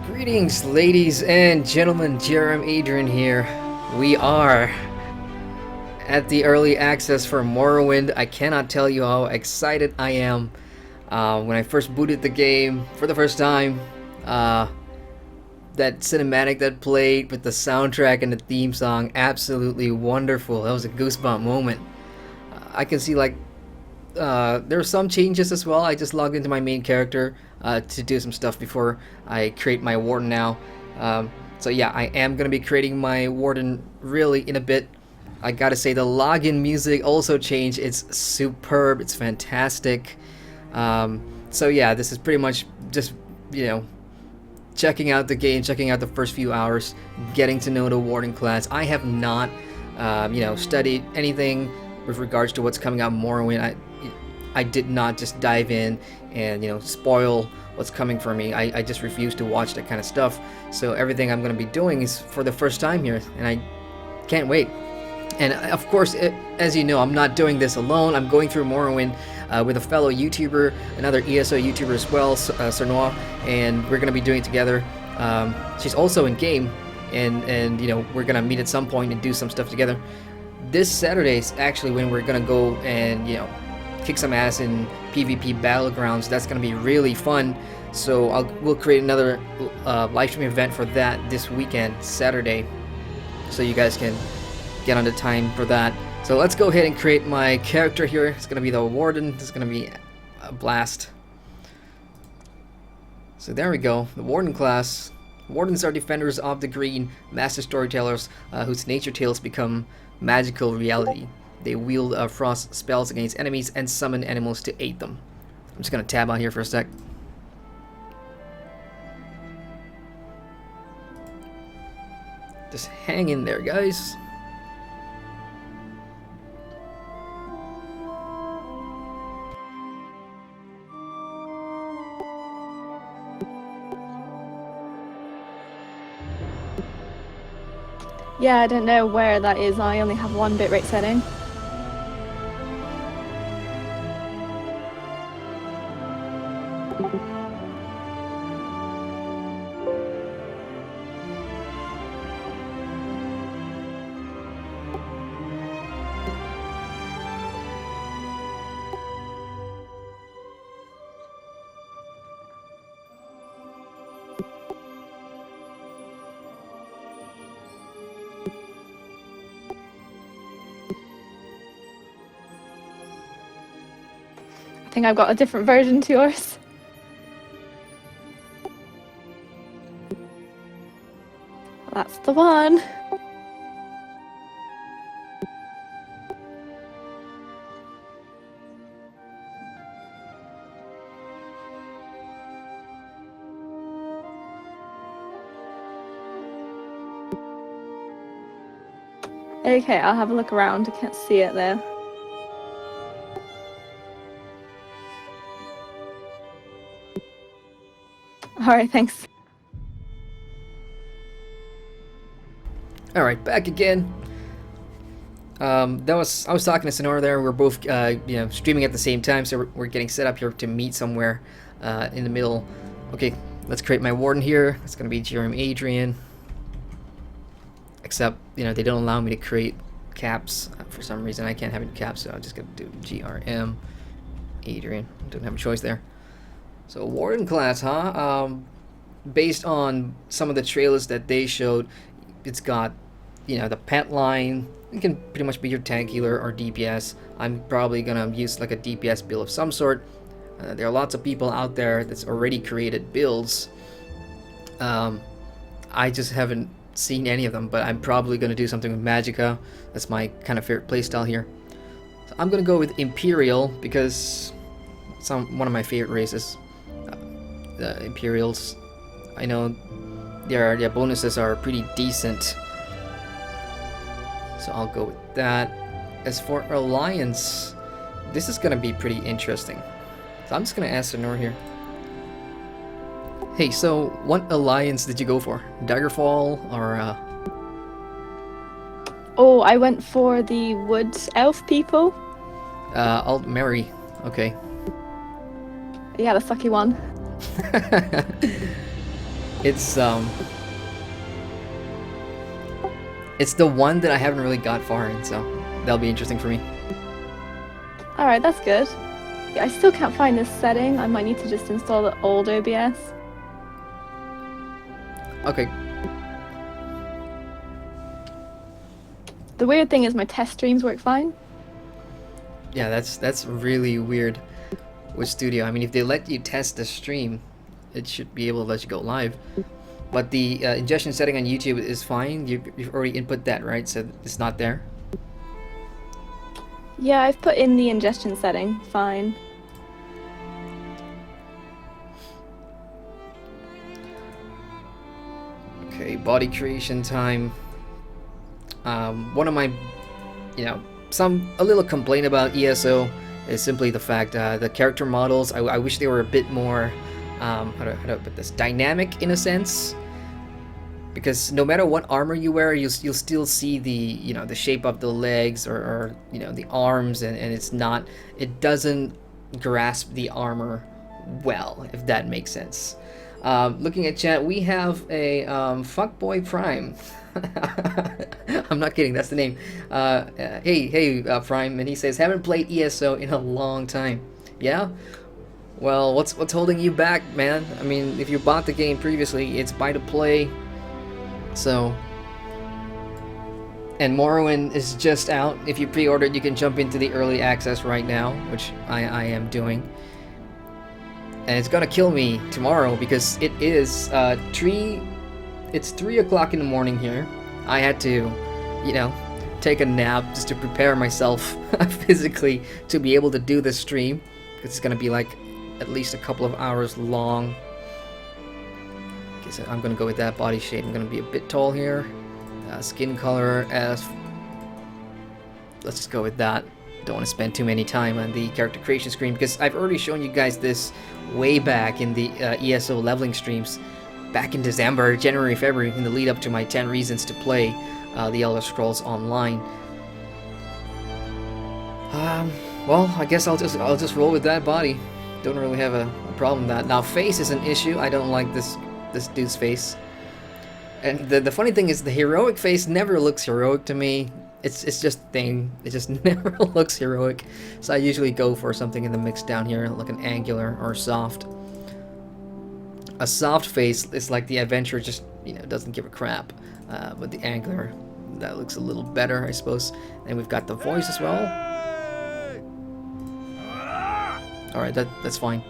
Greetings, ladies and gentlemen. Adrian here. We are at the early access for Morrowind. I cannot tell you how excited I am. When I first booted the game for the first time, that cinematic that played with the soundtrack and the theme song, absolutely wonderful. That was a goosebump moment. I can see there are some changes as well. I just logged into my main character to do some stuff before I create my warden now. So yeah, I am gonna be creating my warden really in a bit. I gotta say the login music also changed. It's superb. It's fantastic. So yeah, this is pretty much just checking out the game, checking out the first few hours, getting to know the warden class. I have not studied anything with regards to what's coming out in Morrowind. I did not just dive in and spoil what's coming for me. I just refuse to watch that kind of stuff. So everything I'm going to be doing is for the first time here, and I can't wait. And of course, as you know, I'm not doing this alone. I'm going through Morrowind with a fellow YouTuber, another ESO YouTuber as well, Cernoa, and we're going to be doing it together. She's also in game, and we're going to meet at some point and do some stuff together. This Saturday is actually when we're going to go and kick some ass in PvP Battlegrounds. That's going to be really fun. So we'll create another live stream event for that this weekend, Saturday, so you guys can get on the time for that. So let's go ahead and create my character here. It's going to be the Warden. It's going to be a blast. So there we go, the Warden class. Wardens are defenders of the green, master storytellers whose nature tales become magical reality. They wield frost spells against enemies and summon animals to aid them. I'm just going to tab on here for a sec. Just hang in there, guys. Yeah, I don't know where that is. I only have one bitrate setting. I think I've got a different version to yours. That's the one. Okay, I'll have a look around. I can't see it there. Alright, thanks. Alright, back again. I was talking to Sonora there. We're both streaming at the same time, so we're getting set up here to meet somewhere in the middle. Okay, let's create my warden here. It's gonna be GRM Adrian. Except they don't allow me to create caps for some reason. I can't have any caps, so I'm just gonna do GRM Adrian. Don't have a choice there. So warden class, huh? Based on some of the trailers that they showed, it's got the pet line. It can pretty much be your tank healer or DPS. I'm probably gonna use like a DPS build of some sort. There are lots of people out there that's already created builds. I just haven't seen any of them, but I'm probably gonna do something with Magicka. That's my kind of favorite playstyle here. So I'm gonna go with Imperial because it's one of my favorite races. The Imperials, I know their bonuses are pretty decent, so I'll go with that. As for Alliance, this is gonna be pretty interesting. So I'm just gonna ask Sonora here. Hey, so what alliance did you go for? Daggerfall or Oh, I went for the wood elf people. Alt Mary. Okay. Yeah, the sucky one. It's it's the one that I haven't really got far in, so that'll be interesting for me. Alright, that's good. Yeah, I still can't find this setting. I might need to just install the old OBS. Okay. The weird thing is my test streams work fine. Yeah, that's really weird with Studio. I mean, if they let you test the stream, it should be able to let you go live. But the ingestion setting on YouTube is fine. You've already input that, right? So it's not there. Yeah, I've put in the ingestion setting. Fine. Okay, body creation time. One of my, a little complaint about ESO is simply the fact the character models. I wish they were a bit more, how do I put this, dynamic in a sense. Because no matter what armor you wear, you'll still see the shape of the legs or the arms, and it doesn't grasp the armor well, if that makes sense. Looking at chat, we have a Fuckboy Prime. I'm not kidding, that's the name. Hey, Prime, and he says, haven't played ESO in a long time. Yeah? Well, what's holding you back, man? I mean, if you bought the game previously, it's buy to play. So, and Morrowind is just out. If you pre-ordered, you can jump into the early access right now, which I am doing. And it's gonna kill me tomorrow because it is 3 o'clock in the morning here. I had to, take a nap just to prepare myself physically to be able to do this stream. It's gonna be like at least a couple of hours long. So I'm gonna go with that body shape. I'm gonna be a bit tall here. Skin color as, let's just go with that. Don't want to spend too many time on the character creation screen because I've already shown you guys this way back in the ESO leveling streams back in December, January, February, in the lead up to my 10 reasons to play the Elder Scrolls Online. Well, I guess I'll just roll with that body. Don't really have a problem with that. Now, face is an issue. I don't like this dude's face. And the funny thing is the heroic face never looks heroic to me. It's just a thing. It just never looks heroic. So I usually go for something in the mix down here, like an angular or soft. A soft face is like the adventurer just, doesn't give a crap. But the angular, that looks a little better, I suppose. And we've got the voice as well. Alright, that's fine.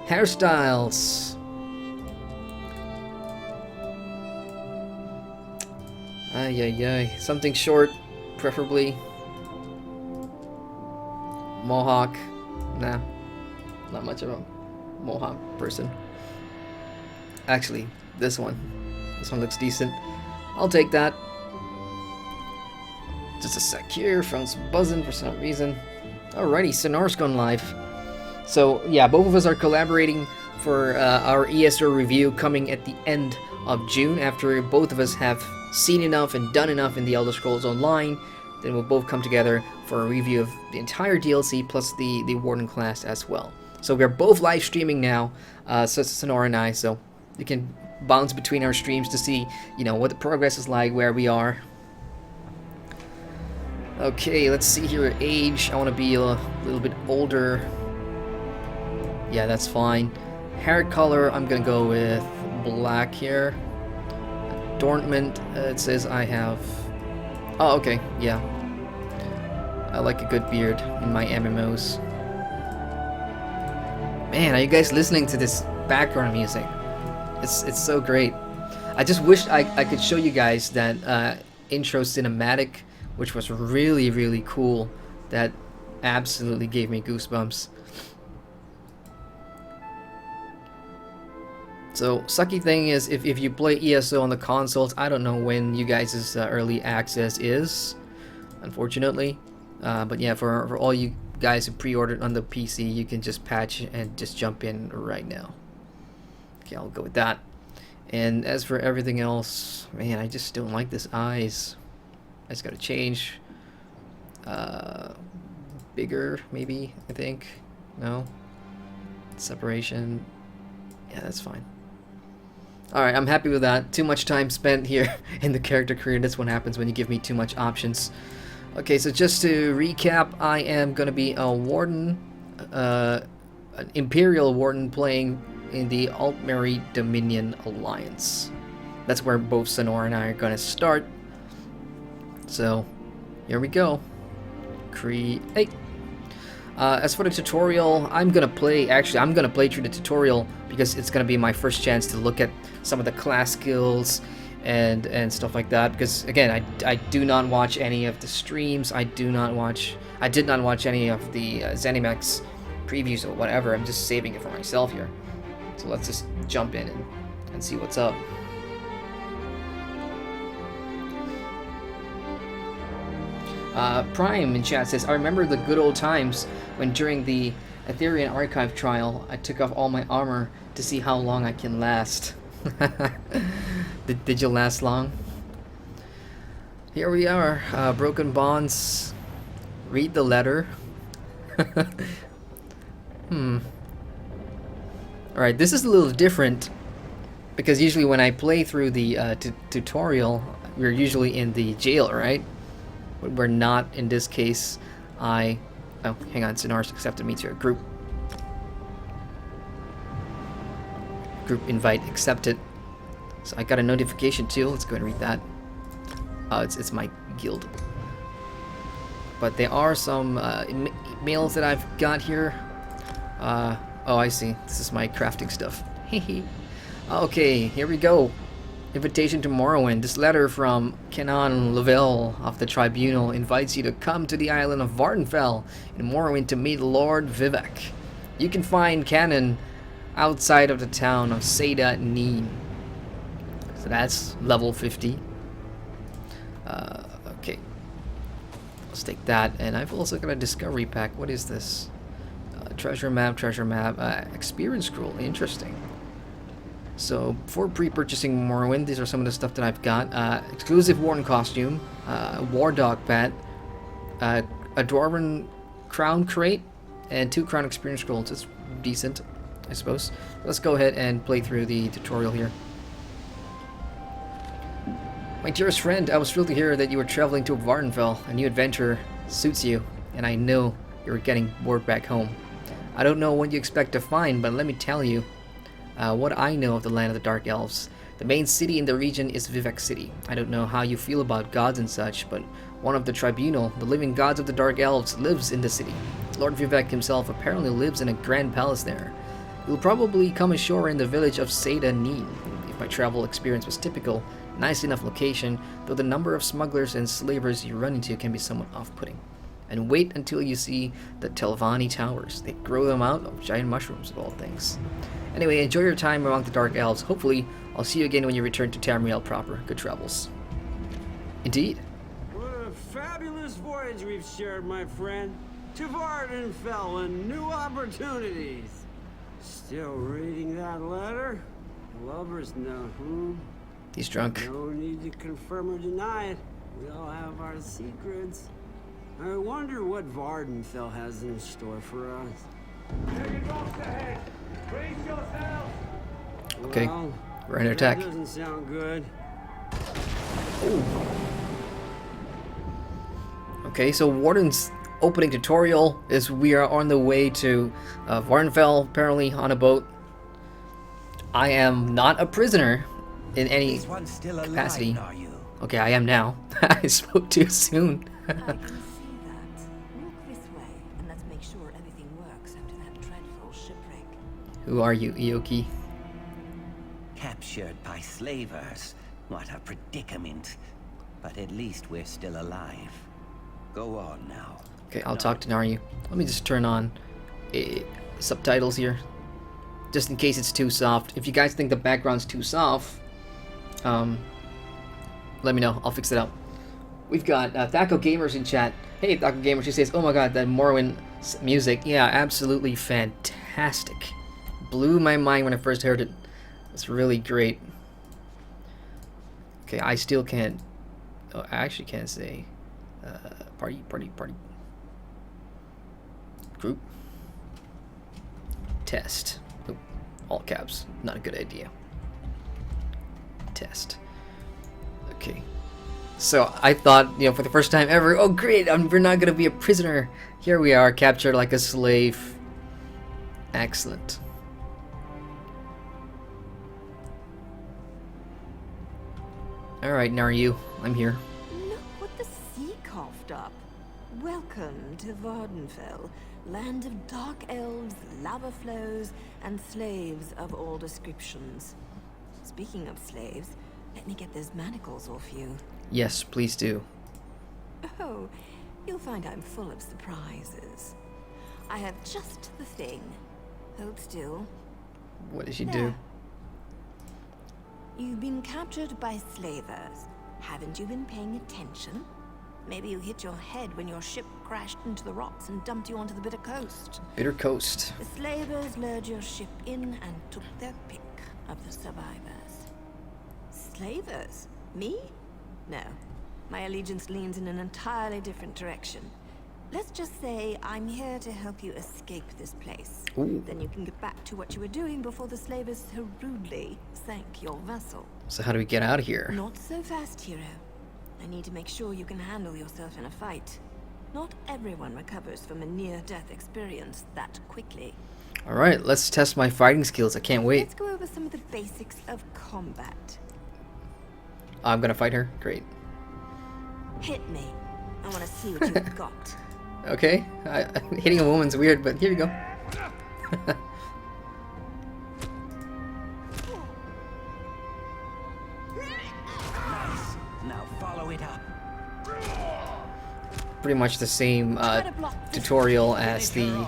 Hairstyles. Ay. Something short, preferably. Mohawk. Nah. Not much of a Mohawk person. Actually, this one. This one looks decent. I'll take that. Just a sec here. Phone's buzzing for some reason. Alrighty, Sonor's gone live. So, yeah, both of us are collaborating for our ESO review coming at the end of June after both of us have seen enough and done enough in the Elder Scrolls Online. Then we'll both come together for a review of the entire DLC plus the Warden class as well. So we're both live streaming now, so Sonora and I, so you can bounce between our streams to see, what the progress is like, where we are. Okay, let's see here. Age, I want to be a little bit older. Yeah, that's fine. Hair color, I'm gonna go with black here. Adornment, it says I have... Oh, okay, yeah. I like a good beard in my MMOs. Man, are you guys listening to this background music? It's so great. I just wish I could show you guys that intro cinematic, which was really, really cool. That absolutely gave me goosebumps. So, sucky thing is, if you play ESO on the consoles, I don't know when you guys' early access is, unfortunately. But yeah, for all you guys who pre-ordered on the PC, you can just patch and just jump in right now. Okay, I'll go with that. And as for everything else, man, I just don't like this eyes. I just gotta change. Bigger, maybe, I think. No? Separation. Yeah, that's fine. Alright, I'm happy with that. Too much time spent here in the character creator. That's what happens when you give me too much options. Okay, so just to recap, I am going to be a warden, an Imperial Warden playing in the Altmeri Dominion Alliance. That's where both Sonora and I are going to start. So, here we go. Create. As for the tutorial, I'm gonna play through the tutorial because it's gonna be my first chance to look at some of the class skills and stuff like that. Because again, I do not watch any of the streams. I did not watch any of the ZeniMax previews or whatever. I'm just saving it for myself here. So let's just jump in and see what's up. Prime in chat says, I remember the good old times when during the Ethereum archive trial, I took off all my armor to see how long I can last. Did you last long? Here we are, Broken Bonds. Read the letter. Alright, this is a little different because usually when I play through the tutorial, we're usually in the jail, right? But we're not in this case. Oh, hang on, Sonora's accepted me to a group invite accepted. So I got a notification too. Let's go and read that. It's my guild. But there are some mails that I've got here. Oh, I see. This is my crafting stuff. Okay, here we go. Invitation to Morrowind. This letter from Canon Lavelle of the Tribunal invites you to come to the island of Vardenfell in Morrowind to meet Lord Vivek. You can find Canon outside of the town of Seda Neen. So that's level 50. Okay. Let's take that. And I've also got a discovery pack. What is this? Treasure map, experience scroll. Interesting. So, for pre-purchasing Morrowind, these are some of the stuff that I've got. Exclusive Warden costume, War Dog Bat, a Dwarven Crown Crate, and 2 Crown Experience Scrolls. It's decent, I suppose. Let's go ahead and play through the tutorial here. My dearest friend, I was thrilled to hear that you were traveling to Vardenfell. A new adventure suits you, and I know you're getting bored back home. I don't know what you expect to find, but let me tell you what I know of the land of the Dark Elves. The main city in the region is Vivek City. I don't know how you feel about gods and such, but one of the Tribunal, the living gods of the Dark Elves, lives in the city. Lord Vivek himself apparently lives in a grand palace there. You'll probably come ashore in the village of Seda Neen. If my travel experience was typical, nice enough location, though the number of smugglers and slavers you run into can be somewhat off-putting. And wait until you see the Telvanni Towers. They grow them out of giant mushrooms, of all things. Anyway, enjoy your time among the Dark Elves. Hopefully, I'll see you again when you return to Tamriel proper. Good travels. Indeed. What a fabulous voyage we've shared, my friend. To Vardenfell and new opportunities. Still reading that letter? Lover's note, He's drunk. No need to confirm or deny it. We all have our secrets. I wonder what Vardenfell has in store for us. Okay, well, we're under attack. That doesn't sound good. Ooh. Okay, so Warden's opening tutorial is we are on the way to Vardenfell, apparently on a boat. I am not a prisoner in any capacity. Alive, are you? Okay, I am now. I spoke too soon. I can see that. Walk this way, and let's make sure everything works after that dreadful shipwreck. Who are you, Ioki? Captured by slavers. What a predicament. But at least we're still alive. Go on now. Okay, I'll talk to Naryu. Let me just turn on subtitles here, just in case it's too soft. If you guys think the background's too soft, let me know. I'll fix it up. We've got Thaco Gamers in chat. Hey, Thaco Gamers. She says, "Oh my God, that Morrowind music, yeah, absolutely fantastic. Blew my mind when I first heard it. It's really great." Okay, I still can't. Oh, I actually can't say. Party. Group. Test. Oh, all caps. Not a good idea. test. Okay. So I thought, you know, for the first time ever, oh great, we're not gonna be a prisoner. Here we are, captured like a slave. Excellent. Alright, Naryu, I'm here. Look what the sea coughed up. Welcome to Vardenfell, land of dark elves, lava flows, and slaves of all descriptions. Speaking of slaves, let me get those manacles off you. Yes, please do. Oh, you'll find I'm full of surprises. I have just the thing. Hold still. What did you There. do? You've been captured by slavers. Haven't you been paying attention? Maybe you hit your head when your ship crashed into the rocks and dumped you onto the bitter coast. Bitter Coast. The slavers lured your ship in and took their pick of the survivors. Slavers? Me? No. My allegiance leans in an entirely different direction. Let's just say I'm here to help you escape this place. Ooh. Then you can get back to what you were doing before the slavers so rudely sank your vessel. So how do we get out of here? Not so fast, hero. I need to make sure you can handle yourself in a fight. Not everyone recovers from a near-death experience that quickly. Alright, let's test my fighting skills. I can't wait. Let's go over some of the basics of combat. I'm gonna fight her. Great. Hit me. I want to see what you've got. Okay. Hitting a woman's weird, but here you go. Nice. Now follow it up. Pretty much the same Try to block this. tutorial as the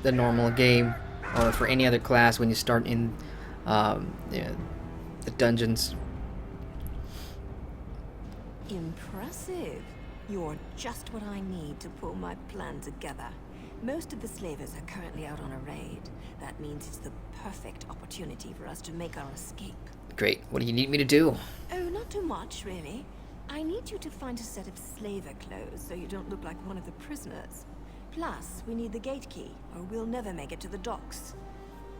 normal game, or for any other class when you start in yeah, the dungeons. Impressive. You're just what I need to pull my plan together. Most of the slavers are currently out on a raid. That means it's the perfect opportunity for us to make our escape. Great. What do you need me to do? Oh, not too much, really. I need you to find a set of slaver clothes so you don't look like one of the prisoners. Plus, we need the gate key, or we'll never make it to the docks.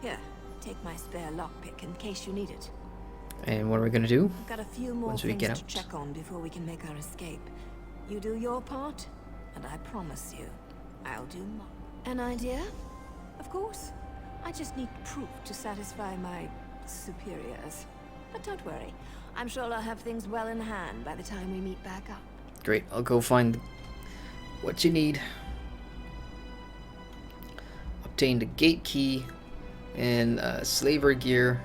Here, take my spare lockpick in case you need it. And what are we gonna do? I've got a few more Once we things get to out. check on before we can make our escape. You do your part, and I promise you, I'll do mine. An idea? Of course. I just need proof to satisfy my superiors. But don't worry, I'm sure I'll have things well in hand by the time we meet back up. Great. I'll go find what you need. Obtain the gate key and slaver gear.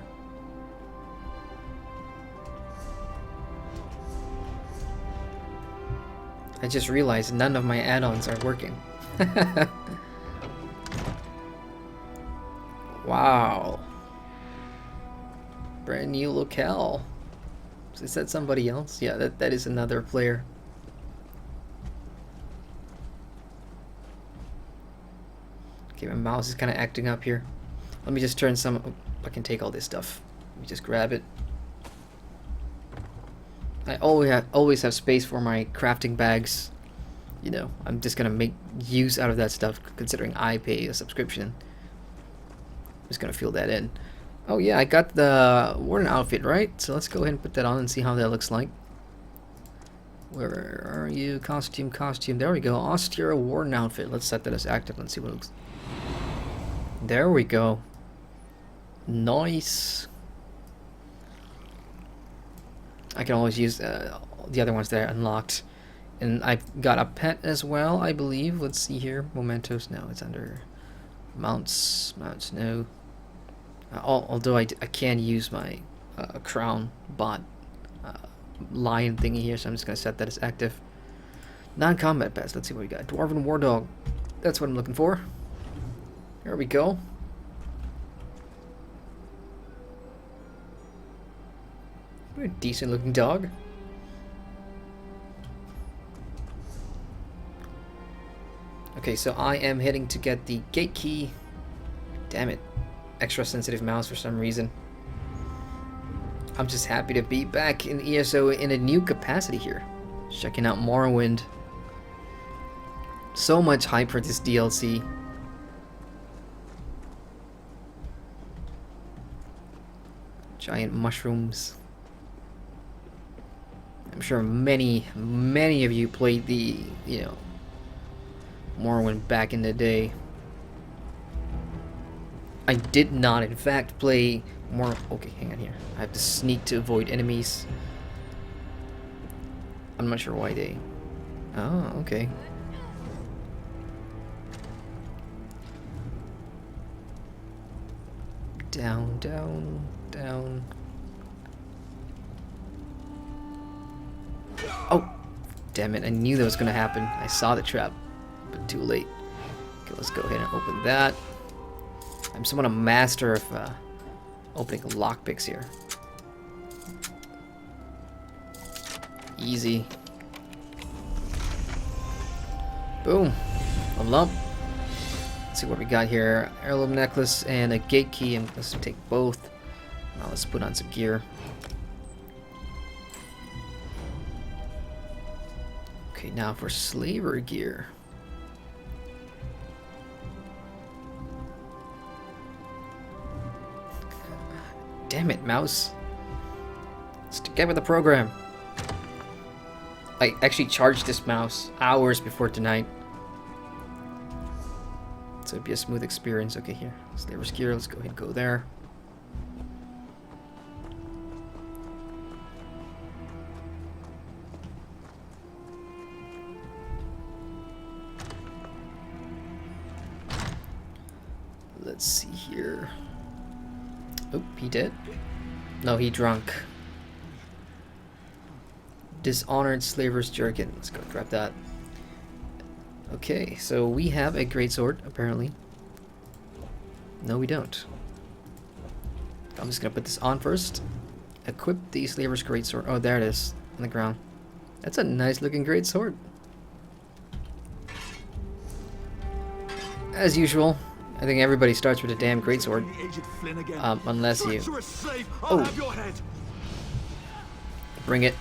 I just realized none of my add-ons are working. Wow. Brand new locale. Is that somebody else? Yeah, that is another player. Okay, my mouse is kind of acting up here. Let me just turn some... Oh, I can take all this stuff. Let me just grab it. I always have space for my crafting bags. You know, I'm just gonna make use out of that stuff considering I pay a subscription. I'm just gonna fill that in. Oh yeah, I got the Warden Outfit, right? So let's go ahead and put that on and see how that looks like. Where are you? Costume. There we go. Austere Warden Outfit. Let's set that as active. Let's see what it looks. There we go. Nice. I can always use the other ones that I unlocked. And I've got a pet as well, I believe. Let's see here. Mementos. No, it's under mounts. Mounts, no. Although I can use my crown bot lion thingy here, so I'm just going to set that as active. Non-combat pets. Let's see what we got. Dwarven War Dog. That's what I'm looking for. There we go. A decent looking dog. Okay, so I am heading to get the gate key. Damn it. Extra sensitive mouse for some reason. I'm just happy to be back in ESO in a new capacity here. Checking out Morrowind. So much hype for this DLC. Giant mushrooms. I'm sure many of you played the, you know, Morrowind back in the day. I did not, in fact, play more. Okay, hang on here. I have to sneak to avoid enemies. I'm not sure why they. Oh, okay. Down, down, down. Oh, damn it! I knew that was gonna happen. I saw the trap, but too late. Okay, let's go ahead and open that. I'm somewhat a master of opening lockpicks here. Easy. Boom. Level up. Let's see what we got here. Heirloom necklace and a gate key. And let's take both. Now let's put on some gear. Okay, now for slaver gear. Damn it, mouse. Let's get with the program. I actually charged this mouse hours before tonight. So it'd be a smooth experience. Okay, here. Slaver's gear. Let's go ahead and go there. Let's see here. Oh, he did? No, he drunk. Dishonored Slaver's Jerkin. Let's go grab that. Okay, so we have a greatsword, apparently. No, we don't. I'm just gonna put this on first. Equip the Slaver's greatsword. Oh, there it is, on the ground. That's a nice looking greatsword. As usual, I think everybody starts with a damn greatsword. Unless you... Oh! Bring it.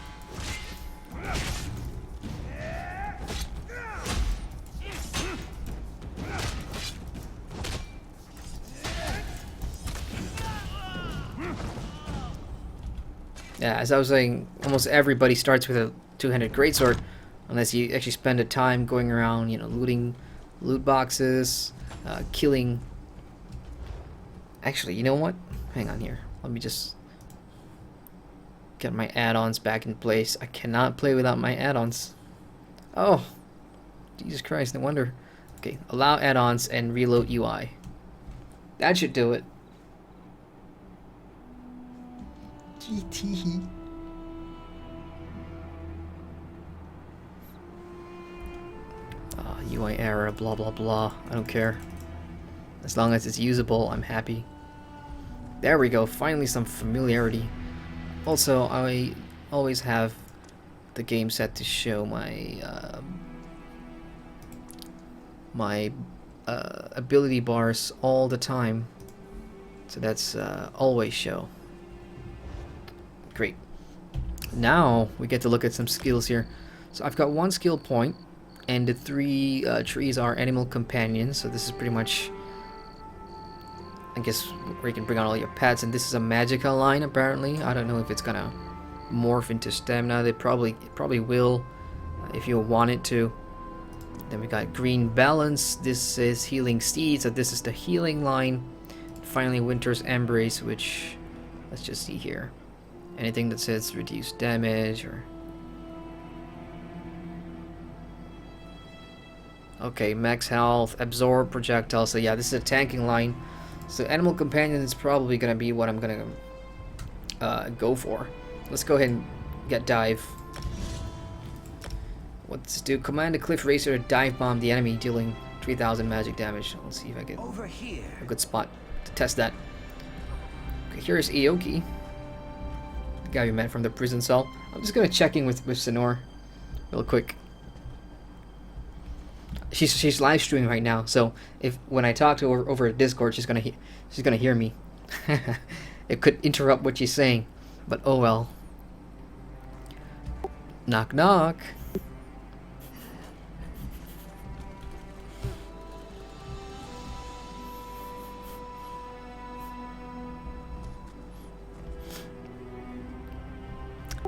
Yeah, as I was saying, almost everybody starts with a two-handed greatsword, unless you actually spend the time going around, you know, looting loot boxes, killing. Actually, you know what? Hang on here. Let me just get my add-ons back in place. I cannot play without my add-ons. Oh, Jesus Christ! No wonder. Okay, allow add-ons and reload UI. That should do it. GT. UI error, blah blah blah. I don't care. As long as it's usable, I'm happy. There we go. Finally, some familiarity. Also, I always have the game set to show my ability bars all the time. So that's always show. Great. Now we get to look at some skills here. So I've got one skill point, and the three trees are animal companions. So this is pretty much, I guess, where you can bring out all your pets. And this is a magical line apparently. I don't know if it's gonna morph into stamina. It probably will, if you want it to. Then we got green balance. This is healing steed. So this is the healing line. Finally, winter's embrace, which, let's just see here. Anything that says reduce damage or... Okay, max health, absorb projectiles. So yeah, this is a tanking line. So animal companion is probably gonna be what I'm gonna go for. Let's go ahead and get dive. What's do? Command the cliff racer to dive bomb the enemy, dealing 3,000 magic damage. Let's see if I get over here. A good spot to test that. Okay, here's Aoki. Guy we met from the prison cell. I'm just gonna check in with Senor real quick. She's live streaming right now, so if when I talk to her over Discord, she's gonna hear me. It could interrupt what she's saying, but oh well. Knock knock.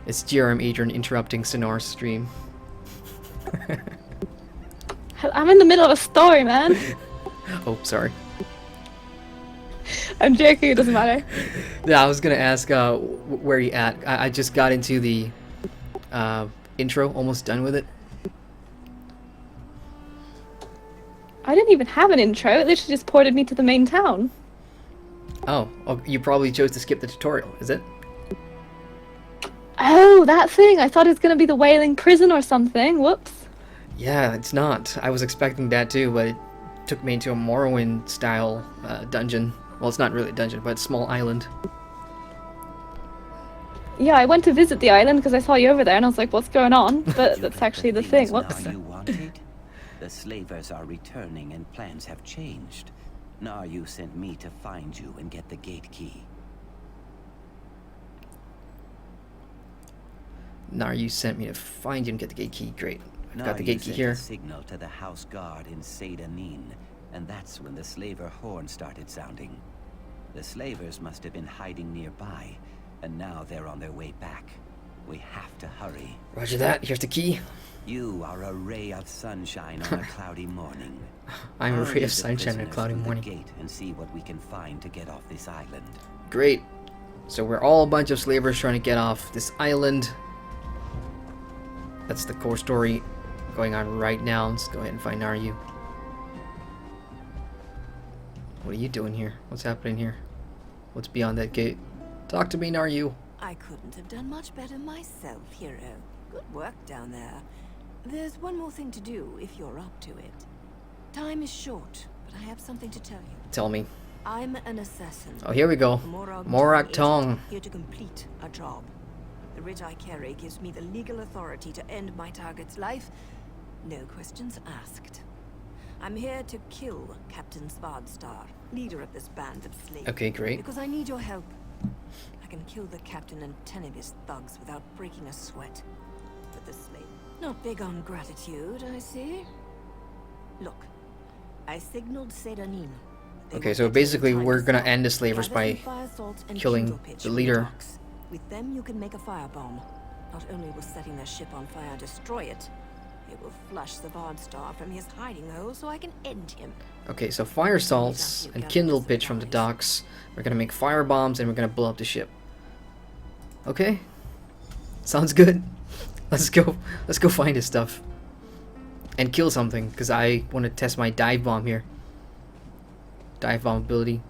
It's GRM Adrian interrupting Sonor's stream. I'm in the middle of a story, man. Oh, sorry. I'm joking, it doesn't matter. Yeah, I was gonna ask where you at. I just got into the intro, almost done with it. I didn't even have an intro, it literally just ported me to the main town. Oh, you probably chose to skip the tutorial, is it? Oh, that thing! I thought it was gonna be the Wailing Prison or something. Whoops. Yeah, it's not. I was expecting that too, but it took me into a Morrowind style dungeon. Well, it's not really a dungeon, but a small island. Yeah, I went to visit the island because I saw you over there and I was like, what's going on? But that's actually the thing. Whoops. Now you wanted? The slavers are returning and plans have changed. Now you sent me to find you and get the gate key. Now you sent me to find you and get the gate key. Great. I've got the gate key sent here. a signal to the house guard in Sadanin, and that's when the slaver horn started sounding. The slavers must have been hiding nearby, and now they're on their way back. We have to hurry. Roger that. Here's the key. You are a ray of sunshine on a cloudy morning. I'm a I'll ray lead of the sunshine on a prisoners cloudy through the morning. gate and see what we can find to get off this island. Great. So we're all a bunch of slavers trying to get off this island. That's the core story going on right now. Let's go ahead and find Naryu. What are you doing here? What's happening here? What's beyond that gate? Talk to me, Naryu. I couldn't have done much better myself, hero. Good work down there. There's one more thing to do if you're up to it. Time is short, but I have something to tell you. Tell me. I'm an assassin. Oh, here we go. Morak Tong. Here to complete a job. The writ I carry gives me the legal authority to end my target's life. No questions asked. I'm here to kill Captain Svardstar, leader of this band of slaves. Okay, great. Because I need your help. I can kill the captain and 10 of his thugs without breaking a sweat. But the slave, not big on gratitude, I see. Look, I signaled Sedanin. Okay, so basically we're gonna end the slavers by killing the leader. With them, you can make a firebomb. Not only will setting their ship on fire destroy it, it will flush the Svardstar from his hiding hole so I can end him. Okay, so fire salts and kindle pitch from the docks. We're gonna make fire bombs and we're gonna blow up the ship. Okay, sounds good. Let's go. Let's go find his stuff and kill something because I want to test my dive bomb here. Dive bomb ability.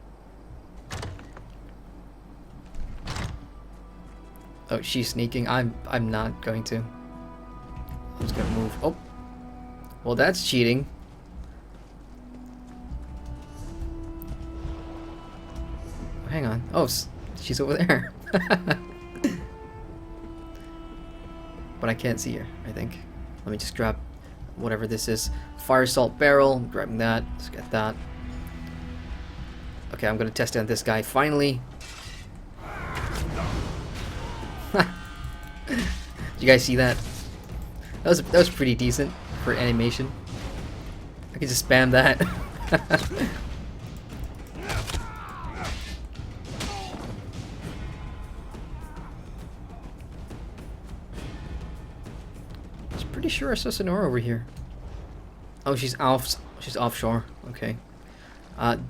Oh, she's sneaking. I'm not going to. I'm just gonna move. Oh, well, that's cheating. Hang on. Oh, she's over there. But I can't see her, I think. Let me just grab whatever this is. Fire salt barrel. I'm grabbing that. Let's get that. Okay, I'm gonna test it on this guy finally. Did you guys see that? That was pretty decent for animation. I could just spam that. I'm pretty sure I saw Sonora over here. Oh, she's offshore. Okay.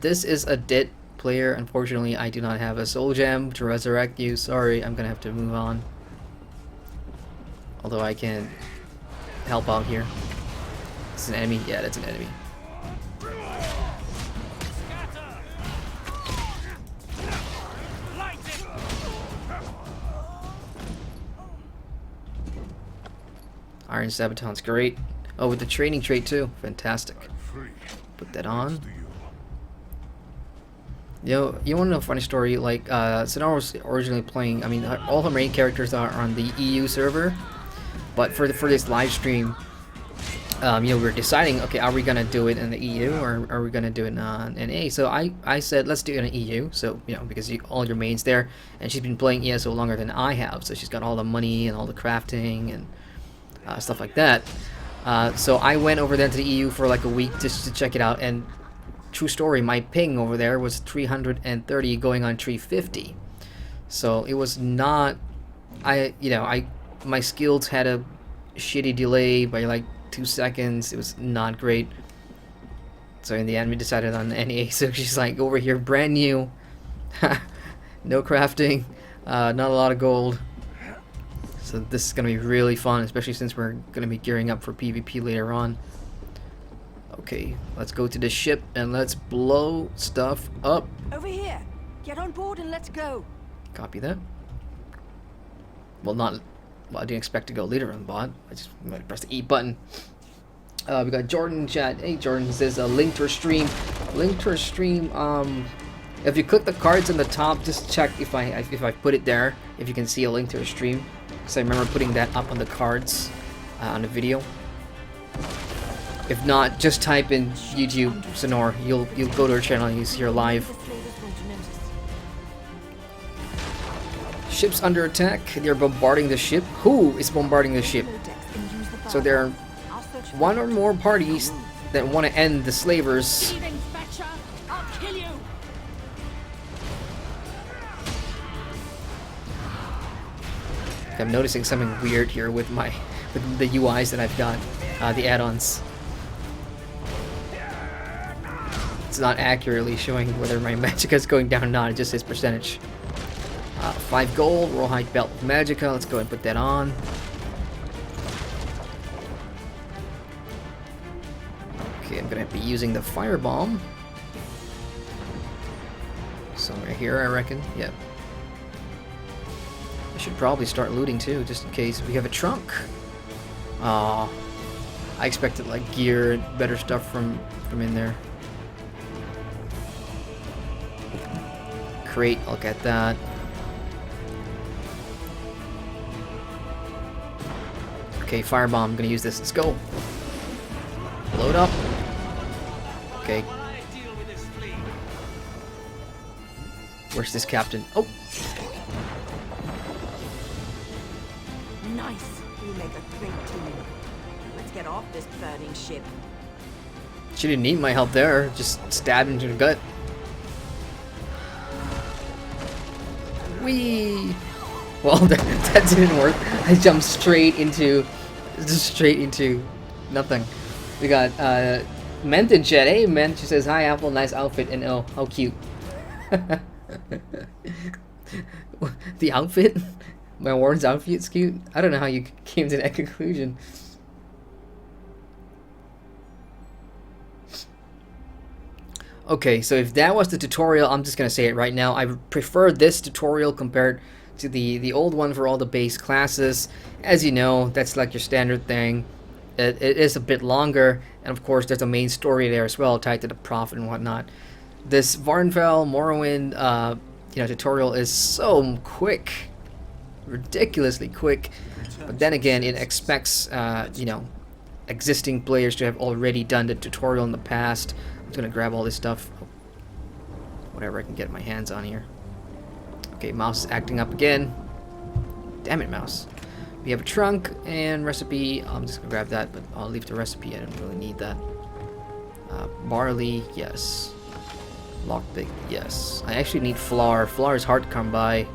This is a dead player. Unfortunately, I do not have a soul gem to resurrect you. Sorry, I'm gonna have to move on. Although I can help out here. It's an enemy? Yeah, that's an enemy. Iron Sabaton's great. Oh, with the training trait too. Fantastic. Put that on. You want to know a funny story? Like, Sonora was originally playing, I mean, all her main characters are on the EU server. But for this live stream, we were deciding, okay, are we gonna do it in the EU or are we gonna do it in NA? So I said let's do it in EU. So because all your mains there, and she's been playing ESO longer than I have, so she's got all the money and all the crafting and stuff like that. So I went over there to the EU for like a week just to check it out. And true story, my ping over there was 330 going on 350. So it was not. I my skills had a shitty delay by like 2 seconds. It was not great. So in the end, we decided on NA. So she's like, over here, brand new. No crafting. Not a lot of gold. So this is going to be really fun, especially since we're going to be gearing up for PvP later on. Okay, let's go to the ship and let's blow stuff up. Over here. Get on board and let's go. Copy that. Well, not... Well, I didn't expect to go later on bot. I just might press the E button. We got Jordan in chat. Hey, Jordan says link to her stream. Link to her stream. If you click the cards on the top, just check if I put it there. If you can see a link to her stream, because I remember putting that up on the cards on the video. If not, just type in YouTube Sonor. You'll go to her channel and you see her live. Ship's under attack. They're bombarding the ship. Who is bombarding the ship? So there are one or more parties that want to end the slavers. I'm noticing something weird here with the UIs that I've got, the add-ons. It's not accurately showing whether my magicka is going down or not. It just says percentage. 5 gold, rawhide belt with magicka. Let's go and put that on. Okay, I'm gonna be using the firebomb. Somewhere here, I reckon. Yep. I should probably start looting too, just in case. We have a trunk. I expected like gear and better stuff from in there. Crate, I'll get that. Okay, firebomb, I'm gonna use this. Let's go. Load up. Okay. Where's this captain? Oh! Nice. You make a great team. Let's get off this burning ship. She didn't need my help there. Just stabbed into the gut. Whee! Well, that didn't work. I jumped straight into nothing. We got Ment in chat. Hey, Ment. She says, "Hi, Apple. Nice outfit." And oh, how cute. The outfit? My Warden's outfit's cute? I don't know how you came to that conclusion. Okay, so if that was the tutorial, I'm just gonna say it right now. I prefer this tutorial compared to the old one for all the base classes. As you know, that's like your standard thing. It is a bit longer, and of course there's a main story there as well, tied to the prophet and whatnot. This Varnfell Morrowind tutorial is so quick, ridiculously quick. But then again, it expects existing players to have already done the tutorial in the past. I'm just gonna grab all this stuff, whatever I can get my hands on here. Okay, mouse is acting up again. Damn it, mouse. We have a trunk and recipe. I'm just gonna grab that, but I'll leave the recipe. I don't really need that. Barley, yes. Lockpick, yes. I actually need flour. Flour is hard to come by.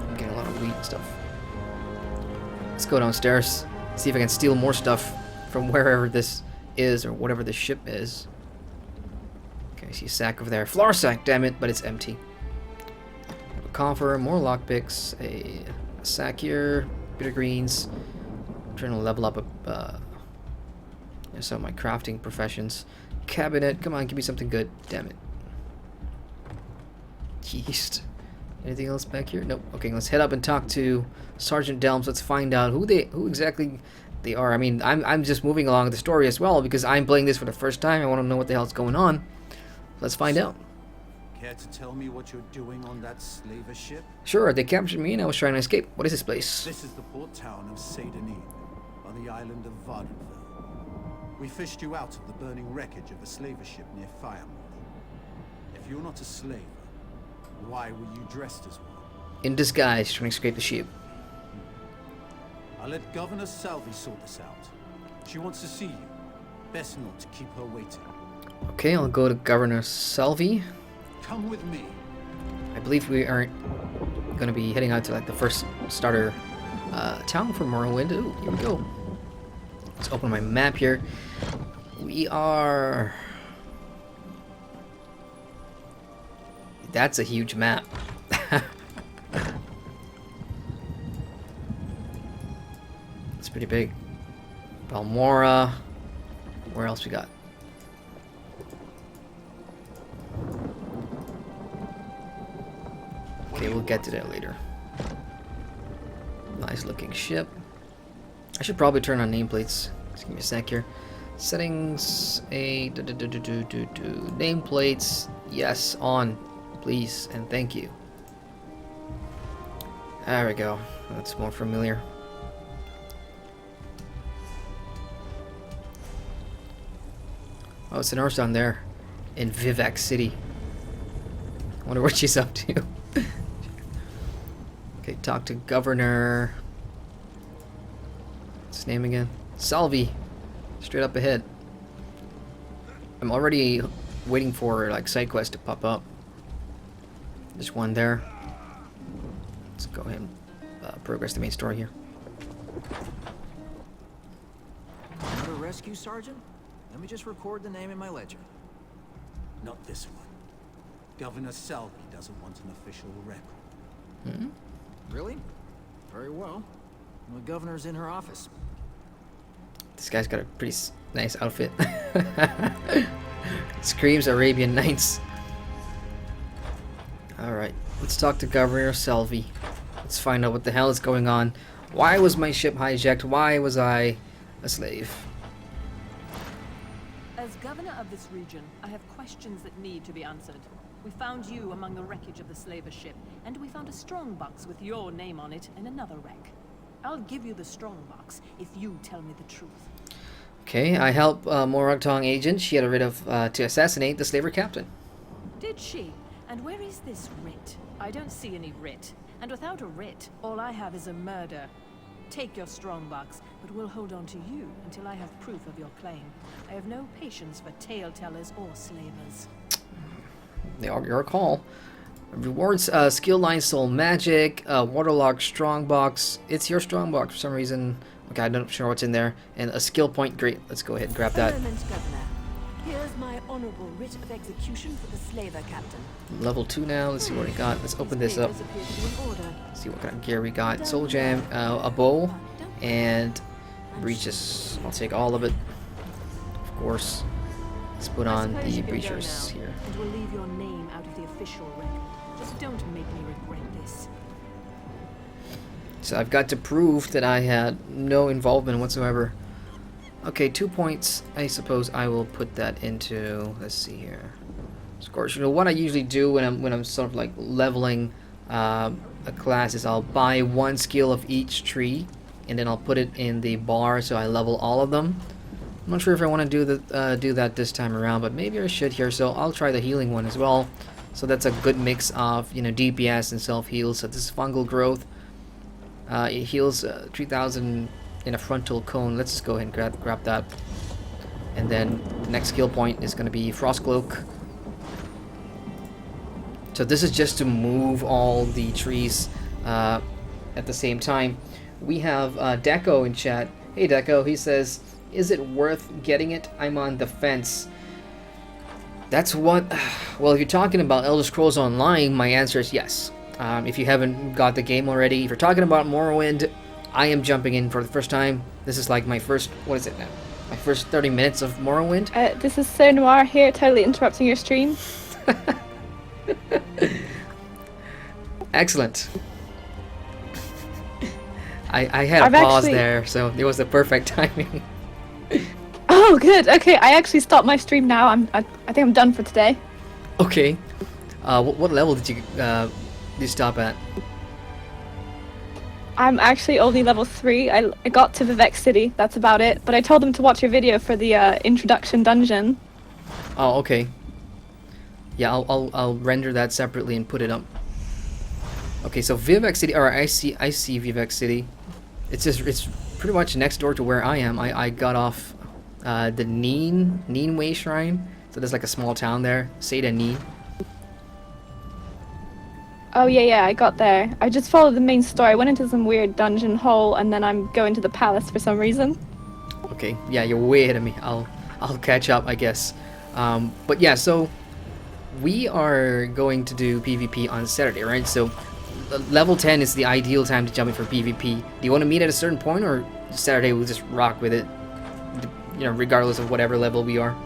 I'm getting a lot of wheat stuff. Let's go downstairs. See if I can steal more stuff from wherever this is or whatever the ship is. Okay, I see a sack over there. Flour sack, damn it, but it's empty. A coffer, more lockpicks, a sack here, bitter greens. I'm trying to level up some of my crafting professions. Cabinet, come on, give me something good. Damn it. Yeast. Anything else back here? Nope. Okay, let's head up and talk to Sergeant Delms. Let's find out who exactly they are. I mean, I'm just moving along the story as well because I'm playing this for the first time. I want to know what the hell's going on. Let's find out. Care to tell me what you're doing on that slaver ship? Sure, they captured me and I was trying to escape. What is this place? This is the port town of Sadanin, on the island of Vardenfell. We fished you out of the burning wreckage of a slaver ship near Firemore. If you're not a slaver, why were you dressed as one? In disguise, trying to escape the ship. I'll let Governor Salvi sort this out. She wants to see you. Best not to keep her waiting. Okay, I'll go to Governor Salvi. Come with me. I believe we are gonna be heading out to like the first starter town for Morrowind. Ooh, here we go. Let's open my map here. We are... That's a huge map. It's pretty big. Balmora. Where else we got? Okay, we'll get to that later. Nice looking ship. I should probably turn on nameplates. Just give me a sec here. Settings, nameplates, yes, on, please, and thank you. There we go. That's more familiar. Oh, it's an nurse down there in Vivek City. I wonder what she's up to. Okay, talk to Governor. What's his name again? Salvi. Straight up ahead. I'm already waiting for like side quests to pop up. There's one there. Let's go ahead and progress the main story here. Another rescue sergeant? Let me just record the name in my ledger. Not this one. Governor Salvi doesn't want an official record. Hmm? Really? Very well. The governor's in her office. This guy's got a pretty nice outfit. Screams Arabian Nights. Alright, let's talk to Governor Salvi. Let's find out what the hell is going on. Why was my ship hijacked? Why was I a slave? As governor of this region, I have questions that need to be answered. We found you among the wreckage of the slaver ship, and we found a strongbox with your name on it in another wreck. I'll give you the strongbox if you tell me the truth. Okay, I help Moragtong agent. She had a writ of to assassinate the slaver captain. Did she? And where is this writ? I don't see any writ. And without a writ, all I have is a murder. Take your strongbox, but we'll hold on to you until I have proof of your claim. I have no patience for tale-tellers or slavers. Your call. Rewards skill line soul magic, waterlogged strongbox. It's your strongbox for some reason. Okay, I'm not sure what's in there. And a skill point. Great. Let's go ahead and grab that. A moment, Governor. Here's my honorable writ of execution for the slaver captain. Level 2 now. Let's see what we got. Let's open this up. Papers appear to be in order. See what kind of gear we got. Soul jam, a bow, and breeches. I'll take all of it. Of course. Let's put on I suppose the you can go breeches now, here. And we'll leave your name out of the official record. Just don't make me regret this. So I've got to prove that I had no involvement whatsoever. Okay, 2 points. I suppose I will put that into. Let's see here. Of course, you know what I usually do when I'm sort of like leveling a class is I'll buy one skill of each tree, and then I'll put it in the bar so I level all of them. I'm not sure if I want to do that this time around, but maybe I should here. So I'll try the healing one as well. So that's a good mix of DPS and self heal. So this is fungal growth. It heals 3,000 in a frontal cone. Let's just go ahead and grab that. And then the next skill point is going to be frost cloak. So this is just to move all the trees at the same time. We have Deco in chat. Hey Deco, he says, is it worth getting it? I'm on the fence. That's what... Well, if you're talking about Elder Scrolls Online, my answer is yes. If you haven't got the game already, if you're talking about Morrowind, I am jumping in for the first time. This is like my first... What is it now? My first 30 minutes of Morrowind. This is So Noir here, totally interrupting your stream. Excellent. I had a pause there, so it was the perfect timing. Oh, good. Okay, I actually stopped my stream now. I think I'm done for today. Okay. What level did you stop at? I'm actually only level 3. I got to Vivek City. That's about it. But I told them to watch your video for the introduction dungeon. Oh, okay. Yeah, I'll render that separately and put it up. Okay, so Vivek City, or I see Vivek City. It's pretty much next door to where I am. I got off the Neen Way Shrine. So there's like a small town there, Seda Neen. Oh yeah, I got there. I just followed the main story. I went into some weird dungeon hole, and then I'm going to the palace for some reason. Okay, yeah, you're way ahead of me. I'll catch up, I guess. But yeah, so we are going to do PvP on Saturday, right? So level 10 is the ideal time to jump in for PvP. Do you want to meet at a certain point, or Saturday we'll just rock with it? You know, regardless of whatever level we are.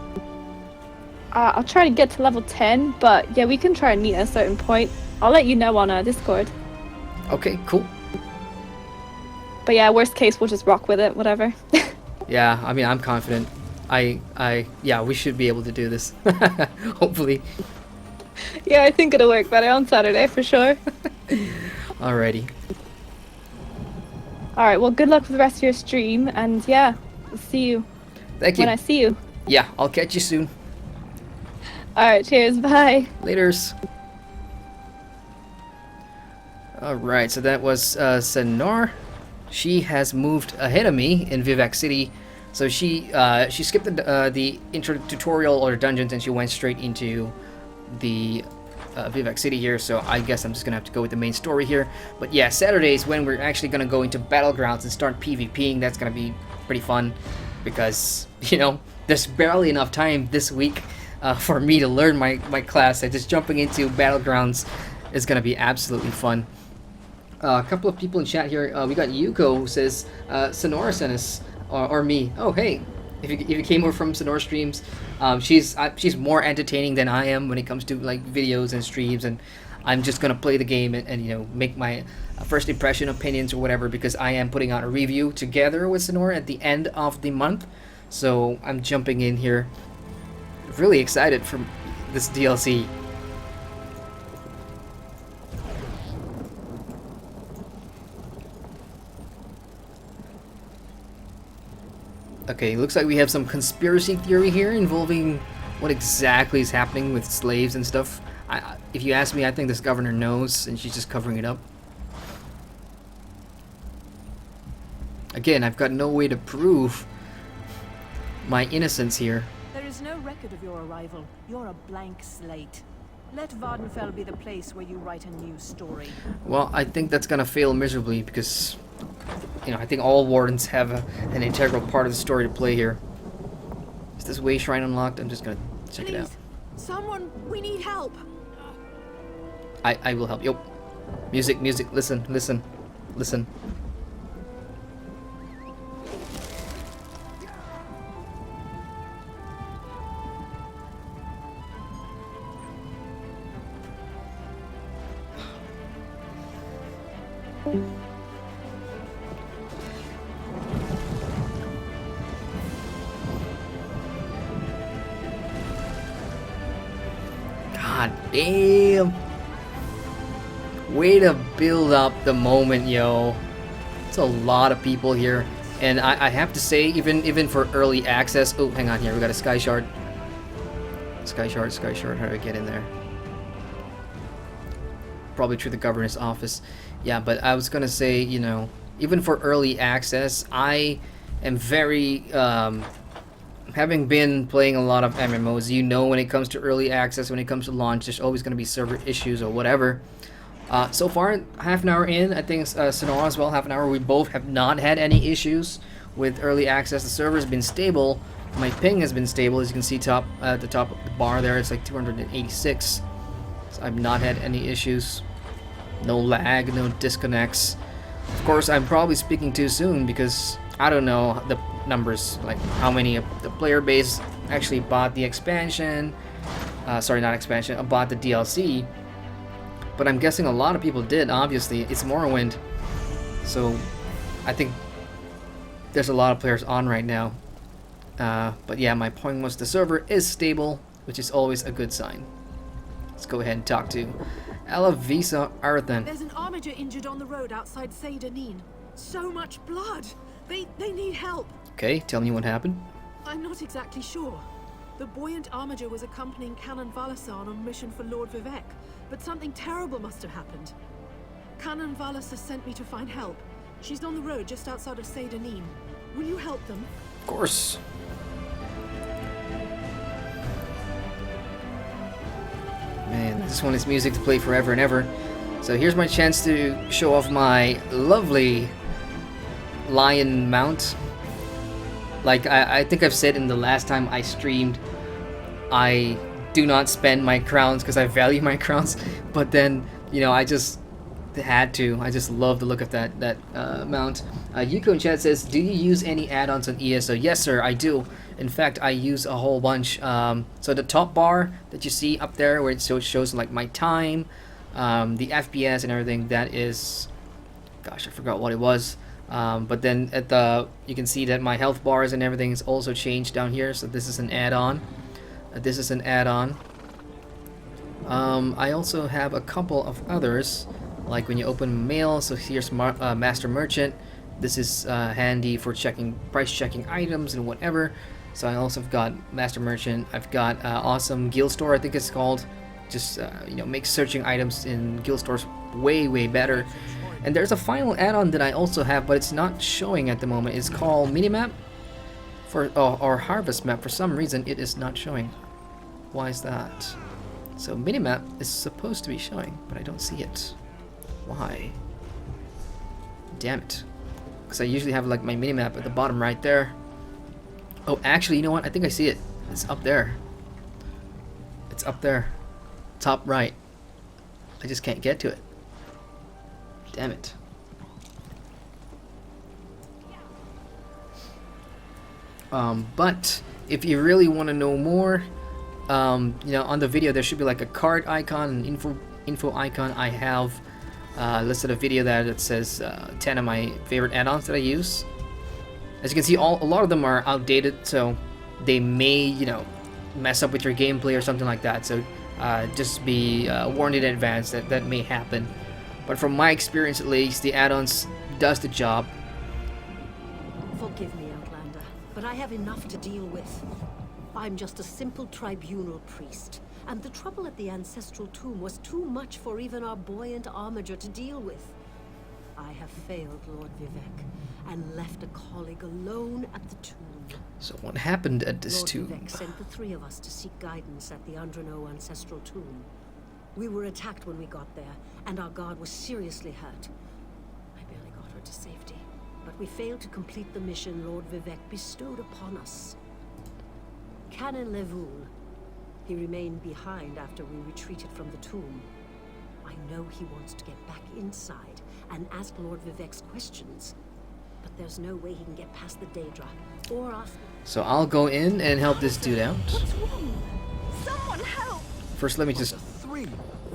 I'll try to get to level 10, but yeah, we can try and meet at a certain point. I'll let you know on Discord. Okay, cool. But yeah, worst case, we'll just rock with it, whatever. Yeah, I mean, I'm confident. Yeah, we should be able to do this. Hopefully. Yeah, I think it'll work better on Saturday for sure. Alrighty. Alright, well, good luck with the rest of your stream, and yeah, I'll see you Thank you. when I see you. Yeah, I'll catch you soon. Alright, cheers, bye. Laters. Alright, so that was Senor. She has moved ahead of me in Vivek City. So she skipped the intro tutorial or dungeons and she went straight into the Vivek City here. So I guess I'm just gonna have to go with the main story here. But yeah, Saturday is when we're actually gonna go into Battlegrounds and start PvPing. That's gonna be pretty fun because, you know, there's barely enough time this week for me to learn my class. So just jumping into Battlegrounds is gonna be absolutely fun. A couple of people in chat here. We got Yuko who says Sonora sent us, or me. Oh hey, if you came over from Sonora streams, she's more entertaining than I am when it comes to like videos and streams, and I'm just gonna play the game and you know, make my first impression opinions or whatever, because I am putting out a review together with Sonora at the end of the month. So I'm jumping in here, really excited for this DLC. Okay, looks like we have some conspiracy theory here involving what exactly is happening with slaves and stuff. If you ask me, I think this governor knows and she's just covering it up. Again, I've got no way to prove my innocence here. There is no record of your arrival. You're a blank slate. Let Vardenfell be the place where you write a new story. Well, I think that's gonna fail miserably because, you know, I think all wardens have an integral part of the story to play here. Is this way shrine unlocked? I'm just gonna check it out. Someone, we need help. I will help. Yo, music, listen. God damn. Way to build up the moment, yo. It's a lot of people here. And I have to say, even for early access... Oh, hang on here. We got a Sky Shard. Sky Shard. How do I get in there? Probably through the governor's office. Yeah, but I was gonna say, you know, even for early access, I am very... having been playing a lot of MMOs, you know, when it comes to early access, when it comes to launch, there's always going to be server issues or whatever. So far, half an hour in, I think Sonora as well, half an hour, we both have not had any issues with early access. The server's been stable. My ping has been stable, as you can see at the top of the bar there, it's like 286. So I've not had any issues. No lag, no disconnects. Of course, I'm probably speaking too soon because I don't know the numbers, like how many of the player base actually bought the expansion. Sorry, not expansion, bought the DLC. But I'm guessing a lot of people did, obviously. It's Morrowind. So I think there's a lot of players on right now. But yeah, my point was the server is stable, which is always a good sign. Let's go ahead and talk to Alavisa Arthan. There's an armiger injured on the road outside Seydanin. So much blood. They need help. Okay, tell me what happened. I'm not exactly sure. The buoyant armiger was accompanying Canon Valasar on a mission for Lord Vivek, but something terrible must have happened. Canon Valasar sent me to find help. She's on the road just outside of Seydanin. Will you help them? Of course. Man, I just want this music to play forever and ever. So here's my chance to show off my lovely lion mount. Like I think I've said in the last time I streamed, I do not spend my crowns because I value my crowns, but then, you know, I just had to. I just love the look of that mount. Yuko in chat says, do you use any add-ons on ESO? Yes sir, I do. In fact, I use a whole bunch. So the top bar that you see up there where it shows like my time, the FPS and everything, that is, gosh, I forgot what it was. But then at the, you can see that my health bars and everything is also changed down here. So this is an add-on. This is an add-on. I also have a couple of others, like when you open mail. So here's Master Merchant. This is handy for price checking items and whatever. So I also have got Master Merchant. I've got Awesome Guild Store, I think it's called. Just you know, makes searching items in guild stores way better. And there's a final add-on that I also have, but it's not showing at the moment. It's called Minimap or Harvest Map. For some reason, it is not showing. Why is that? So Minimap is supposed to be showing, but I don't see it. Why? Damn it. Because I usually have like my minimap at the bottom right there. Oh, actually, you know what? I think I see it. It's up there. It's up there. Top right. I just can't get to it. Damn it. But if you really want to know more, you know, on the video there should be like a card icon, an info icon. I have listed a video there that says 10 of my favorite add-ons that I use. As you can see, a lot of them are outdated, so they may, you know, mess up with your gameplay or something like that. So just be warned in advance that that may happen. But from my experience, at least, the add-ons does the job. Forgive me, Outlander, but I have enough to deal with. I'm just a simple tribunal priest, and the trouble at the ancestral tomb was too much for even our buoyant armiger to deal with. I have failed Lord Vivek, and left a colleague alone at the tomb. So what happened at this Lord tomb? Vivek sent the three of us to seek guidance at the Undrano ancestral tomb. We were attacked when we got there, and our guard was seriously hurt. I barely got her to safety, but we failed to complete the mission Lord Vivek bestowed upon us. Canon Levoul. He remained behind after we retreated from the tomb. I know he wants to get back inside and ask Lord Vivek's questions, but there's no way he can get past the Daedra or us. So I'll go in and help this dude out. What's wrong? Someone help! First, let me just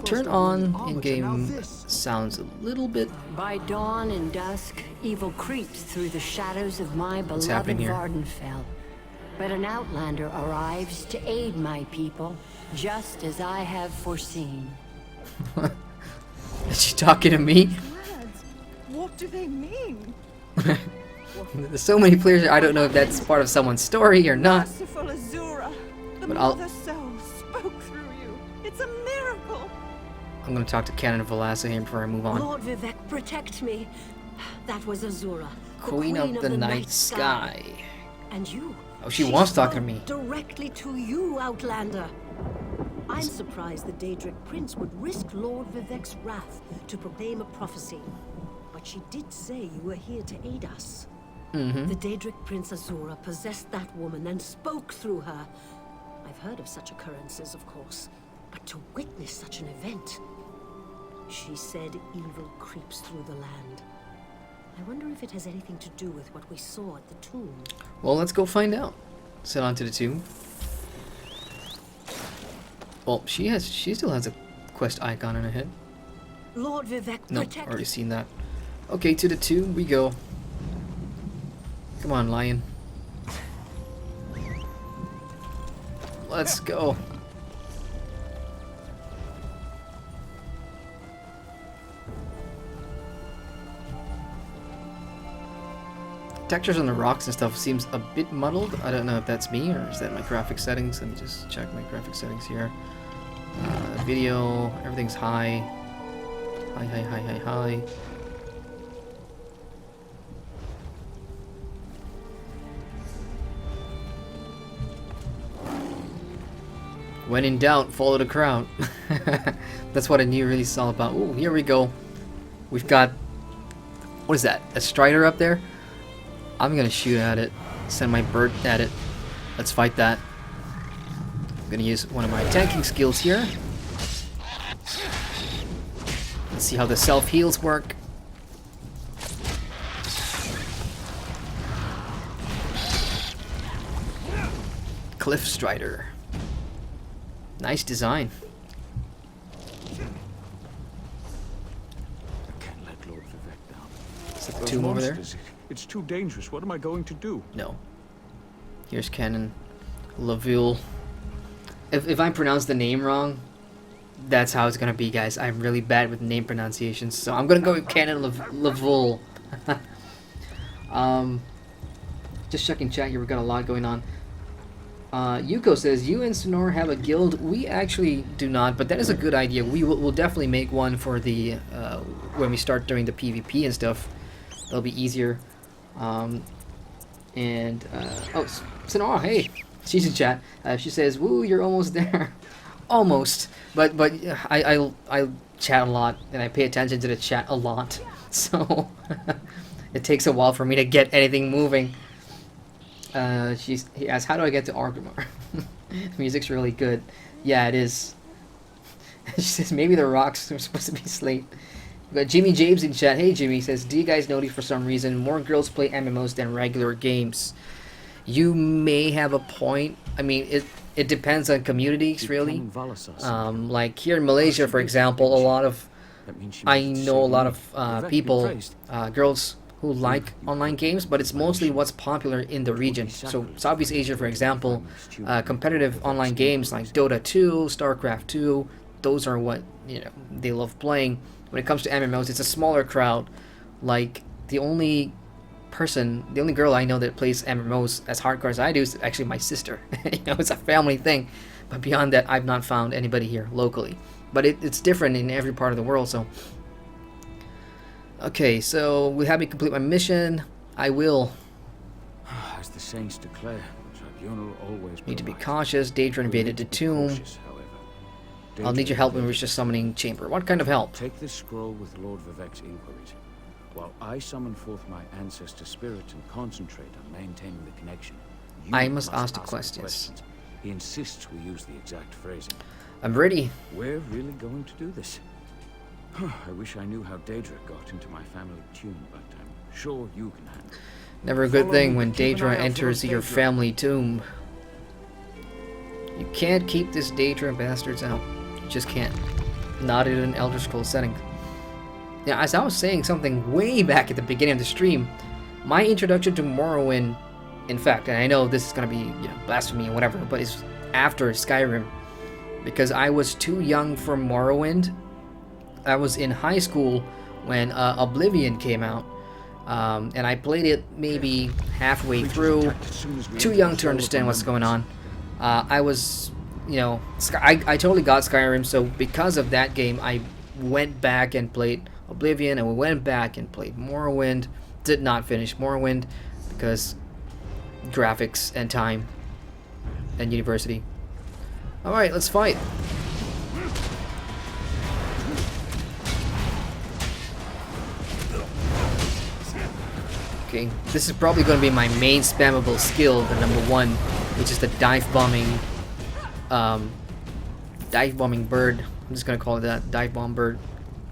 turn on in-game sounds a little bit. By dawn and dusk, evil creeps through the shadows of my beloved happening here? Vardenfell. But an outlander arrives to aid my people, just as I have foreseen. Is she talking to me? Lads, what do they mean? There's so many players here, I don't know if that's part of someone's story or not. Merciful Azura, the But I'll- Mother Soul spoke through you. It's a miracle. I'm gonna talk to Canon Velasa here before I move on. Lord Vivek, protect me. That was Azura, the Queen of the Night Sky. And you. Oh, she was talking to me. Directly to you, Outlander. I'm surprised the Daedric Prince would risk Lord Vivek's wrath to proclaim a prophecy. But she did say you were here to aid us. The Daedric Prince Azura possessed that woman and spoke through her. I've heard of such occurrences, of course, but to witness such an event. She said evil creeps through the land. I wonder if it has anything to do with what we saw at the tomb. Well, let's go find out. Let's head on to the tomb. Well, she still has a quest icon on her head. Lord Vivek, Nope, protect already seen that. Okay, to the tomb we go. Come on, lion. Let's go. Textures on the rocks and stuff seems a bit muddled. I don't know if that's me or is that my graphic settings. Let me just check my graphic settings here. Video, everything's high. High. When in doubt, follow the crowd. That's what a new release is all about. Ooh, here we go. We've got, what is that? A Strider up there? I'm gonna shoot at it. Send my bird at it. Let's fight that. I'm gonna use one of my tanking skills here. Let's see how the self-heals work. Cliff Strider. Nice design. I can't let Lord Vivek down. Is that the Those tomb over there? monsters, it's too dangerous. What am I going to do? No. Here's Canon Laville. If I pronounce the name wrong, that's how it's gonna be, guys. I'm really bad with name pronunciations, so I'm gonna go with Canon Laville. Just checking chat here. We've got a lot going on. Yuko says, you and Sonora have a guild. We actually do not, but that is a good idea. We'll definitely make one for the when we start doing the PvP and stuff. That'll be easier. Oh, Sonora, hey, she's in chat. She says, "Woo, you're almost there." Almost, but I chat a lot and I pay attention to the chat a lot, so it takes a while for me to get anything moving. He asks, how do I get to Argamar? Music's really good. Yeah, it is. She says, maybe the rocks are supposed to be slate. We got Jimmy James in chat. Hey, Jimmy says, do you guys notice for some reason more girls play MMOs than regular games? You may have a point. I mean, it depends on communities, really. Like here in Malaysia, for example, I know a lot of people, girls who like online games, but it's mostly what's popular in the region. So Southeast Asia, for example, competitive online games like Dota 2, StarCraft 2, those are what they love playing. When it comes to MMOs, it's a smaller crowd. Like the only girl I know that plays MMOs as hardcore as I do is actually my sister. It's a family thing. But beyond that, I've not found anybody here locally. But it's different in every part of the world, so. Okay, so we have me complete my mission. I will. As the saints declare, the tribunal always need to be cautious. Daedra invaded the tomb. I'll need your help when we reach the summoning chamber. What kind of help? Take this scroll with Lord Vivek's inquiries, while I summon forth my ancestor spirit and concentrate on maintaining the connection. I must ask the questions. He insists we use the exact phrasing. I'm ready. We're really going to do this. I wish I knew how Daedra got into my family tomb, but I'm sure you can handle it. Never a good thing when Daedra enters your family tomb. You can't keep this Daedra bastards out. You just can't. Not in an Elder Scrolls setting. Now, as I was saying something way back at the beginning of the stream, my introduction to Morrowind, in fact, and I know this is gonna be blasphemy and whatever, but it's after Skyrim, because I was too young for Morrowind. I was in high school when Oblivion came out, and I played it maybe halfway through. Too young to understand what's going on. I was, I totally got Skyrim, so because of that game, I went back and played Oblivion, and we went back and played Morrowind. Did not finish Morrowind because graphics and time and university. Alright, let's fight. Okay, this is probably going to be my main spammable skill, the number 1, which is the dive bombing bird. I'm just going to call it that, dive bomb bird.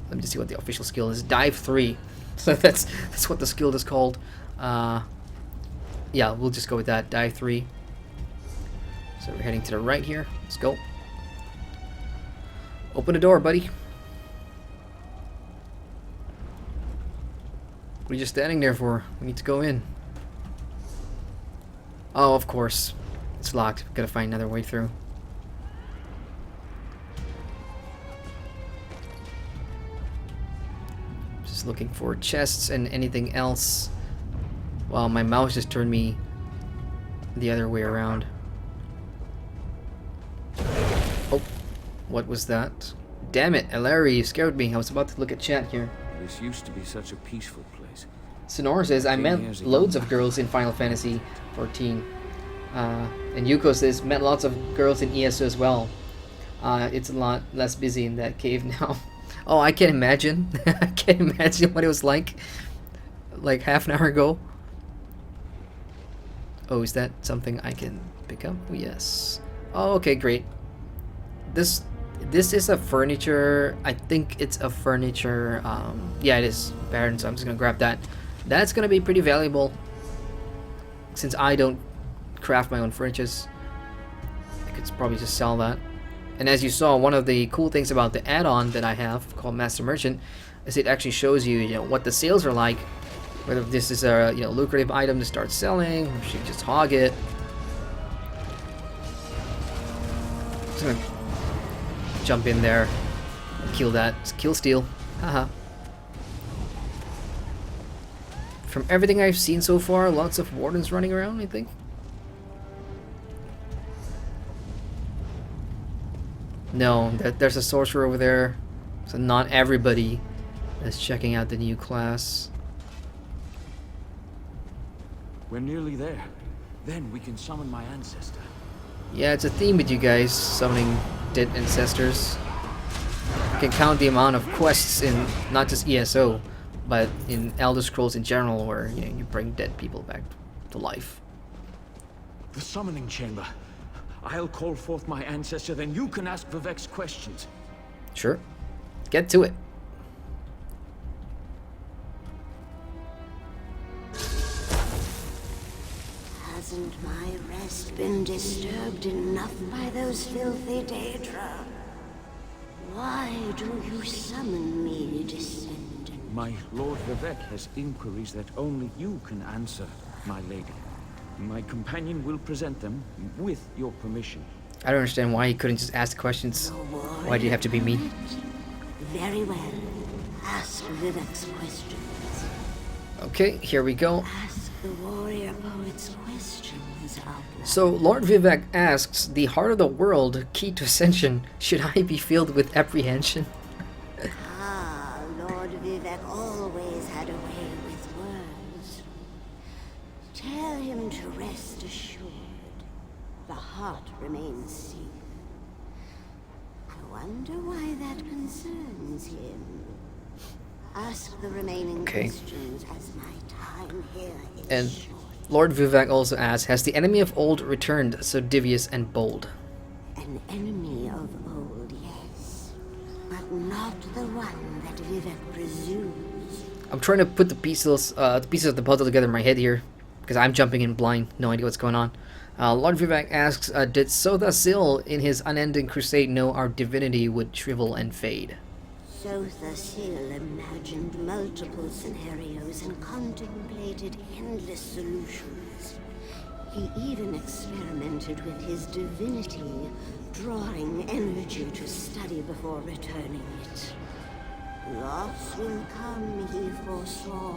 Let me just see what the official skill is. Dive 3. So that's what the skill is called. Yeah, we'll just go with that. Dive 3. So we're heading to the right here. Let's go. Open the door, buddy. What are you just standing there for? We need to go in. Oh, of course. It's locked. Gotta find another way through. Just looking for chests and anything else. Well, my mouse just turned me the other way around. Oh, what was that? Damn it, Larry, you scared me. I was about to look at chat here. This used to be such a peaceful place. Sonora says, I met loads of girls in Final Fantasy 14. And Yuko says, met lots of girls in ESO as well. It's a lot less busy in that cave now. Oh, I can imagine. I can imagine what it was like half an hour ago. Oh, is that something I can pick up? Yes. Oh, okay, great. This is a furniture. I think it's a furniture. Yeah, it is Baron, so I'm just gonna grab that. That's gonna be pretty valuable since I don't craft my own furnitures. I could probably just sell that. And as you saw, one of the cool things about the add-on that I have called Master Merchant is it actually shows you, what the sales are like, whether this is a lucrative item to start selling, or if you just hog it. Just gonna jump in there, and kill that, kill steal, haha. From everything I've seen so far, lots of wardens running around, I think. No, there's a sorcerer over there, so not everybody is checking out the new class. We're nearly there. Then we can summon my ancestor. Yeah, it's a theme with you guys, summoning dead ancestors. You can count the amount of quests in not just ESO, but in Elder Scrolls in general, where you bring dead people back to life. The summoning chamber. I'll call forth my ancestor, then you can ask Vivek's questions. Sure. Get to it. Hasn't my rest been disturbed enough by those filthy Daedra? Why do you summon me, descendant? My Lord Vivek has inquiries that only you can answer, my lady. My companion will present them with your permission. I don't understand why he couldn't just ask the questions. Why do you have to be me? Very well. Ask Vivek's questions. Okay, here we go. Ask the warrior poet's questions out loud. So, Lord Vivek asks, the heart of the world, key to ascension, should I be filled with apprehension? Ah, Lord Vivek always had a way with words. Tell him to rest assured. The heart remains safe. I wonder why that concerns him. Ask the remaining questions as my time here is And short. Lord Vivek also asks, has the enemy of old returned, so devious and bold? An enemy of old, yes. But not the one that Vivek presumes. I'm trying to put the pieces of the puzzle together in my head here, because I'm jumping in blind, no idea what's going on. Lord Vivek asks, did Sotha Sil in his unending crusade know our divinity would shrivel and fade? Sotha Sil imagined multiple scenarios and contemplated endless solutions. He even experimented with his divinity, drawing energy to study before returning it. Loss will come, he foresaw,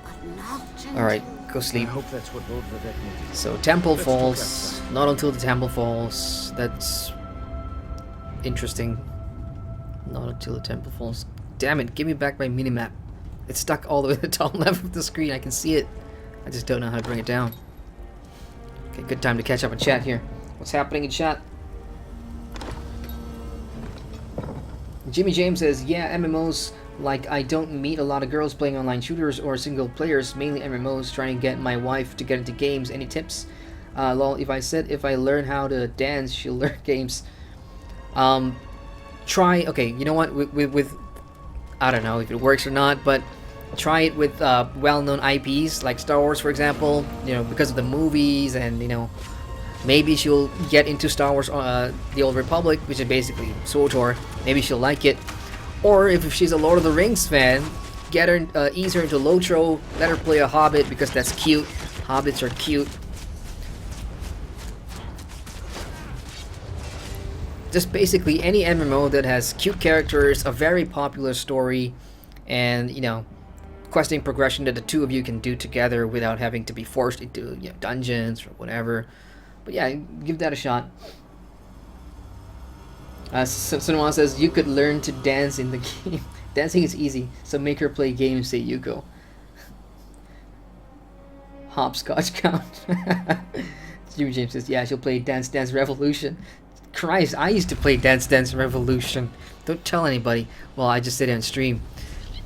but not until... Alright, go sleep. I hope that's what Lord Vivek needed. So, Temple Let's talk falls. outside. Not until the temple falls. That's interesting. Not until the temple falls. Damn it, give me back my minimap. It's stuck all the way to the top left of the screen. I can see it. I just don't know how to bring it down. Okay, good time to catch up in chat here. What's happening in chat? Jimmy James says, yeah, MMOs, like I don't meet a lot of girls playing online shooters or single players, mainly MMOs, trying to get my wife to get into games. Any tips? Lol, if I learn how to dance, she'll learn games. Okay, you know what, with I don't know if it works or not, but try it with well-known IPs like Star Wars, for example, because of the movies, and maybe she'll get into Star Wars, The Old Republic, which is basically SWTOR. Maybe she'll like it. Or if she's a Lord of the Rings fan, get her, ease her into Lotro, let her play a Hobbit because that's cute. Hobbits are cute. Just basically any MMO that has cute characters, a very popular story, and questing progression that the two of you can do together without having to be forced into dungeons or whatever. But yeah, give that a shot. Someone says you could learn to dance in the game. Dancing is easy, so make her play games, say Yuko. Hopscotch count. Jimmy James says, yeah, she'll play Dance Dance Revolution. Christ, I used to play Dance Dance Revolution. Don't tell anybody. Well, I just did it on stream.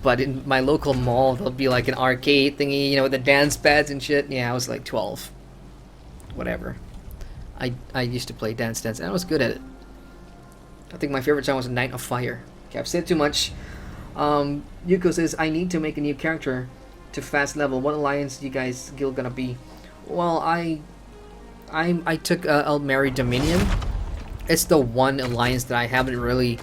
But in my local mall, there'll be like an arcade thingy, you know, with the dance pads and shit. Yeah, I was like 12. Whatever. I used to play Dance Dance, and I was good at it. I think my favorite song was Night of Fire. Okay, I've said too much. Yuko says, I need to make a new character to fast level. What alliance you guys guild gonna be? Well, I took Elmeri Dominion. It's the one alliance that I haven't really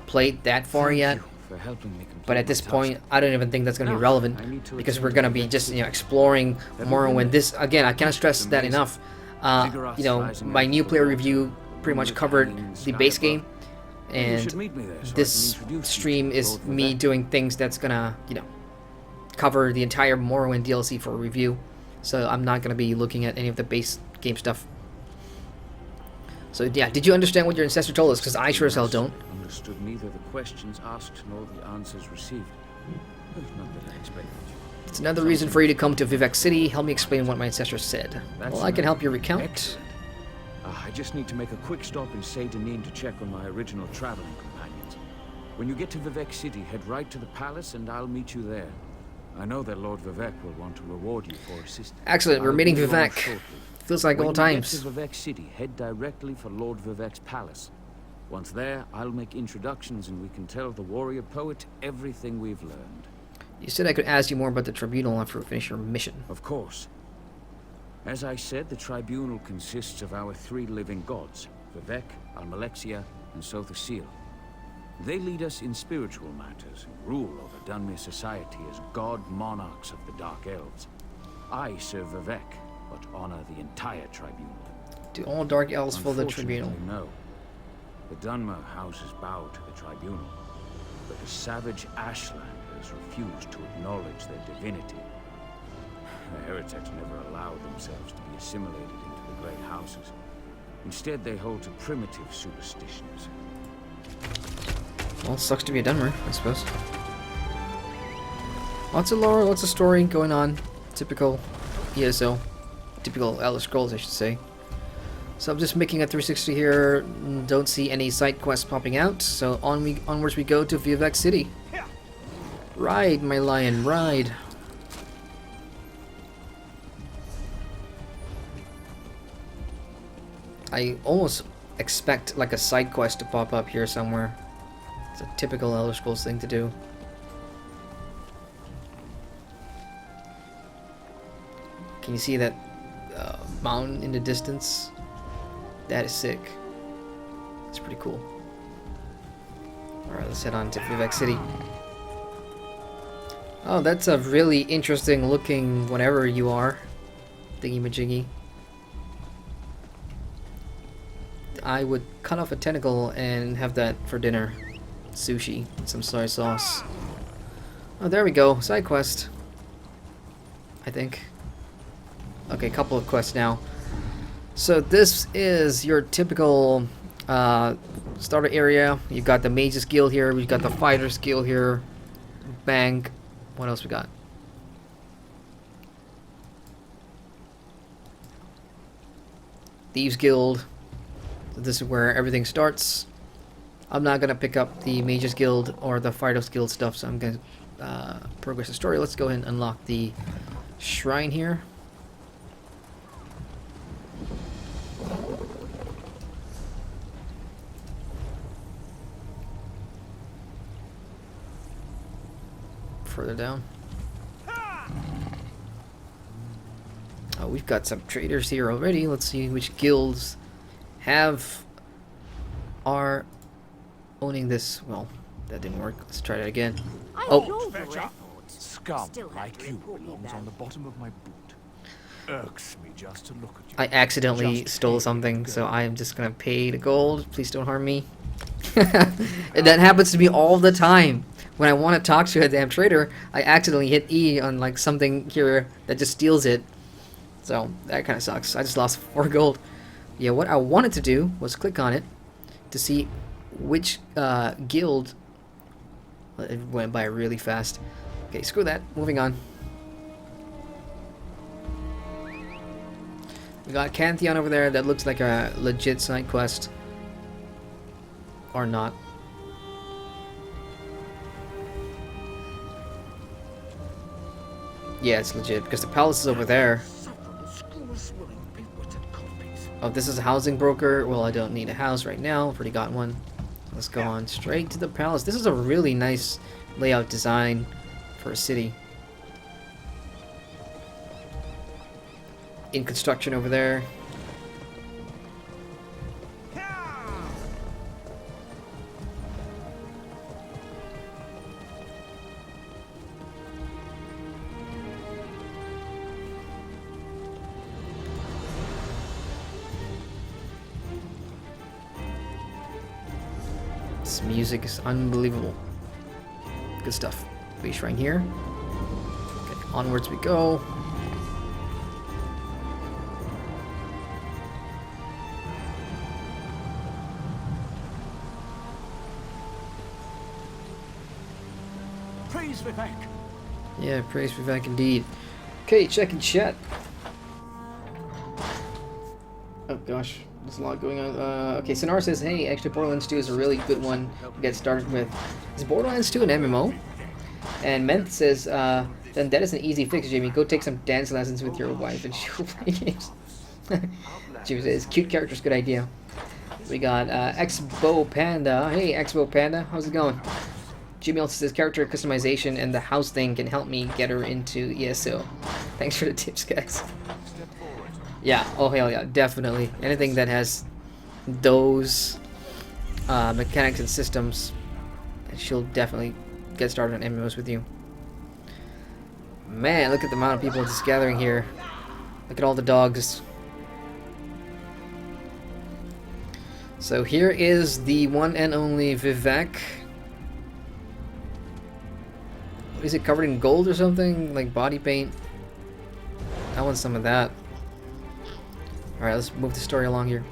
played that far yet. For helping me complete But at this my point, task. I don't even think that's going to be Now, relevant I need to because attend we're to going to the be next just, thing. you know, exploring That Morrowind. woman, This again, I can't stress it's that amazing. enough. Vigoroth You know, rising my up new for player the review pretty much with covered hanging the sky base above. game, Maybe you and should meet me there so I this can introduce you stream to is Lord me Vivek. doing things that's gonna, you know, cover the entire Morrowind DLC for a review. So I'm not gonna be looking at any of the base game stuff. So yeah, did you understand what your ancestor told us? Because I sure as hell don't. Understood neither the questions asked nor the answers received. Not that I expected. It's another reason for you to come to Vivek City. Help me explain what my ancestor said. That's Well, I can enough. help you recount. Excellent. I just need to make a quick stop in Seydanin to check on my original traveling companions. When you get to Vivek City, head right to the palace and I'll meet you there. I know that Lord Vivek will want to reward you for assistance. Excellent, we're I'll meeting be along Vivek. shortly. Feels like When old you times. get to Vivek City, head directly for Lord Vivek's palace. Once there, I'll make introductions and we can tell the warrior poet everything we've learned. You said I could ask you more about the tribunal after we finish your mission. Of course. As I said, the tribunal consists of our three living gods, Vivek, Almalexia, and Sothasil. They lead us in spiritual matters and rule over Dunmere society as god monarchs of the Dark Elves. I serve Vivek, but honor the entire tribunal. Do all Dark Elves follow the tribunal? No. The Dunmer houses bow to the tribunal, but the savage Ashlanders refuse to acknowledge their divinity. The heretics never allowed themselves to be assimilated into the great houses. Instead, they hold to primitive superstitions. Well, sucks to be a Dunmer, I suppose. Lots of lore, lots of story going on. Typical ESO. Typical Elder Scrolls, I should say. So I'm just making a 360 here. Don't see any side quests popping out. So onwards we go to Vivek City. Ride, my lion, ride. I almost expect like a side quest to pop up here somewhere. It's a typical Elder Scrolls thing to do. Can you see that mountain in the distance? That is sick. It's pretty cool. Alright, let's head on to Vivek City. Oh, that's a really interesting looking whatever you are. Thingy-majiggy. I would cut off a tentacle and have that for dinner. Sushi, some soy sauce. Oh, there we go. Side quest. I think. Okay, couple of quests now. So this is your typical starter area. You've got the Mages Guild here. We've got the Fighters Guild here. Bang. What else we got? Thieves Guild. So this is where everything starts. I'm not gonna pick up the Mages Guild or the Fighters Guild stuff, so I'm gonna progress the story. Let's go ahead and unlock the shrine here. Further down. Oh, we've got some traders here already. Let's see which guilds are owning this. Well, that didn't work. Let's try that again. Oh, Scum like you belongs on the bottom of my boot. Irks me just to look at you. I accidentally stole something, so I am just gonna pay the gold. Please don't harm me. And that happens to me all the time. When I want to talk to a damn trader, I accidentally hit E on like something here that just steals it. So that kind of sucks. I just lost 4 gold. Yeah, what I wanted to do was click on it to see which guild. It went by really fast. Okay, screw that. Moving on. We got Cantheon over there. That looks like a legit side quest. or not. Yeah, it's legit because the palace is over there. Oh, this is a housing broker. Well, I don't need a house right now. I've already got one. Let's go on straight to the palace. This is a really nice layout design for a city. In construction over there. This music is unbelievable. Good stuff. Base shrine here. Okay, onwards we go. Praise Vivek. Yeah, praise Vivek indeed. Okay, checking chat. Oh gosh, there's a lot going on. Okay, Sonar says, hey, actually Borderlands 2 is a really good one to get started with. Is Borderlands 2 an MMO? And Menth says, then that is an easy fix, Jamie. Go take some dance lessons with your wife and she'll play games. Jamie says, cute characters, good idea. We got Exbo Panda. Hey, Exbo Panda, how's it going? Jimmy also says character customization and the house thing can help me get her into ESO. Thanks for the tips, guys. Yeah, oh hell yeah, definitely. Anything that has those mechanics and systems, she'll definitely get started on MMOs with you. Man, look at the amount of people just gathering here. Look at all the dogs. So here is the one and only Vivek. Is it covered in gold or something? Like body paint? I want some of that. Alright, let's move the story along here.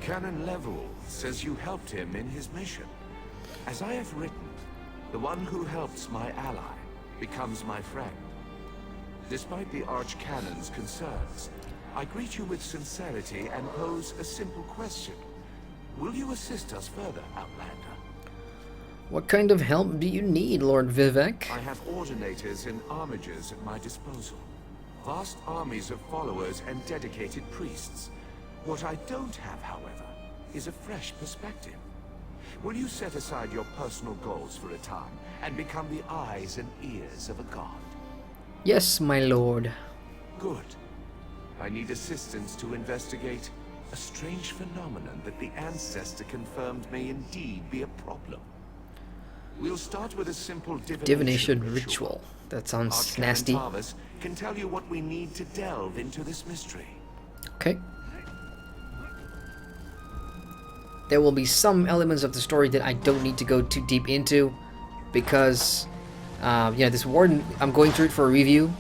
Canon Level says you helped him in his mission. As I have written, the one who helps my ally becomes my friend. Despite the Archcanon's concerns, I greet you with sincerity and pose a simple question. Will you assist us further, Outlander? What kind of help do you need, Lord Vivek? I have ordinators and armigers at my disposal. Vast armies of followers and dedicated priests. What I don't have, however, is a fresh perspective. Will you set aside your personal goals for a time and become the eyes and ears of a god? Yes, my lord. Good. I need assistance to investigate a strange phenomenon that the Ancestor confirmed may indeed be a problem. We'll start with a simple divination ritual. That sounds Archcanon nasty. Tarvis can tell you what we need to delve into this mystery. Okay. There will be some elements of the story that I don't need to go too deep into because, this Warden, I'm going through it for a review.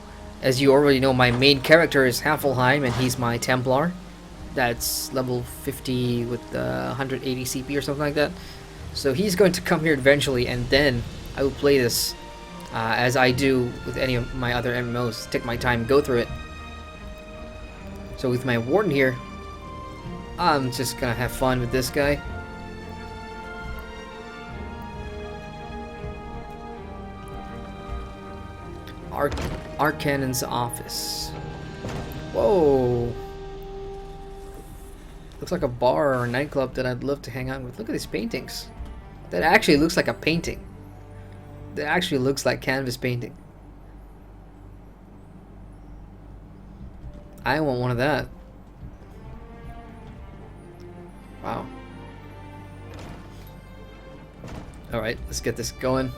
As you already know, my main character is Hafelheim and he's my Templar. That's level 50 with 180 CP or something like that. So he's going to come here eventually, and then I will play this as I do with any of my other MMOs. Take my time, go through it. So with my Warden here, I'm just gonna have fun with this guy. Arcanon's office. Whoa. Looks like a bar or a nightclub that I'd love to hang out with. Look at these paintings. That actually looks like a painting. That actually looks like canvas painting. I want one of that. Wow. Alright, let's get this going.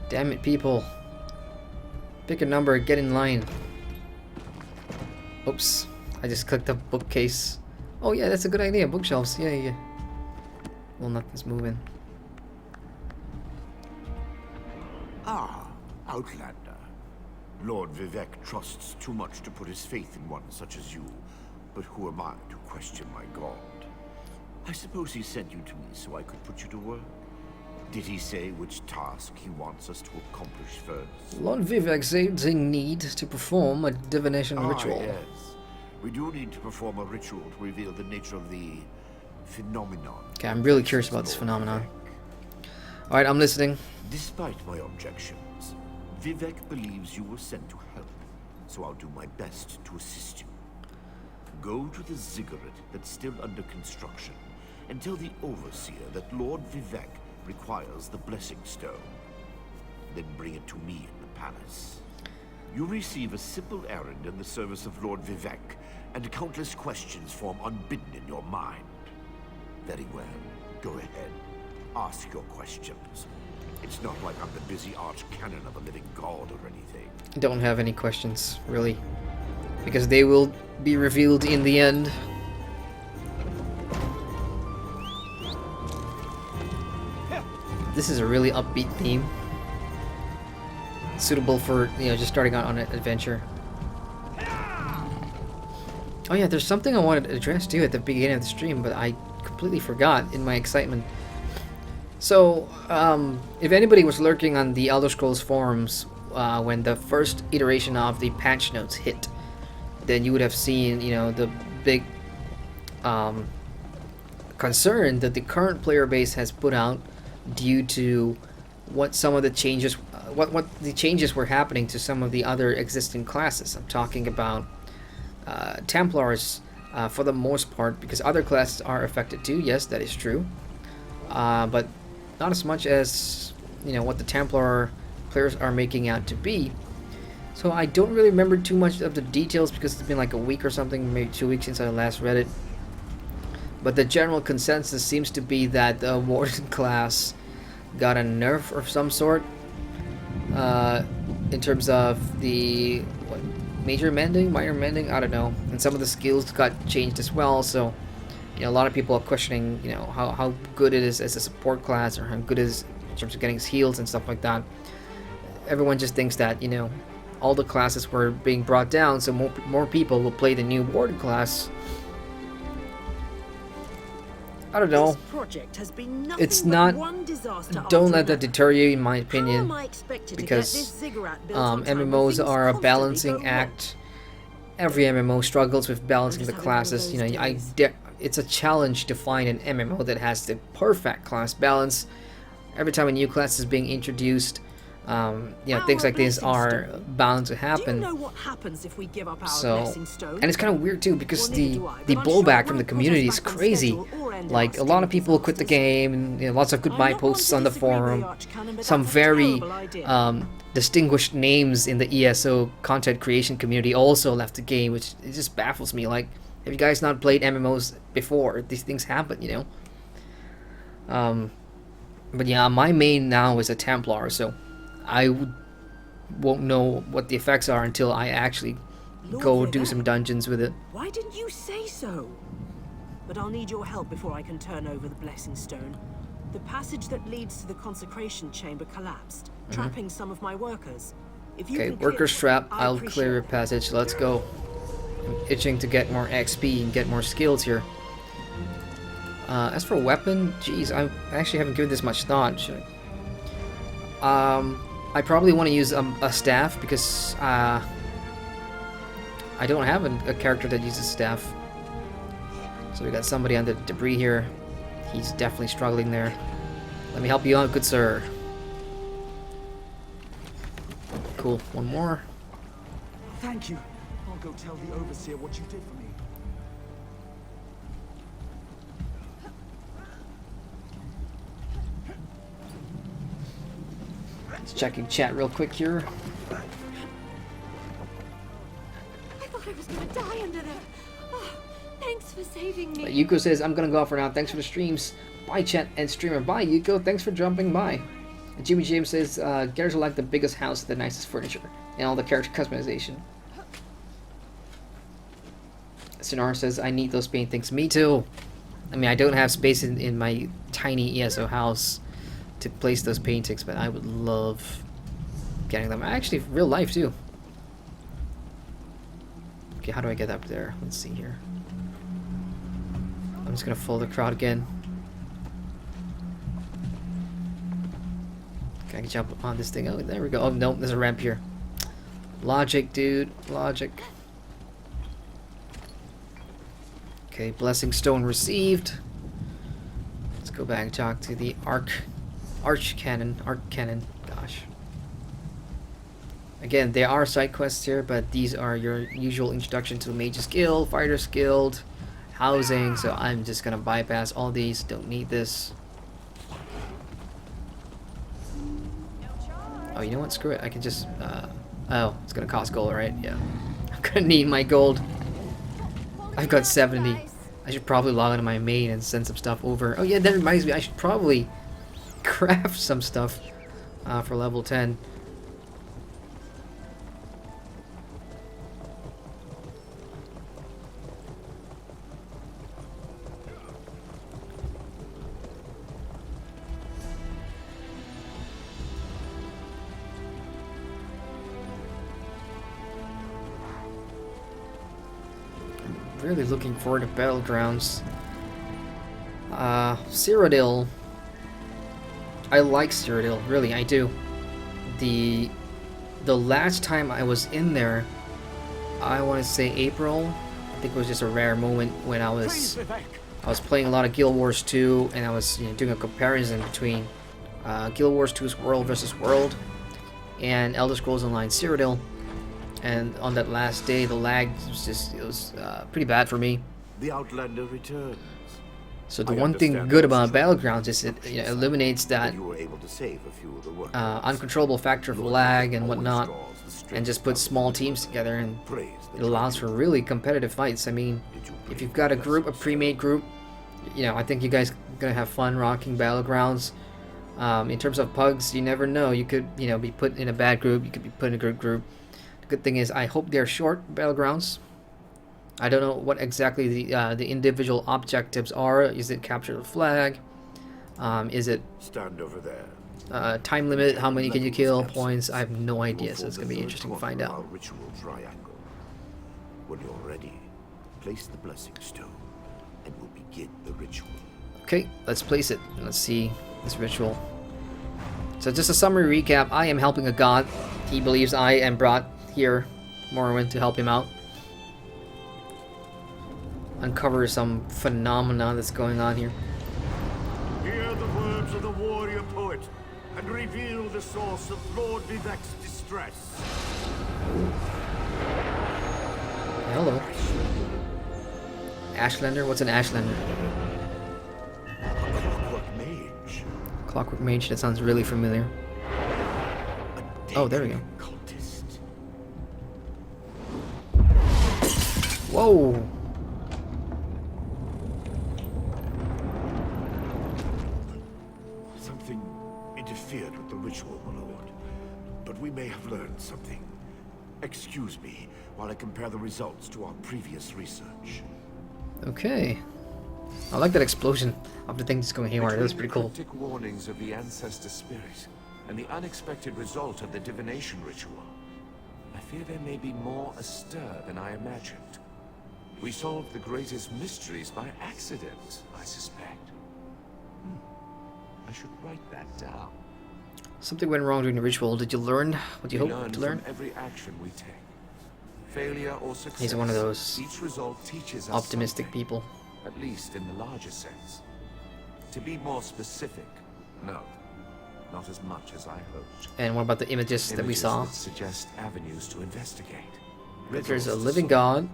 Damn it, people. Pick a number, get in line. Oops. I just clicked the bookcase. Oh yeah, that's a good idea. Bookshelves. Yeah. Well, nothing's moving. Ah, Outlander. Lord Vivek trusts too much to put his faith in one such as you. But who am I to question my god? I suppose he sent you to me so I could put you to work. Did he say which task he wants us to accomplish first? Lord Vivek said they need to perform a divination ritual. Yes. We do need to perform a ritual to reveal the nature of the phenomenon. Okay, I'm really curious about this phenomenon. Alright, I'm listening. Despite my objections, Vivek believes you were sent to help, so I'll do my best to assist you. Go to the ziggurat that's still under construction and tell the Overseer that Lord Vivek requires the Blessing Stone. Then bring it to me in the palace. You receive a simple errand in the service of Lord Vivek, and countless questions form unbidden in your mind. Very well. Go ahead. Ask your questions. It's not like I'm the busy archcanon of a living god or anything. Don't have any questions, really. Because they will be revealed in the end. This is a really upbeat theme. Suitable for, you know, just starting out on an adventure. Oh yeah, there's something I wanted to address too at the beginning of the stream, but I completely forgot in my excitement. So, if anybody was lurking on the Elder Scrolls forums when the first iteration of the patch notes hit, then you would have seen, you know, the big concern that the current player base has put out due to what some of the changes, what the changes were happening to some of the other existing classes. I'm talking about Templars for the most part, because other classes are affected too. Yes, that is true, but not as much as, you know, what the Templar players are making out to be. So I don't really remember too much of the details because it's been like a week or something, maybe 2 weeks since I last read it. But the general consensus seems to be that the Warden class got a nerf of some sort in terms of the major mending, minor mending, I don't know. And some of the skills got changed as well, so, you know, a lot of people are questioning, you know, how good it is as a support class, or how good it is in terms of getting heals and stuff like that. Everyone just thinks that, you know, all the classes were being brought down, so more people will play the new Warden class. I don't know. It's not. Don't let that deter you, in my opinion, because MMOs are a balancing act. Every MMO struggles with balancing the classes. You know, it's a challenge to find an MMO that has the perfect class balance. Every time a new class is being introduced, you know, things like this are bound to happen. Do you know what happens if we give up our Blessing Stone? And it's kind of weird too, because the blowback from the community is crazy. Like, a lot of people quit the game, and, you know, lots of goodbye posts on the forum. Some very distinguished names in the ESO content creation community also left the game, which it just baffles me. Like, have you guys not played MMOs before? These things happen, you know. But yeah, my main now is a Templar, so I won't know what the effects are until I actually go do some dungeons with it. Why didn't you say so? But I'll need your help before I can turn over the Blessing Stone. The passage that leads to the consecration chamber collapsed, trapping some of my workers. If you can workers trap, I'll clear your passage. Let's go. I'm itching to get more XP and get more skills here. As for weapon, geez, I actually haven't given this much thought. Should I? I probably want to use a staff, because I don't have a character that uses staff. So we got somebody on the debris here. He's definitely struggling there. Let me help you out, good sir. Cool, one more. Thank you. I'll go tell the Overseer what you did for me. Just checking chat real quick here. I thought I was gonna die under there. Oh, thanks for saving me. Yuko says, I'm gonna go off for now. Thanks for the streams. Bye, chat and streamer. Bye, Yuko. Thanks for jumping by. And Jimmy James says, Garrets are like the biggest house with the nicest furniture and all the character customization. Sinar says, I need those paintings. Me too. I mean, I don't have space in my tiny ESO house to place those paintings, but I would love getting them. Actually, real life too. Okay, how do I get up there? Let's see here. I'm just gonna follow the crowd again. Can I jump on this thing? Oh, there we go. Oh, no, there's a ramp here. Logic, dude. Logic. Okay, Blessing Stone received. go back and talk to the Arch Cannon. Gosh. Again, there are side quests here, but these are your usual introduction to the Mage's Guild, Fighters Guild, housing. So I'm just gonna bypass all these. Don't need this. Oh, you know what? Screw it. I can just. Oh, it's gonna cost gold, right? Yeah. I'm gonna need my gold. I've got 70. I should probably log into my main and send some stuff over. Oh yeah, that reminds me. I should probably craft some stuff for level 10. Really looking forward to Battlegrounds. Cyrodiil. I like Cyrodiil, really, I do. The last time I was in there, I want to say April. I think it was just a rare moment when I was playing a lot of Guild Wars 2, and I was doing a comparison between Guild Wars 2's World versus World and Elder Scrolls Online Cyrodiil. And on that last day, the lag was pretty bad for me. The Outlander returns. So the one thing good about Battlegrounds is it eliminates that You were able to save a few of the workers. uncontrollable factor of lag and whatnot, and just puts small teams together, and it allows for really competitive fights. I mean, if you've got a group, a pre-made group, I think you guys are gonna have fun rocking Battlegrounds. In terms of pugs, you never know. You could be put in a bad group. You could be put in a good group. The good thing is, I hope they're short Battlegrounds. I don't know what exactly the individual objectives are. Is it capture the flag? Is it stand over there? Time limit? How many can you kill? Points? I have no idea. So it's gonna be interesting to find out. Ritual triangle. When you're ready, place the blessing stone, and we'll begin the ritual. Okay, let's place it. Let's see this ritual. So just a summary recap. I am helping a god. He believes I am brought here, Morrowind, to help him out. Uncover some phenomena that's going on here. Hear the words of the warrior poet and reveal the source of Lord Vivek's distress. Hello. Ashlander? What's an Ashlander? Clockwork mage. Clockwork Mage, that sounds really familiar. Oh, there we go. Cultist. Whoa! Something interfered with the ritual, my lord. But we may have learned something. Excuse me while I compare the results to our previous research. Okay. I like that explosion of the thing just going haywire. That was pretty cool. Cryptic warnings of the ancestor spirit and the unexpected result of the divination ritual, I fear there may be more astir than I imagined. We solved the greatest mysteries by accident, I suspect. I should write that down. Something went wrong during the ritual. Did you learn what you hoped to learn? From every action we take. Failure or success. He's one of those each result teaches us optimistic something, people. at least in the larger sense. To be more specific, no. Not as much as I hoped. And what about the images that we saw? That suggest avenues to investigate. There's a living god.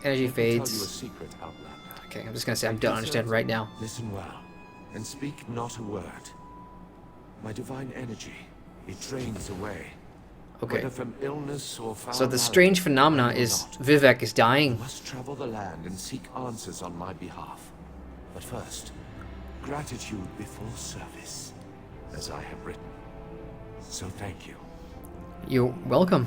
Energy Let me tell you a fades. secret, Outlander. Okay, I'm just gonna say I don't understand right now. Listen well, and speak not a word. My divine energy, it drains away. Okay. Whether from illness or foul So the malady, strange phenomena I know is not. Vivek is dying. You must travel the land and seek answers on my behalf. But first, gratitude before service, as I have written. So thank you. You're welcome.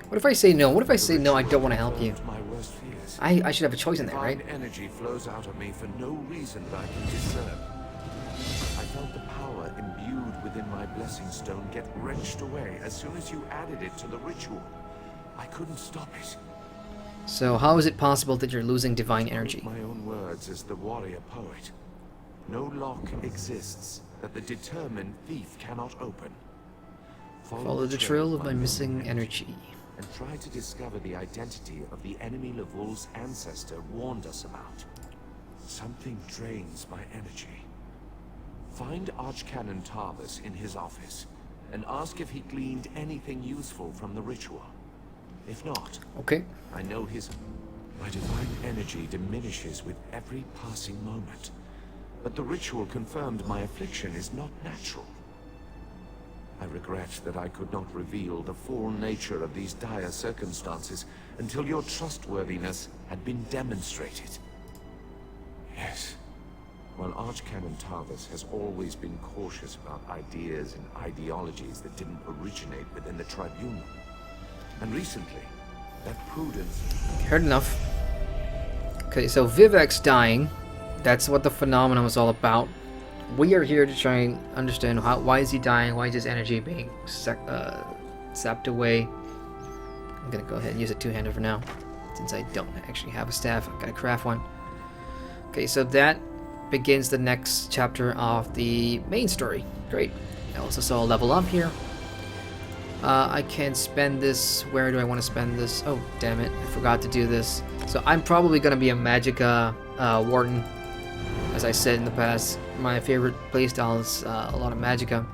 What if I say no? What if I say no, I don't want to help you? My worst fears. I should have a choice in there, right? Divine energy flows out of me for no reason that I can discern. I felt the power imbued within my blessing stone get wrenched away as soon as you added it to the ritual. I couldn't stop it. So how is it possible that you're losing divine energy? My own words as the warrior poet. No lock exists that the determined thief cannot open. Follow the trail of my missing energy. And try to discover the identity of the enemy Levol's ancestor warned us about. Something drains my energy. Find Archcanon Tarvis in his office, and ask if he gleaned anything useful from the ritual. If not, okay. I know my divine energy diminishes with every passing moment. But the ritual confirmed my affliction is not natural. I regret that I could not reveal the full nature of these dire circumstances until your trustworthiness had been demonstrated. Yes. While Archcanon Tarvis has always been cautious about ideas and ideologies that didn't originate within the Tribunal. And recently, that prudence... Heard enough. Okay, so Vivek's dying. That's what the phenomenon was all about. We are here to try and understand why is he dying, why is his energy being sapped away. I'm gonna go ahead and use a two-hander for now, since I don't actually have a staff. I've gotta craft one. Okay, so that begins the next chapter of the main story. Great. I also saw a level up here. I can spend this. Where do I want to spend this? Oh, damn it. I forgot to do this. So I'm probably going to be a Magicka Warden. As I said in the past, my favorite playstyle is a lot of Magicka.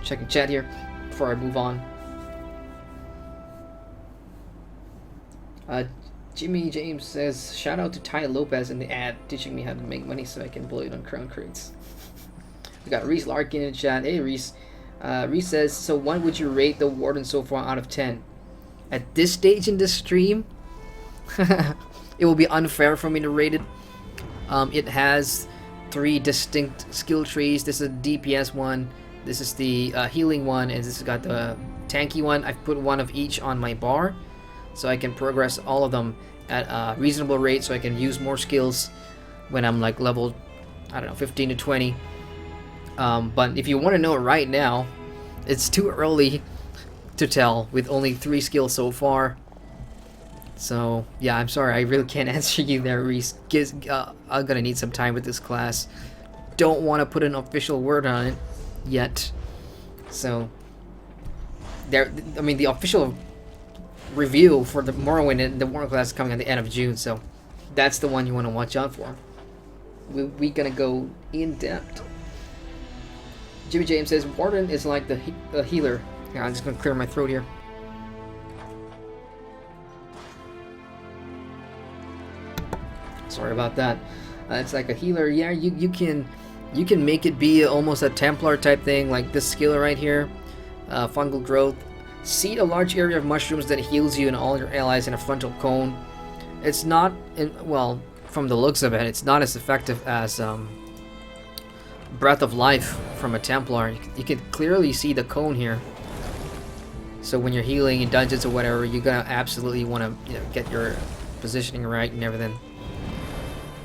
Checking chat here before I move on. Jimmy James says, shout out to Ty Lopez in the ad teaching me how to make money so I can blow it on crown crates. We got Reese Larkin in the chat. Hey Reese. Reese says, so what would you rate the Warden so far out of 10? At this stage in this stream, it will be unfair for me to rate it. It has 3 distinct skill trees. This is a DPS one, this is the healing one, and this has got the tanky one. I've put one of each on my bar, so I can progress all of them at a reasonable rate, so I can use more skills when I'm like level, I don't know, 15 to 20. But if you want to know it right now, it's too early to tell with only 3 skills so far. So yeah, I'm sorry, I really can't answer you there, Reese. I'm gonna need some time with this class. Don't want to put an official word on it yet. So there, I mean, the official review for the Morrowind and the Warden class is coming at the end of June, so that's the one you want to watch out for. We're gonna go in depth. Jimmy James says Warden is like the healer. Yeah, I'm just gonna clear my throat here. Sorry about that. It's like a healer. Yeah, you can make it be almost a Templar type thing, like this skill right here, fungal growth. Seed a large area of mushrooms that heals you and all your allies in a frontal cone. It's not, well, from the looks of it, it's not as effective as Breath of Life from a Templar. You can clearly see the cone here. So when you're healing in dungeons or whatever, you're gonna absolutely want to, get your positioning right and everything.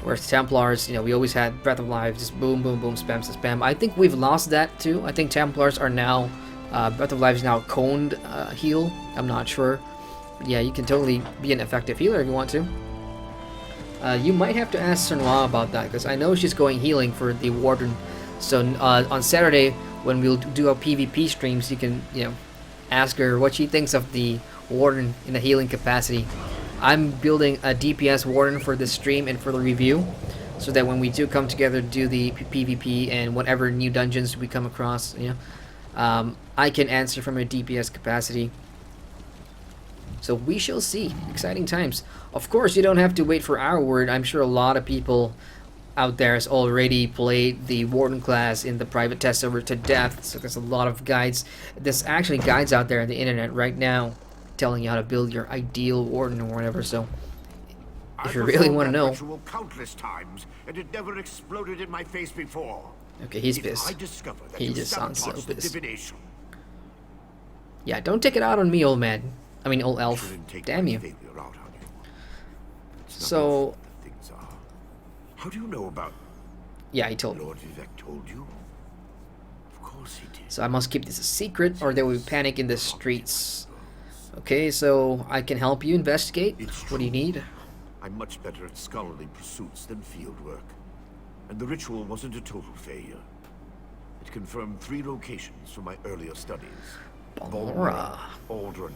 Whereas Templars, we always had Breath of Life, just boom, boom, boom, spam, spam. I think we've lost that too. I think Templars are now, Breath of Life is now coned heal. I'm not sure. But yeah, you can totally be an effective healer if you want to. You might have to ask Cernois about that, because I know she's going healing for the Warden. So on Saturday, when we'll do our PvP streams, you can, ask her what she thinks of the Warden in a healing capacity. I'm building a DPS Warden for this stream and for the review, so that when we do come together to do the PvP and whatever new dungeons we come across, I can answer from a DPS capacity. So we shall see. Exciting times. Of course, you don't have to wait for our word. I'm sure a lot of people out there has already played the Warden class in the private test server to death, so there's a lot of guides. There's actually guides out there on the internet right now telling you how to build your ideal Warden or whatever, so if you really want to know. Countless times, and it never exploded in my face before. Okay, he's pissed. He just sounds so pissed. Yeah, don't take it out on me, old man. I mean, old elf. Damn you. So, how do you know about? Yeah, he told me. Lord Vivek told you. Of course he did. So I must keep this a secret, or there will be panic in the streets. Okay, so I can help you investigate. What do you need? I'm much better at scholarly pursuits than field work. And the ritual wasn't a total failure. It confirmed 3 locations from my earlier studies. Balmora, Aldrin,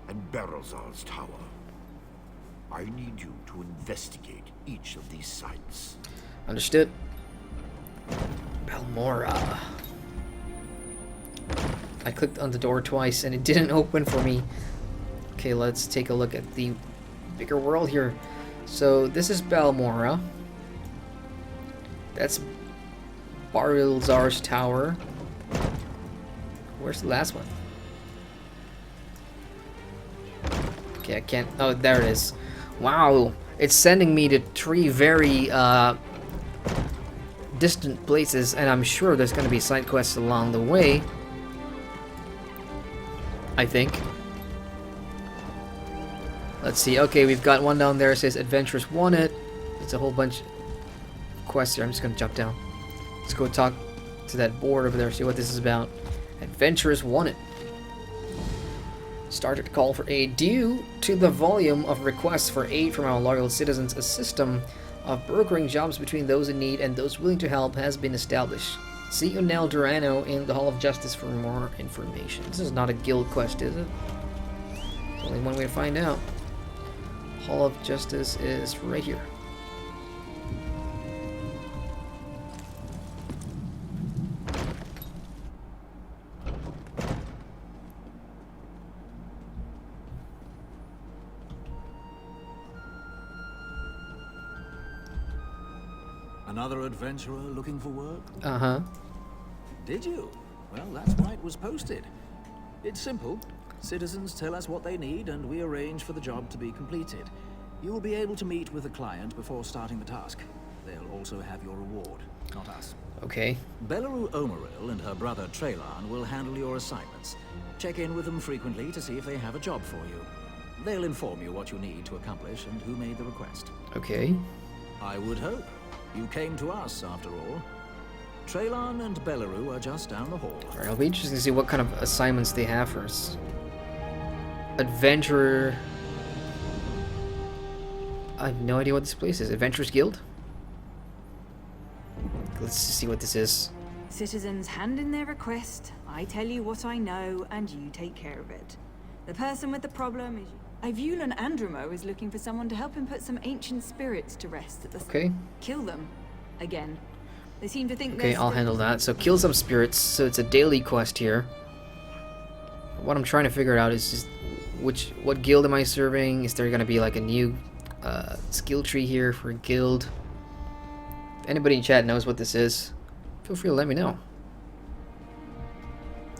and Barrelzar's Tower. I need you to investigate each of these sites. Understood. Balmora. I clicked on the door twice and it didn't open for me. Okay, let's take a look at the bigger world here. So this is Balmora. That's Barilzar's tower. Where's the last one? Okay, I can't. Oh, there it is. Wow, it's sending me to 3 very distant places, and I'm sure there's going to be side quests along the way. I think. Let's see. Okay, we've got one down there. It says Adventurous Wanted. It's a whole bunch of quests here. I'm just going to jump down. Let's go talk to that board over there, see what this is about. Adventurous Wanted. Started call for aid. Due to the volume of requests for aid from our loyal citizens, a system of brokering jobs between those in need and those willing to help has been established. See Unel Durano in the Hall of Justice for more information. This is not a guild quest, is it? There's only one way to find out. Hall of Justice is right here. Another adventurer looking for work? Uh-huh. Did you? Well, that's why it was posted. It's simple. Citizens tell us what they need, and we arrange for the job to be completed. You will be able to meet with the client before starting the task. They'll also have your reward, not us. Okay. Belleru Omeril and her brother Traylan will handle your assignments. Check in with them frequently to see if they have a job for you. They'll inform you what you need to accomplish and who made the request. Okay. I would hope. You came to us, after all. Traylan and Belleru are just down the hall. Alright, it'll be interesting to see what kind of assignments they have for us. Adventurer... I have no idea what this place is. Adventurous Guild? Let's see what this is. Citizens hand in their request, I tell you what I know, and you take care of it. The person with the problem is... Ivulan Andromo is looking for someone to help him put some ancient spirits to rest at the... Okay. Kill them. Again. They seem to think Okay, I'll handle that. So kill some spirits, so it's a daily quest here. What I'm trying to figure out is just what guild am I serving? Is there gonna be like a new skill tree here for a guild? If anybody in chat knows what this is, feel free to let me know.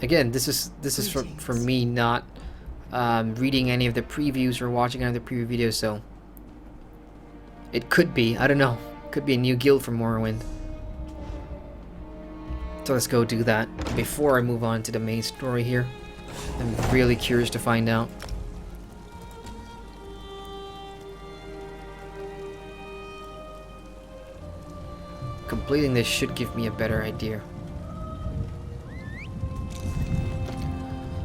Again, this is for me not reading any of the previews or watching any of the preview videos, so it could be, I don't know, could be a new guild for Morrowind. So let's go do that before I move on to the main story here. I'm really curious to find out. Completing this should give me a better idea.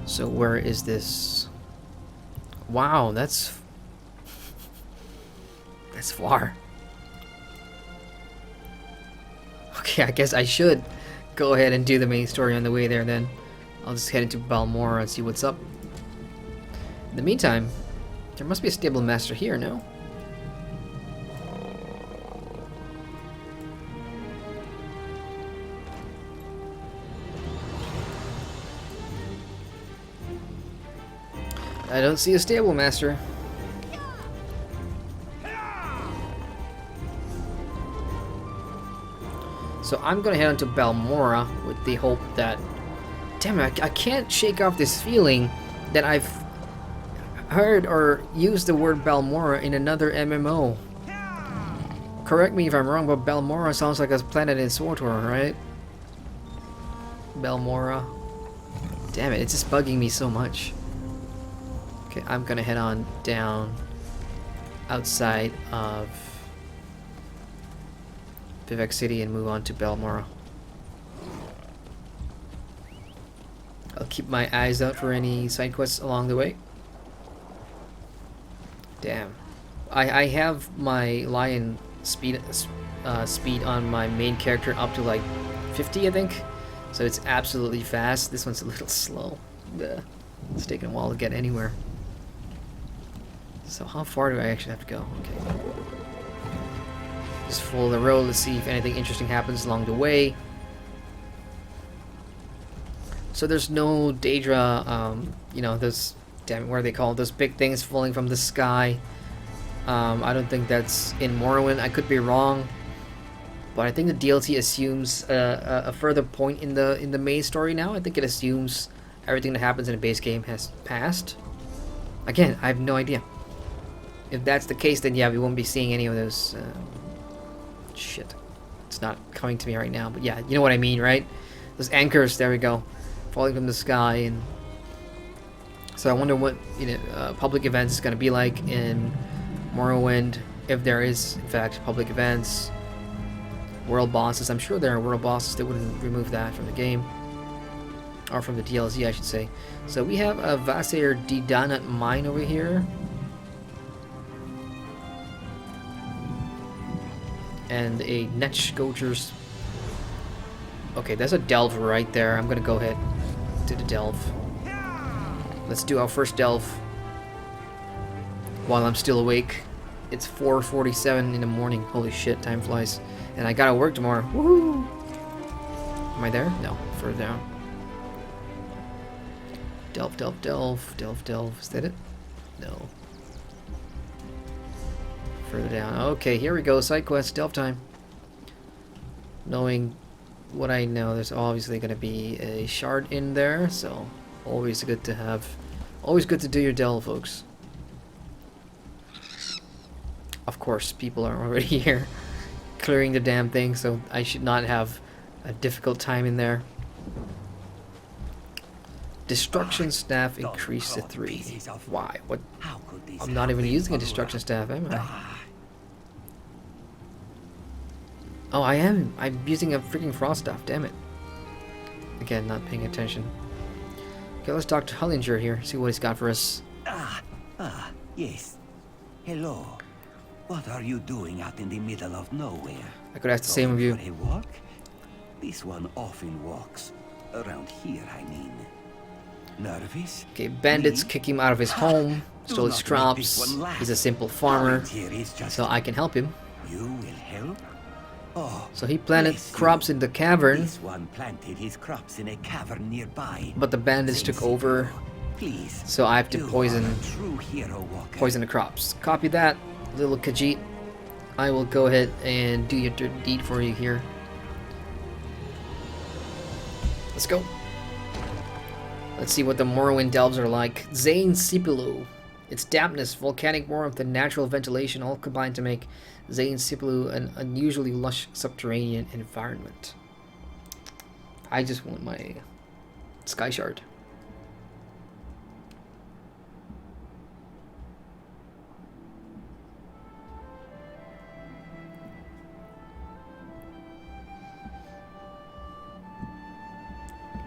So where is this? Wow, that's far. Okay, I guess I should go ahead and do the main story on the way there then. I'll just head into Balmora and see what's up. In the meantime, there must be a stable master here, no? I don't see a stable master. So I'm gonna head on to Balmora with the hope that... Damn it, I can't shake off this feeling that I've heard or used the word Balmora in another MMO. Correct me if I'm wrong, but Balmora sounds like a planet in SWTOR, right? Balmora. Damn it, it's just bugging me so much. Okay, I'm gonna head on down outside of Vivec City and move on to Balmora. I'll keep my eyes out for any side quests along the way. Damn. I have my lion speed on my main character up to like 50, I think. So it's absolutely fast. This one's a little slow. Bleh. It's taking a while to get anywhere. So how far do I actually have to go? Okay. Just follow the road to see if anything interesting happens along the way. So there's no Daedra, you know, those, damn it, what are they called? Those big things falling from the sky. I don't think that's in Morrowind. I could be wrong, but I think the DLC assumes a further point in the main story now. I think it assumes everything that happens in the base game has passed. Again, I have no idea. If that's the case, then yeah, we won't be seeing any of those. Shit, it's not coming to me right now. But yeah, you know what I mean, right? Those anchors. There we go. Falling from the sky, and so I wonder what public events is going to be like in Morrowind, if there is in fact public events, world bosses. I'm sure there are world bosses. They wouldn't remove that from the game, or from the DLC, I should say. So we have a Vasir Didanat mine over here, and a Netch Gochers. Okay, there's a delve right there. I'm gonna go ahead to the delve. Let's do our first delve while I'm still awake. It's 4:47 in the morning. Holy shit, time flies. And I gotta work tomorrow. Woohoo! Am I there? No, further down. Delve, delve, delve, delve, delve. Is that it? No. Further down. Okay, here we go. Side quest, delve time. Knowing what I know, there's obviously going to be a shard in there, so always good to have, always good to do your delve, folks. Of course, people are already here clearing the damn thing, so I should not have a difficult time in there. Destruction staff increased to 3. Why? What? I'm not even using a destruction staff, am I? Oh, I am. I'm using a freaking frost staff. Damn it. Again, not paying attention. Okay, let's talk to Hullinger here. See what he's got for us. Yes. Hello. What are you doing out in the middle of nowhere? I could ask the same of you. For a walk? This one often walks. Around here, I mean. Nervous? Okay, bandits kick him out of his home, stole his crops. He's a simple farmer, so I can help him. You will help? Oh, so he planted crops in the cavern. This one planted his crops in a cavern nearby. But the bandits took over. Please, so I have to poison the crops. Copy that, little Khajiit. I will go ahead and do your dirty deed for you here. Let's go. Let's see what the Morrowind delves are like. Zane Sipilu. Its dampness, volcanic warmth, and natural ventilation all combine to make Zane Sipilu an unusually lush subterranean environment. I just want my Sky Shard.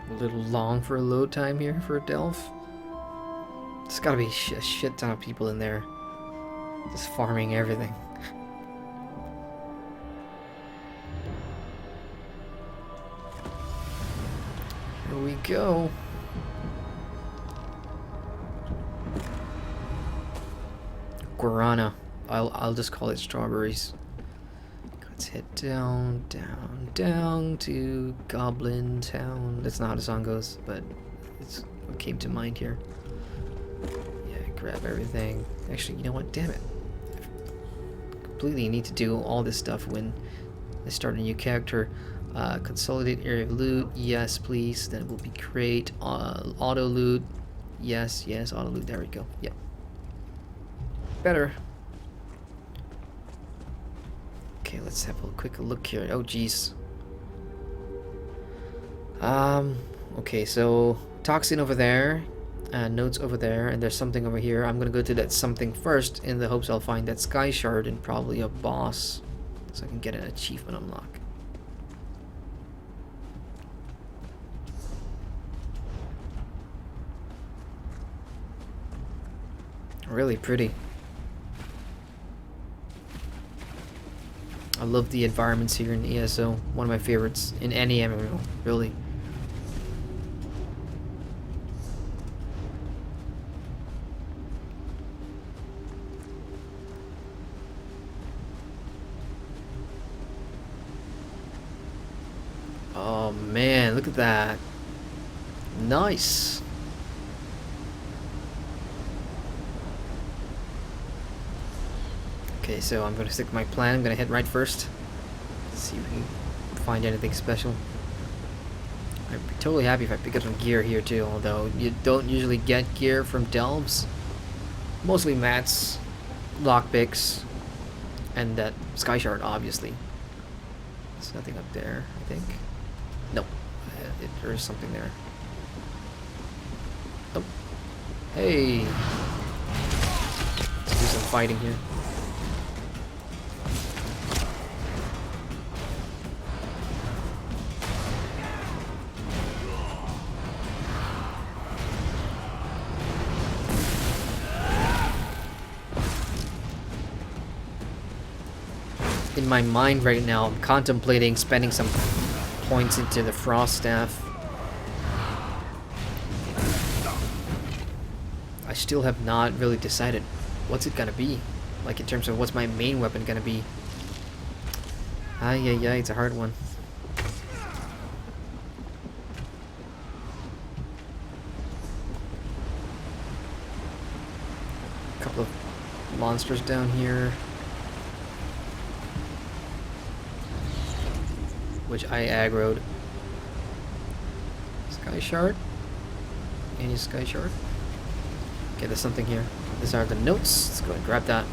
A little long for a load time here for a delve. There's gotta be a shit ton of people in there just farming everything. Here we go. Guarana. I'll just call it strawberries. Let's head down, down, down to Goblin Town. That's not how the song goes, but it's what came to mind here. Yeah, grab everything. Actually, you know what? Damn it. I completely need to do all this stuff when I start a new character. Consolidate area of loot. Yes, please. That will be great. Auto loot. Yes, yes, auto loot. There we go. Yep. Better. Okay, let's have a quick look here. Oh, jeez. Okay, so toxin over there, notes over there, and there's something over here. I'm gonna go to that something first in the hopes I'll find that Sky Shard and probably a boss, so I can get an achievement unlock. Really pretty. I love the environments here in ESO. One of my favorites in any MMO, really. Oh man, look at that. Nice. Okay, so I'm gonna stick to my plan. I'm gonna hit right first. See if we can find anything special. I'd be totally happy if I pick up some gear here too, although you don't usually get gear from delves. Mostly mats, lockpicks, and that sky shard, obviously. There's nothing up there, I think. No, there is something there. Oh, hey! Let's do some fighting here. In my mind right now, I'm contemplating spending some points into the frost staff. I still have not really decided what's it gonna be, like in terms of what's my main weapon gonna be. Yeah, it's a hard one. A couple of monsters down here, which I aggroed. Sky shard? Any sky shard? Okay, there's something here. These are the notes. Let's go and grab that.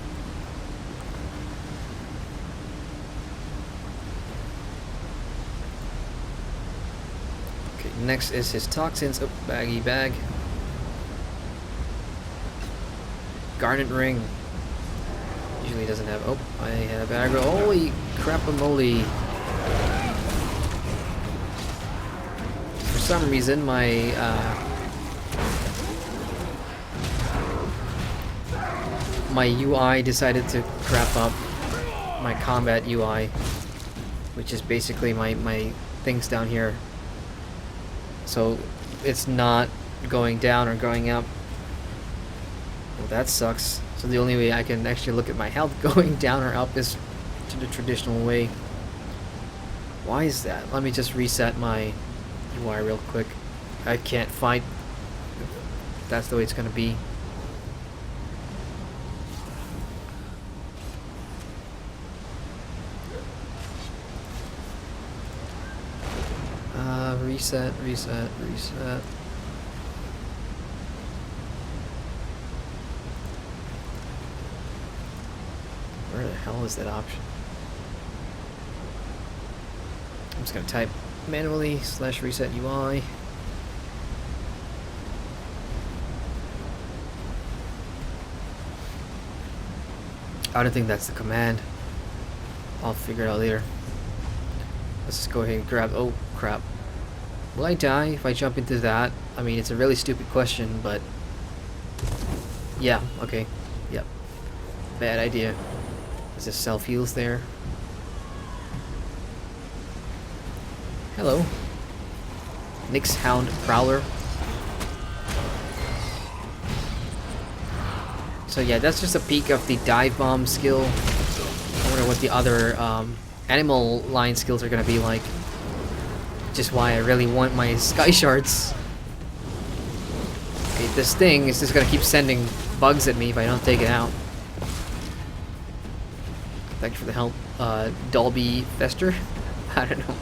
Okay, next is his toxins. Oh, baggy bag. Garnet ring. Usually doesn't have. Oh, I have aggro. Holy crap-a-moly. For some reason, my my UI decided to crap up my combat UI, which is basically my things down here. So it's not going down or going up. Well, that sucks. So the only way I can actually look at my health going down or up is to the traditional way. Why is that? Let me just reset my UI real quick. I can't find. That's the way it's gonna be. Reset. Where the hell is that option? I'm just gonna type manually /reset UI. I don't think that's the command. I'll figure it out later. Let's just go ahead and grab. Oh crap. Will I die if I jump into that? I mean, it's a really stupid question, but yeah, okay, yep. Bad idea. There's a self-heals there. Hello. Nyx Hound Prowler. So yeah, that's just a peek of the dive bomb skill. I wonder what the other animal line skills are gonna be like. Just why I really want my sky shards. Okay, this thing is just gonna keep sending bugs at me if I don't take it out. Thanks for the help, Dolby Fester. I don't know.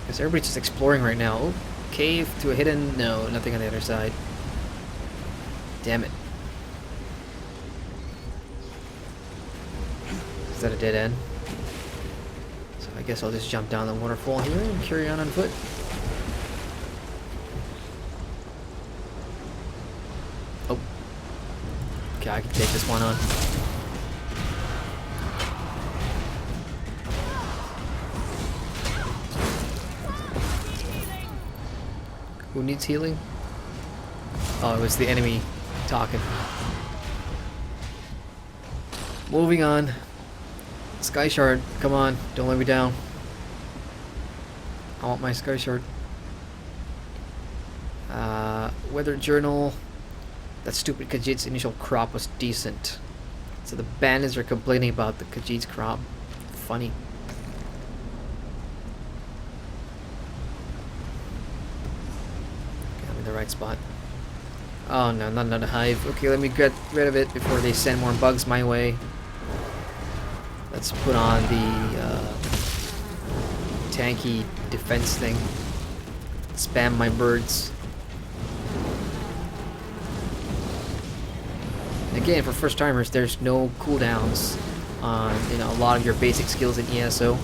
Because everybody's just exploring right now. Oh, cave to a hidden. No, nothing on the other side. Damn it. Is that a dead end? I guess I'll just jump down the waterfall here and carry on foot. Oh. Okay, I can take this one on. Who needs healing? Oh, it was the enemy talking. Moving on. Sky shard, come on, don't let me down. I want my sky shard. Weather journal. That stupid Khajiit's initial crop was decent. So the bandits are complaining about the Khajiit's crop. Funny. the right spot. Oh no, not another hive. Okay, let me get rid of it before they send more bugs my way. Let's put on the tanky defense thing. Spam my birds. Again, for first timers, there's no cooldowns on a lot of your basic skills in ESO.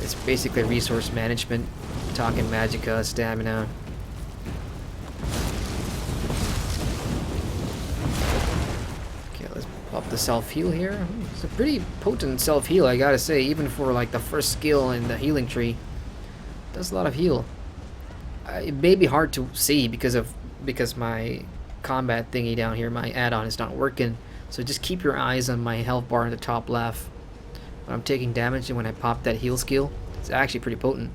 It's basically resource management, talking magicka, stamina. Okay, let's pop the self-heal here. It's a pretty potent self-heal, I gotta say, even for like the first skill in the healing tree. Does a lot of heal. It may be hard to see because my combat thingy down here, my add-on, is not working. So just keep your eyes on my health bar in the top left. When I'm taking damage and when I pop that heal skill, it's actually pretty potent.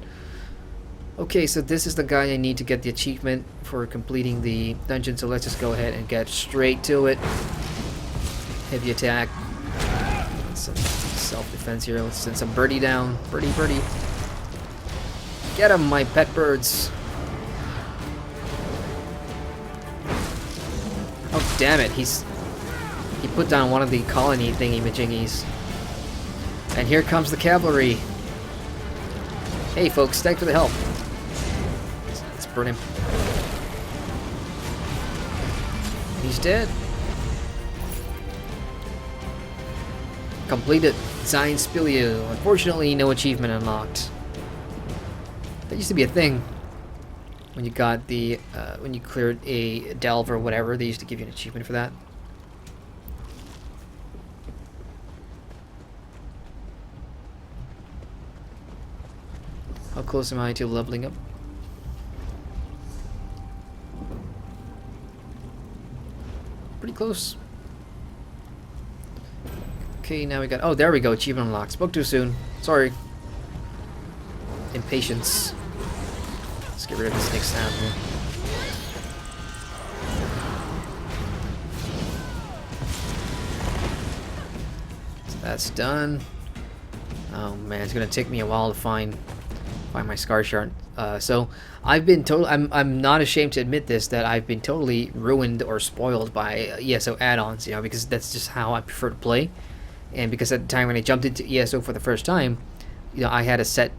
Okay, so this is the guy I need to get the achievement for completing the dungeon. So let's just go ahead and get straight to it. Heavy attack. Some self-defense here. Let's send some birdie down. Birdie, birdie. Get him, my pet birds. Oh damn it! He put down one of the colony thingy majingies. And here comes the cavalry. Hey folks, thanks for the help. Let's burn him. He's dead. Completed. Sign Spilio. Unfortunately, no achievement unlocked. That used to be a thing. When you got the, when you cleared a delve or whatever, they used to give you an achievement for that. How close am I to leveling up? Pretty close. Okay, now we got, oh, there we go, achievement unlocked. Spoke too soon. Sorry. Impatience. Let's get rid of this snake sound here. So that's done. Oh man, it's gonna take me a while to find my scar shard. So I've been I'm not ashamed to admit this, that I've been totally ruined or spoiled by ESO add-ons, you know, because that's just how I prefer to play. And because at the time when I jumped into ESO for the first time, you know, I had a set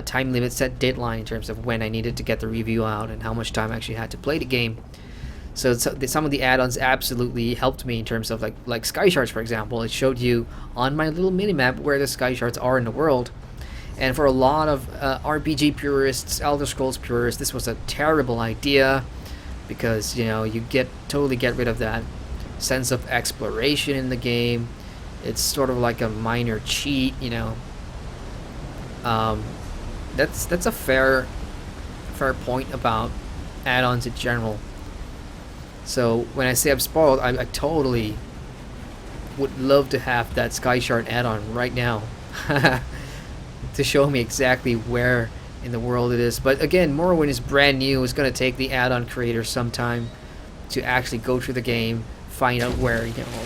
time limit, set deadline in terms of when I needed to get the review out and how much time I actually had to play the game. So some of the add-ons absolutely helped me in terms of like sky shards, for example. It showed you on my little minimap where the sky shards are in the world. And for a lot of RPG purists, Elder Scrolls purists, this was a terrible idea because, you know, you totally get rid of that sense of exploration in the game. It's sort of like a minor cheat, you know. That's a fair point about add-ons in general. So when I say I'm spoiled, I totally would love to have that Sky Shard add-on right now to show me exactly where in the world it is. But again, Morrowind is brand new. It's going to take the add-on creator some time to actually go through the game, find out where, you know,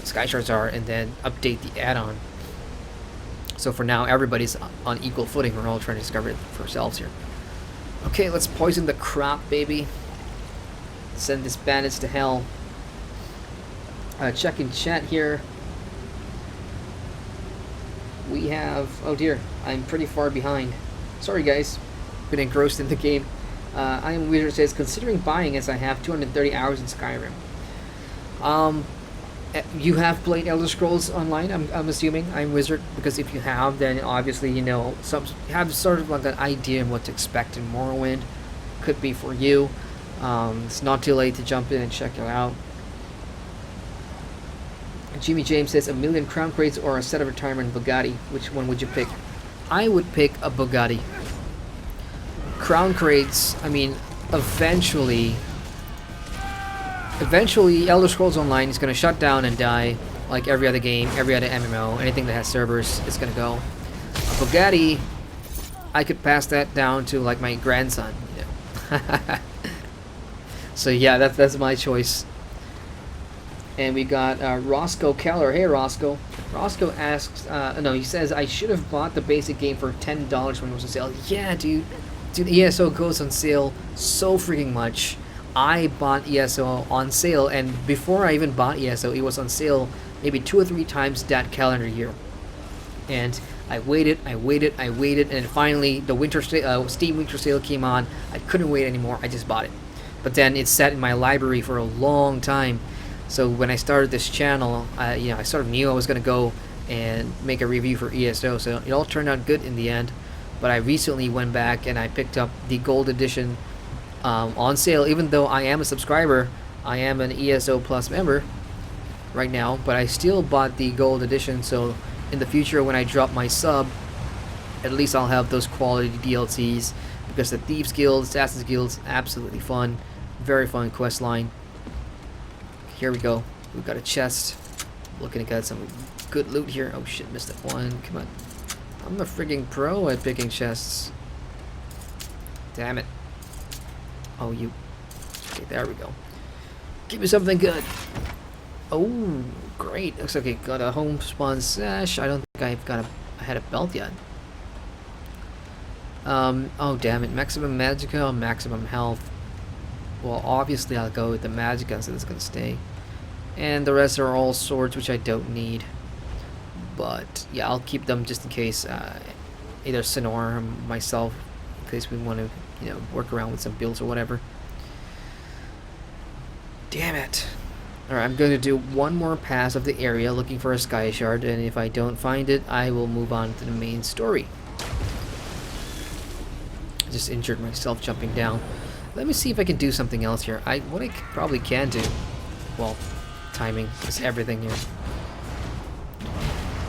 Sky Shards are, and then update the add-on. So for now, everybody's on equal footing. We're all trying to discover it for ourselves here. Okay, let's poison the crop, baby. Send this bandits to hell. Check in chat here. We have... oh dear, I'm pretty far behind. Sorry guys, been engrossed in the game. I am Wizard says, considering buying as I have 230 hours in Skyrim. You have played Elder Scrolls Online, I'm assuming. I'm Wizard, because if you have, then obviously you know have sort of like an idea on what to expect in Morrowind. Could be for you. It's not too late to jump in and check it out. Jimmy James says, 1,000,000 crown crates or a set of retirement Bugatti. Which one would you pick? I would pick a Bugatti. Crown crates, I mean, eventually Elder Scrolls Online is going to shut down and die like every other game, every other MMO. Anything that has servers is going to go. A Bugatti, I could pass that down to like my grandson, you know. So yeah, that's my choice. And we got Roscoe Keller. Hey Roscoe. Roscoe asks, no, he says, I should have bought the basic game for $10 when it was on sale. Yeah, dude. Dude, ESO goes on sale so freaking much. I bought ESO on sale, and before I even bought ESO, it was on sale maybe 2 or 3 times that calendar year. And I waited, and finally the Steam Winter Sale came on. I couldn't wait anymore. I just bought it. But then it sat in my library for a long time. So when I started this channel, I sort of knew I was gonna go and make a review for ESO. So it all turned out good in the end. But I recently went back and I picked up the Gold Edition on sale. Even though I am a subscriber, I am an ESO Plus member right now, but I still bought the Gold Edition. So in the future, when I drop my sub, at least I'll have those quality DLCs, because the Thieves Guild, Assassin's Guild is absolutely fun. Very fun quest line. Here we go. We've got a chest. Looking to get some good loot here. Oh shit, missed that one. Come on. I'm a frigging pro at picking chests. Damn it. Oh, you. Okay, there we go. Give me something good. Oh, great. Looks like I got a homespawn sash. I don't think I had a belt yet. Oh damn it. Maximum magicka, maximum health. Well, obviously I'll go with the magicka, so it's gonna stay. And the rest are all swords, which I don't need. But yeah, I'll keep them just in case either Sonor or myself, in case we want to, work around with some builds or whatever. Damn it. Alright, I'm going to do one more pass of the area looking for a sky shard, and if I don't find it, I will move on to the main story. I just injured myself jumping down. Let me see if I can do something else here. What I probably can do, well, timing is everything here.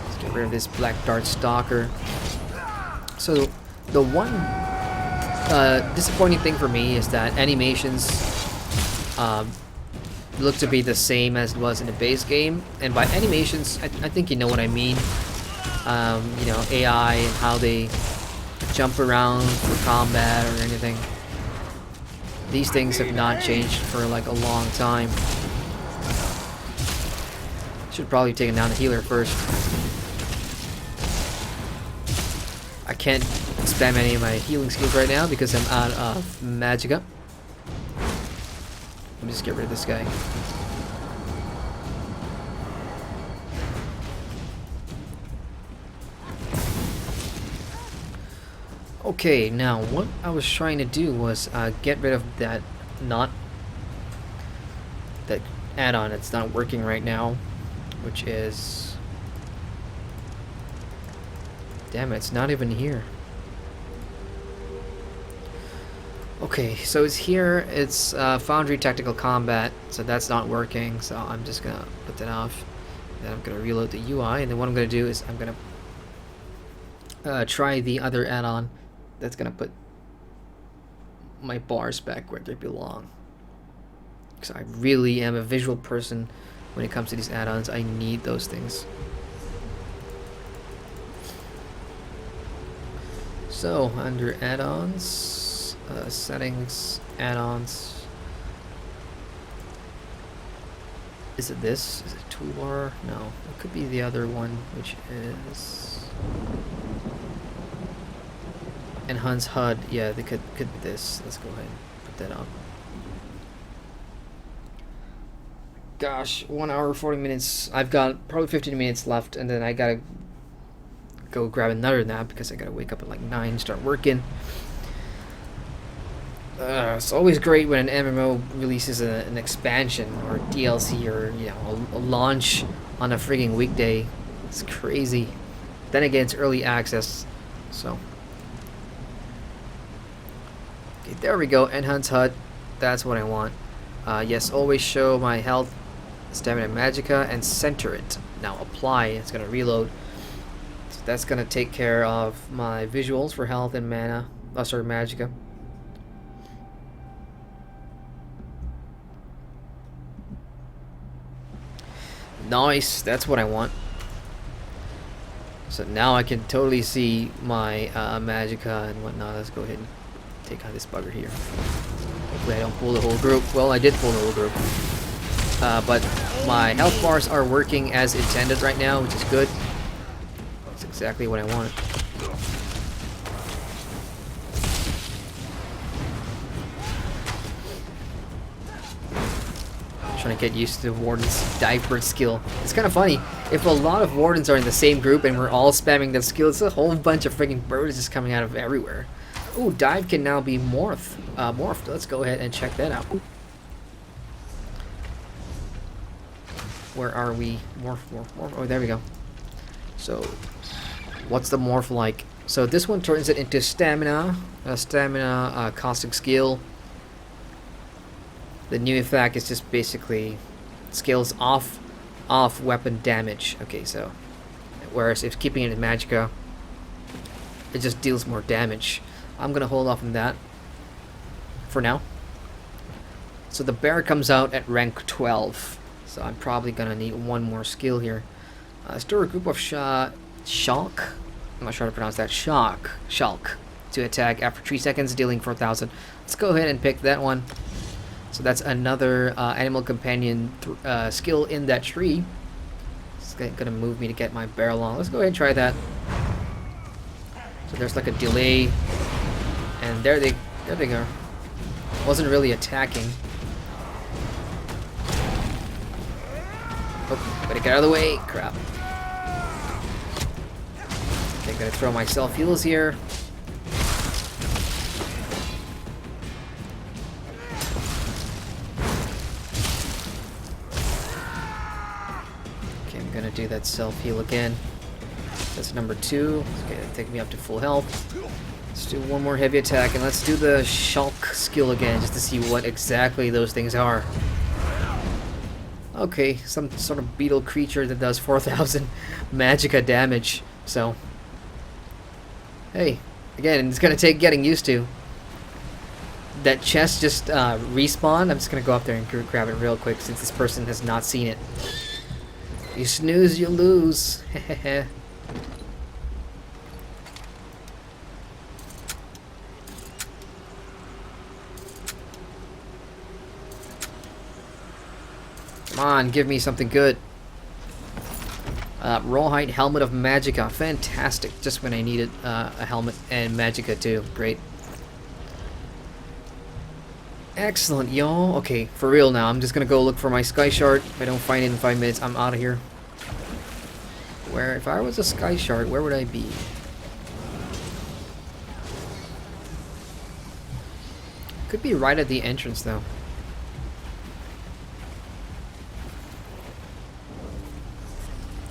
Let's get rid of this Black Dart Stalker. So, the one disappointing thing for me is that animations look to be the same as it was in the base game. And by animations, I think you know what I mean. AI and how they jump around for combat or anything. These things have not changed for like a long time. Should probably have taken down the healer first. I can't spam any of my healing skills right now because I'm out of magicka. Let me just get rid of this guy. Okay, now what I was trying to do was get rid of that add-on that's not working right now, which is, damn it, it's not even here. Okay, so it's here. It's Foundry Tactical Combat, so that's not working, so I'm just gonna put that off. Then I'm gonna reload the UI, and then what I'm gonna do is I'm gonna try the other add-on that's gonna put my bars back where they belong. Because I really am a visual person when it comes to these add-ons. I need those things. So, under add-ons, settings, add-ons. Is it this? Is it toolbar? No, it could be the other one, which is enhance HUD. Yeah, they could be this. Let's go ahead and put that on. Gosh, 1 hour 40 minutes. I've got probably 15 minutes left, and then I gotta go grab another nap because I gotta wake up at like 9 and start working. It's always great when an MMO releases an expansion or DLC or a launch on a frigging weekday. It's crazy. Then again, it's early access, so. Okay, there we go. Enhance HUD. That's what I want. Yes, always show my health, stamina, magicka, and center it. Now apply. It's gonna reload. So that's gonna take care of my visuals for health and mana. Oh, sorry, magicka. Nice. That's what I want. So now I can totally see my magicka and whatnot. Let's go ahead and take out this bugger here. Hopefully I don't pull the whole group. Well, I did pull the whole group. But my health bars are working as intended right now, which is good. That's exactly what I wanted. trying to get used to Warden's dive bird skill. It's kind of funny. If a lot of Wardens are in the same group and we're all spamming that skill, it's a whole bunch of freaking birds just coming out of everywhere. Ooh, dive can now be morphed. Let's go ahead and check that out. Where are we? Morph. Oh, there we go. So, what's the morph like? So this one turns it into stamina. Caustic skill. The new effect is just basically scales off weapon damage. Okay, so whereas if keeping it in Magicka, it just deals more damage. I'm gonna hold off on that for now. So the bear comes out at rank 12. So I'm probably gonna need one more skill here. Store a group of Shulk. I'm not sure how to pronounce that. Shulk to attack after 3 seconds, dealing 4,000. Let's go ahead and pick that one. So that's another animal companion skill in that tree. It's gonna move me to get my bear along. Let's go ahead and try that. So there's like a delay, and there they go. Wasn't really attacking. Oh, better get out of the way. Crap. Okay, gonna throw my self heals here. Okay, I'm gonna do that self heal again. That's number 2. Okay, take me up to full health. Let's do one more heavy attack, and let's do the Shulk skill again, just to see what exactly those things are. Okay, some sort of beetle creature that does 4,000 Magicka damage. So, hey, again, it's gonna take getting used to. That chest just respawned. I'm just gonna go up there and grab it real quick since this person has not seen it. You snooze, you lose. Come on, give me something good. Rawhide Helmet of Magicka. Fantastic. Just when I needed a helmet and Magicka too. Great. Excellent, y'all. Okay, for real now. I'm just gonna go look for my Sky Shard. If I don't find it in 5 minutes, I'm out of here. If I was a Sky Shard, where would I be? Could be right at the entrance though.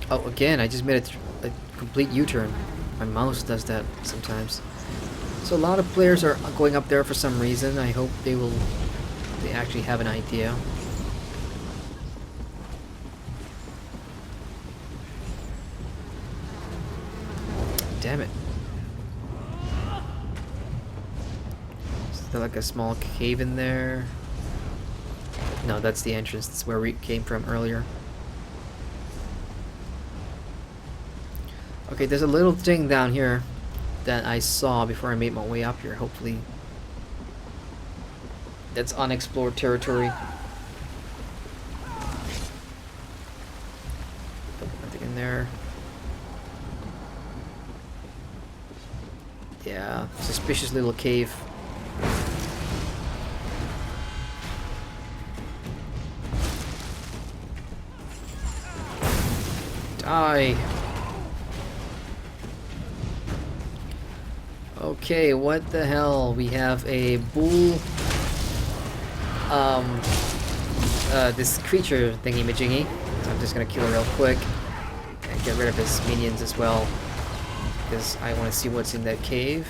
Oh, again, I just made a complete U-turn. My mouse does that sometimes. So a lot of players are going up there for some reason. I hope they actually have an idea. Damn it. Is there like a small cave in there? No, that's the entrance. That's where we came from earlier. Okay, there's a little thing down here that I saw before I made my way up here. Hopefully that's unexplored territory. Nothing in there. Yeah, suspicious little cave. Die. Okay, what the hell? We have a bull, this creature thingy-majingy. So I'm just gonna kill it real quick and get rid of his minions as well, because I want to see what's in that cave.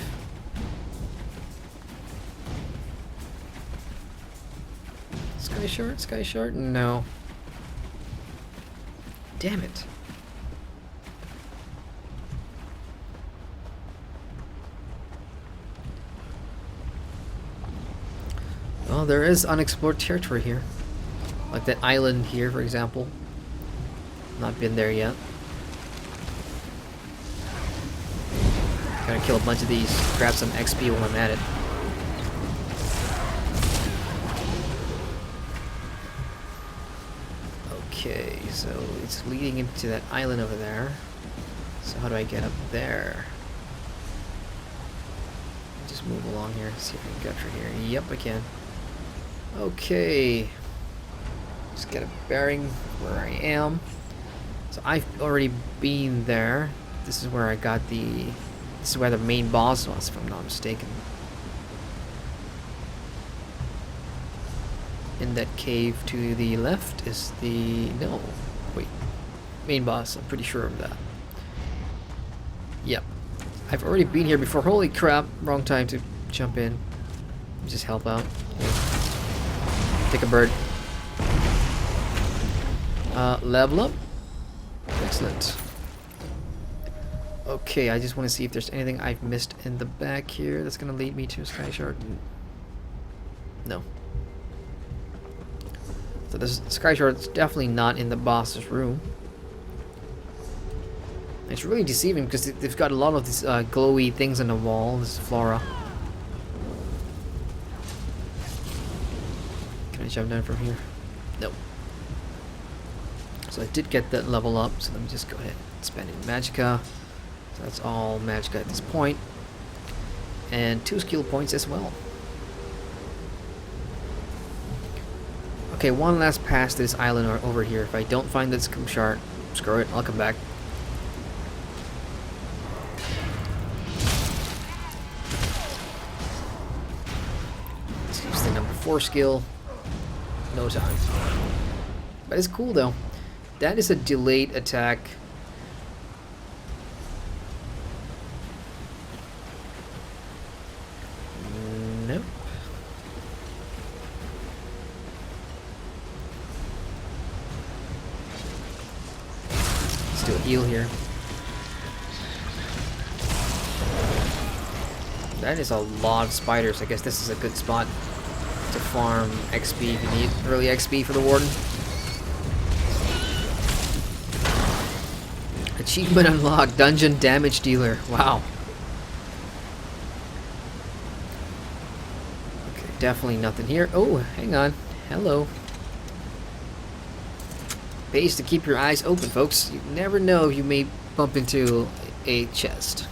Sky Shard? No. Damn it. Well, there is unexplored territory here. Like that island here, for example. Not been there yet. Gotta kill a bunch of these, grab some XP while I'm at it. Okay, so it's leading into that island over there. So how do I get up there? Just move along here, see if I can get through here. Yep, I can. Okay. Just get a bearing where I am. So I've already been there. This is where I got the... This is where the main boss was, if I'm not mistaken. In that cave to the left is the... No. Wait. Main boss. I'm pretty sure of that. Yep. I've already been here before. Holy crap. Wrong time to jump in. Just help out. Yeah. Take a bird. Level up. Excellent. Okay, I just want to see if there's anything I've missed in the back here that's going to lead me to a Sky Shard. No. So this Sky Shard's definitely not in the boss's room. It's really deceiving because they've got a lot of these glowy things on the wall. This is flora. Can I jump down from here? Nope. So I did get that level up, so let me just go ahead and spend it in Magicka. So that's all Magicka at this point. And 2 skill points as well. Okay, one last pass to this island or over here. If I don't find that skill shard, screw it, I'll come back. Let's use the number 4 skill. No time. But it's cool though. That is a delayed attack. Nope. Let's do a heal here. That is a lot of spiders. I guess this is a good spot to farm XP if you need early XP for the Warden. Achievement unlocked, Dungeon Damage Dealer. Wow. Okay, definitely nothing here. Oh, hang on. Hello. Pays to keep your eyes open, folks. You never know if you may bump into a chest.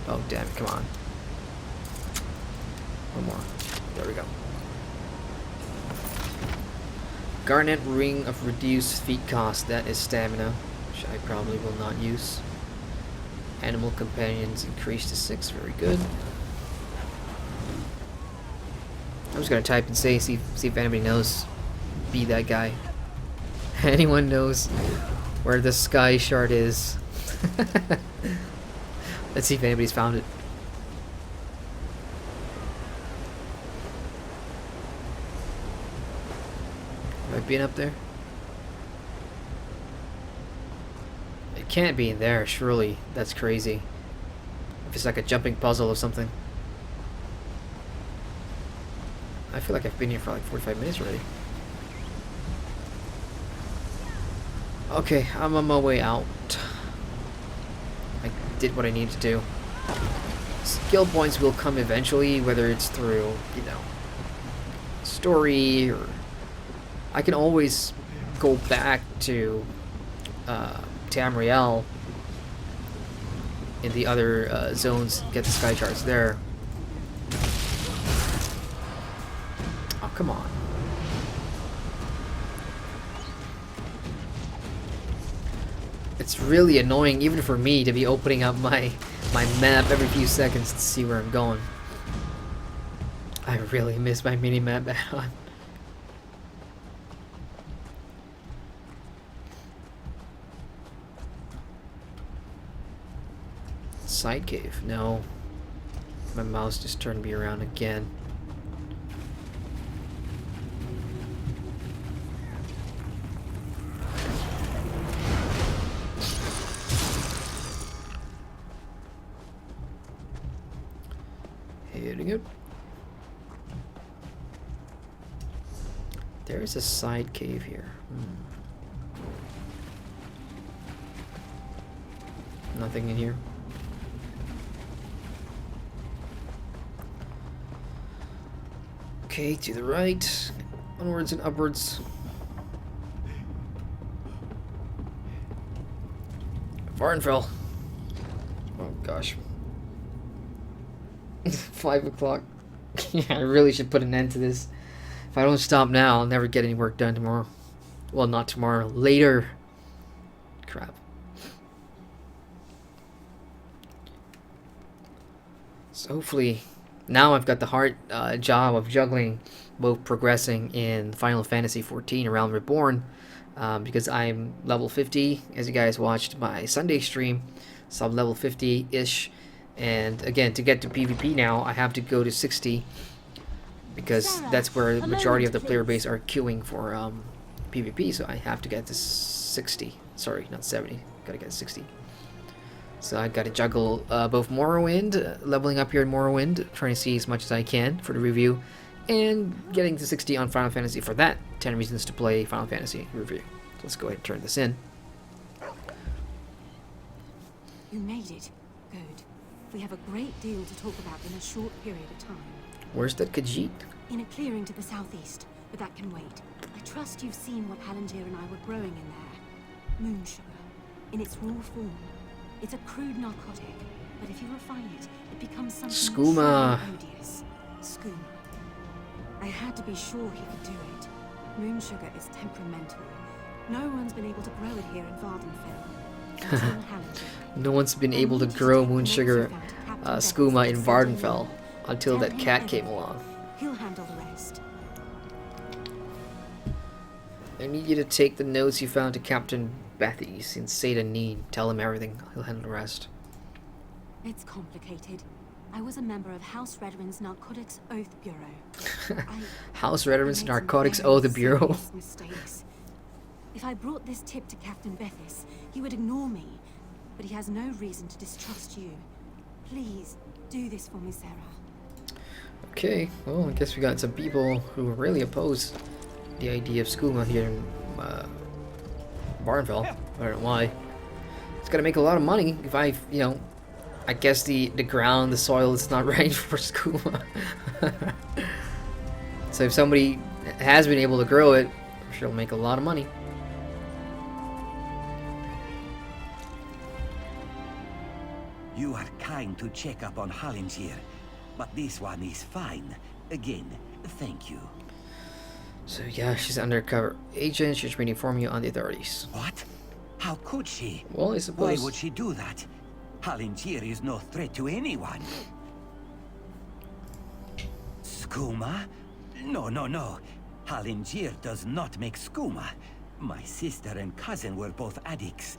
Oh, damn it. Come on. One more. There we go. Garnet Ring of Reduced Feet Cost. That is stamina, which I probably will not use. Animal Companions increased to 6. Very good. I'm just gonna type and see if anybody knows. Be that guy. Anyone knows where the Sky Shard is? Let's see if anybody's found it. Have I been up there? It can't be in there, surely. That's crazy. If it's like a jumping puzzle or something. I feel like I've been here for like 45 minutes already. Okay, I'm on my way out. I did what I needed to do. Skill points will come eventually, whether it's through, you know, story or... I can always go back to Tamriel in the other zones, get the Sky Shards there. Oh, come on. It's really annoying, even for me, to be opening up my map every few seconds to see where I'm going. I really miss my mini-map add-on. Side cave. No. My mouse just turned me around again. Hitting it. There is a side cave here. Nothing in here. Okay, to the right, onwards and upwards. Varnfell. Oh gosh. 5 o'clock. Yeah, I really should put an end to this. If I don't stop now, I'll never get any work done tomorrow. Well, not tomorrow. Later. Crap. So hopefully, now I've got the hard job of juggling both progressing in Final Fantasy XIV A Realm Reborn, because I'm level 50, as you guys watched my Sunday stream, so I'm level 50-ish, and again, to get to PvP now, I have to go to 60, because that's where the majority of the player base are queuing for PvP, so I have to get to 60. Sorry, not 70. Gotta get 60. So I gotta juggle both Morrowind, leveling up here in Morrowind, trying to see as much as I can for the review, and getting to 60 on Final Fantasy for that 10 reasons to play Final Fantasy review. So let's go ahead and turn this in. You made it. Good. We have a great deal to talk about in a short period of time. Where's that Khajiit? In a clearing to the southeast, but that can wait. I trust you've seen what Palantir and I were growing in there. Moon sugar. In its raw form. It's a crude narcotic, but if you refine it, it becomes something Skooma. truly odious. Skooma. I had to be sure he could do it. Moon sugar is temperamental. No one's been able to grow it here in Vardenfell. Until Palantir. No one's been able to grow moon sugar skooma in Vardenfell until that cat came along. He'll handle the rest. I need you to take the notes you found to Captain Bethy's in Seda Neen. Tell him everything. He'll handle the rest. It's complicated. I was a member of House Redwin's Narcotics Oath Bureau. House Redwin's Narcotics Oath Bureau. Mistakes. If I brought this tip to Captain Bethis, he would ignore me. But he has no reason to distrust you. Please, do this for me, Sarah. Okay, well, I guess we got some people who really oppose the idea of skooma here in Vardenfell. I don't know why. It's gonna make a lot of money if I guess the ground, the soil is not right for skooma. So if somebody has been able to grow it, I'm sure it'll make a lot of money. You are kind to check up on Halinjir, but this one is fine. Again, thank you. So yeah, she's an undercover agent. She's trying to inform you on the authorities. What? How could she? Well, I suppose. Why would she do that? Halinjir is no threat to anyone. Skooma? No, no, no. Halinjir does not make skooma. My sister and cousin were both addicts.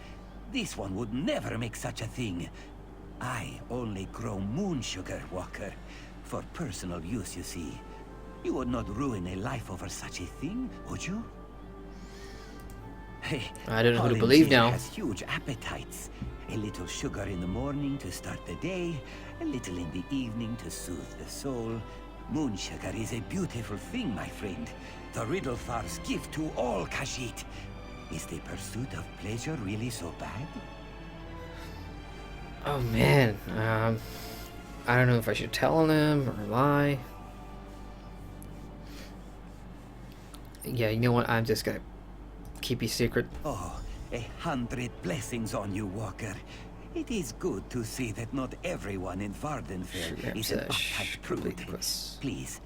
This one would never make such a thing. I only grow moon sugar, Walker. For personal use, you see. You would not ruin a life over such a thing, would you? Hey, I don't know who to believe now. Has huge appetites. A little sugar in the morning to start the day, a little in the evening to soothe the soul. Moon sugar is a beautiful thing, my friend. The Riddlethar's gift to all Khajiit. Is the pursuit of pleasure really so bad? Oh man, I don't know if I should tell them or lie. Yeah, you know what? I'm just gonna keep it secret. Oh, 100 blessings on you, Walker. It is good to see that not everyone in Vardenfell is an uptight prude. Please,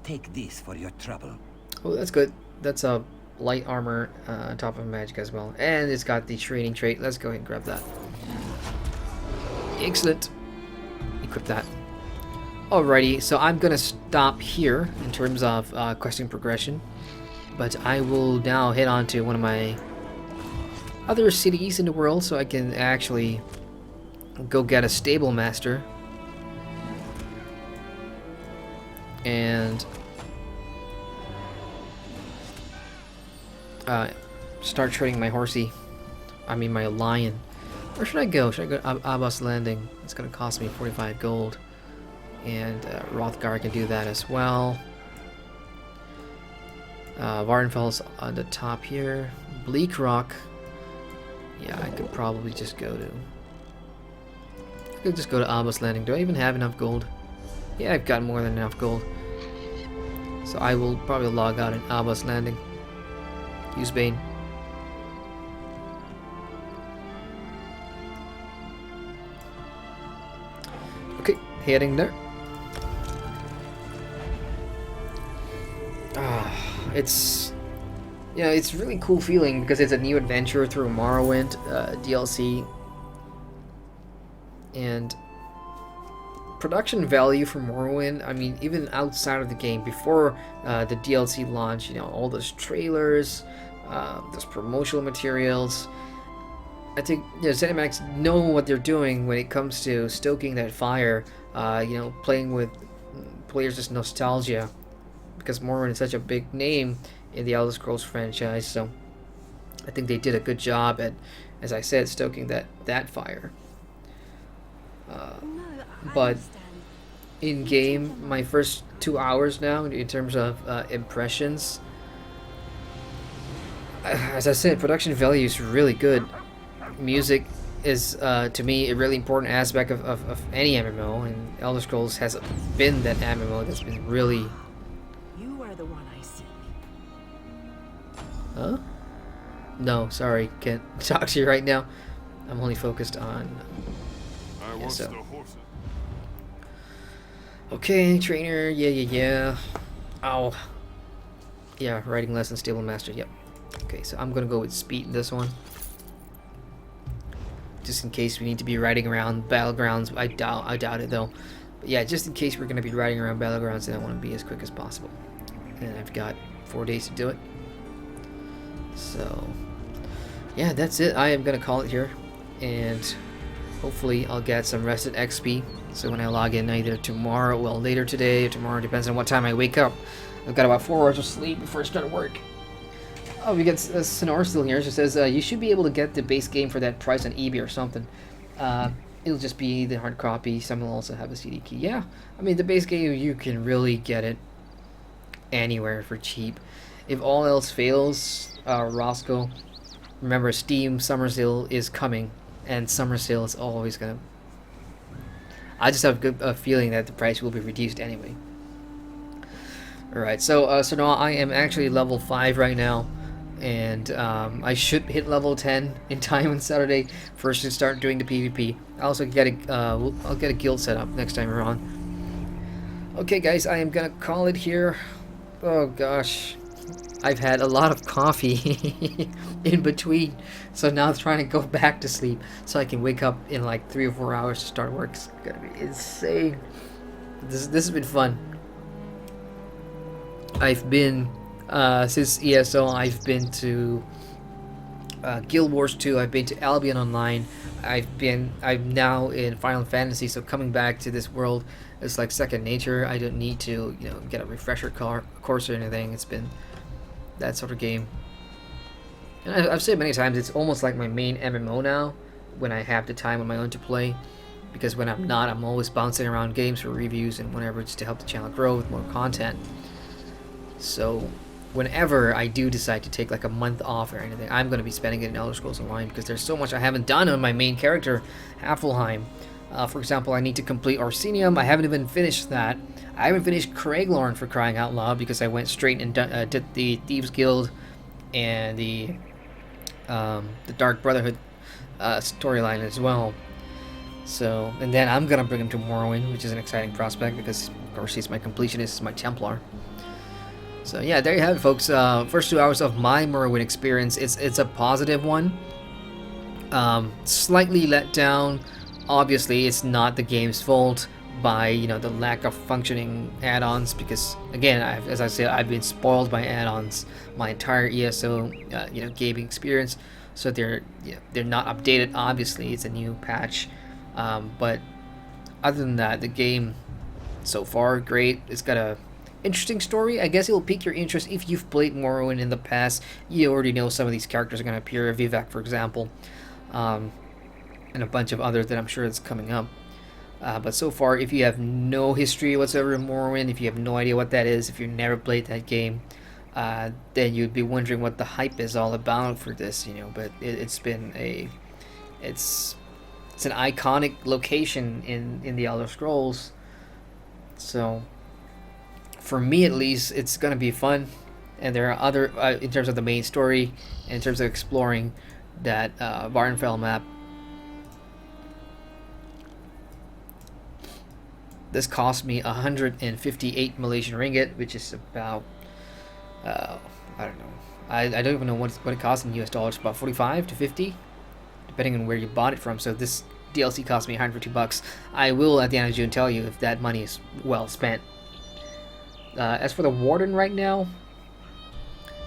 take this for your trouble. Oh, that's good. That's a light armor on top of magic as well. And it's got the training trait. Let's go ahead and grab that. Excellent. Equip that. Alrighty, so I'm gonna stop here in terms of questing progression. But I will now head on to one of my other cities in the world so I can actually go get a stable master and start trading my my lion. Where should I go? Should I go to Abbas Landing? It's gonna cost me 45 gold, and Rothgar can do that as well. Vardenfell's on the top here. Bleak Rock. Yeah, I could probably just go to... I could just go to Abbas Landing. Do I even have enough gold? Yeah, I've got more than enough gold. So I will probably log out in Abbas Landing. Use Bane. Okay, heading there. It's it's really cool feeling because it's a new adventure through Morrowind DLC, and production value for Morrowind. I mean, even outside of the game, before the DLC launch, all those trailers, those promotional materials. I think Cinematics know what they're doing when it comes to stoking that fire. Playing with players' nostalgia, because Morrowind is such a big name in the Elder Scrolls franchise. So I think they did a good job at, as I said, stoking that fire. But in game, my first 2 hours now, in terms of impressions, as I said, production value is really good. Music is, to me, a really important aspect of any MMO, and Elder Scrolls has been that MMO that's been really... You are the one I seek. Huh? No, sorry, can't talk to you right now. I'm only focused on... Okay, trainer, yeah. Ow. Yeah, riding lessons, stable master, yep. Okay, so I'm gonna go with speed in this one. Just in case we need to be riding around Battlegrounds. I doubt it though. But yeah, just in case we're gonna be riding around Battlegrounds, then I want to be as quick as possible. And I've got 4 days to do it. So yeah, that's it. I am gonna call it here, and hopefully I'll get some rested XP. So when I log in either tomorrow, well, later today or tomorrow, depends on what time I wake up. I've got about 4 hours of sleep before I start work. Oh, we get Sonora still here. She says, you should be able to get the base game for that price on eBay or something. It'll just be the hard copy. Some will also have a CD key. Yeah, I mean, the base game, you can really get it anywhere for cheap. If all else fails, Roscoe, remember, Steam Summer Sale is coming, and Summer Sale is always going to... I just have a good feeling that the price will be reduced anyway. Alright, so now I am actually level 5 right now, and I should hit level 10 in time on Saturday first to start doing the PvP. I also get I'll get a guild set up next time around. Okay guys, I am gonna call it here. Oh gosh, I've had a lot of coffee in between, so now I'm trying to go back to sleep so I can wake up in like 3 or 4 hours to start work. It's gonna be insane. This has been fun. I've been since ESO, I've been to Guild Wars 2, I've been to Albion Online, I'm now in Final Fantasy, so coming back to this world is like second nature. I don't need to, get a refresher course or anything. It's been that sort of game. And I've said many times, it's almost like my main MMO now, when I have the time on my own to play, because when I'm not, I'm always bouncing around games for reviews and whatever, just to help the channel grow with more content. So whenever I do decide to take like a month off or anything, I'm going to be spending it in Elder Scrolls Online, because there's so much I haven't done on my main character, Hafelheim. For example, I need to complete Orsinium. I haven't even finished that. I haven't finished Craiglorn, for crying out loud, because I went straight and did the Thieves Guild and the Dark Brotherhood storyline as well. So, and then I'm going to bring him to Morrowind, which is an exciting prospect, because of course he's my completionist, my Templar. So yeah, there you have it, folks. First 2 hours of my Morrowind experience. It's a positive one. Slightly let down. Obviously, it's not the game's fault by the lack of functioning add-ons, because again, as I said, I've been spoiled by add-ons my entire ESO gaming experience. So they're not updated. Obviously, it's a new patch. But other than that, the game so far great. It's got a interesting story. I guess it will pique your interest if you've played Morrowind in the past. You already know some of these characters are going to appear, Vivek, for example, and a bunch of others that I'm sure is coming up. But so far, if you have no history whatsoever in Morrowind, if you have no idea what that is, if you've never played that game, then you'd be wondering what the hype is all about for this, But it's an iconic location in the Elder Scrolls. So for me, at least, it's gonna be fun. And there are other in terms of the main story, and in terms of exploring that Varnfell map. This cost me 158 Malaysian ringgit, which is about I don't know. I don't even know what it costs in US dollars. About 45 to 50, depending on where you bought it from. So this DLC cost me $150. I will at the end of June tell you if that money is well spent. As for the Warden right now,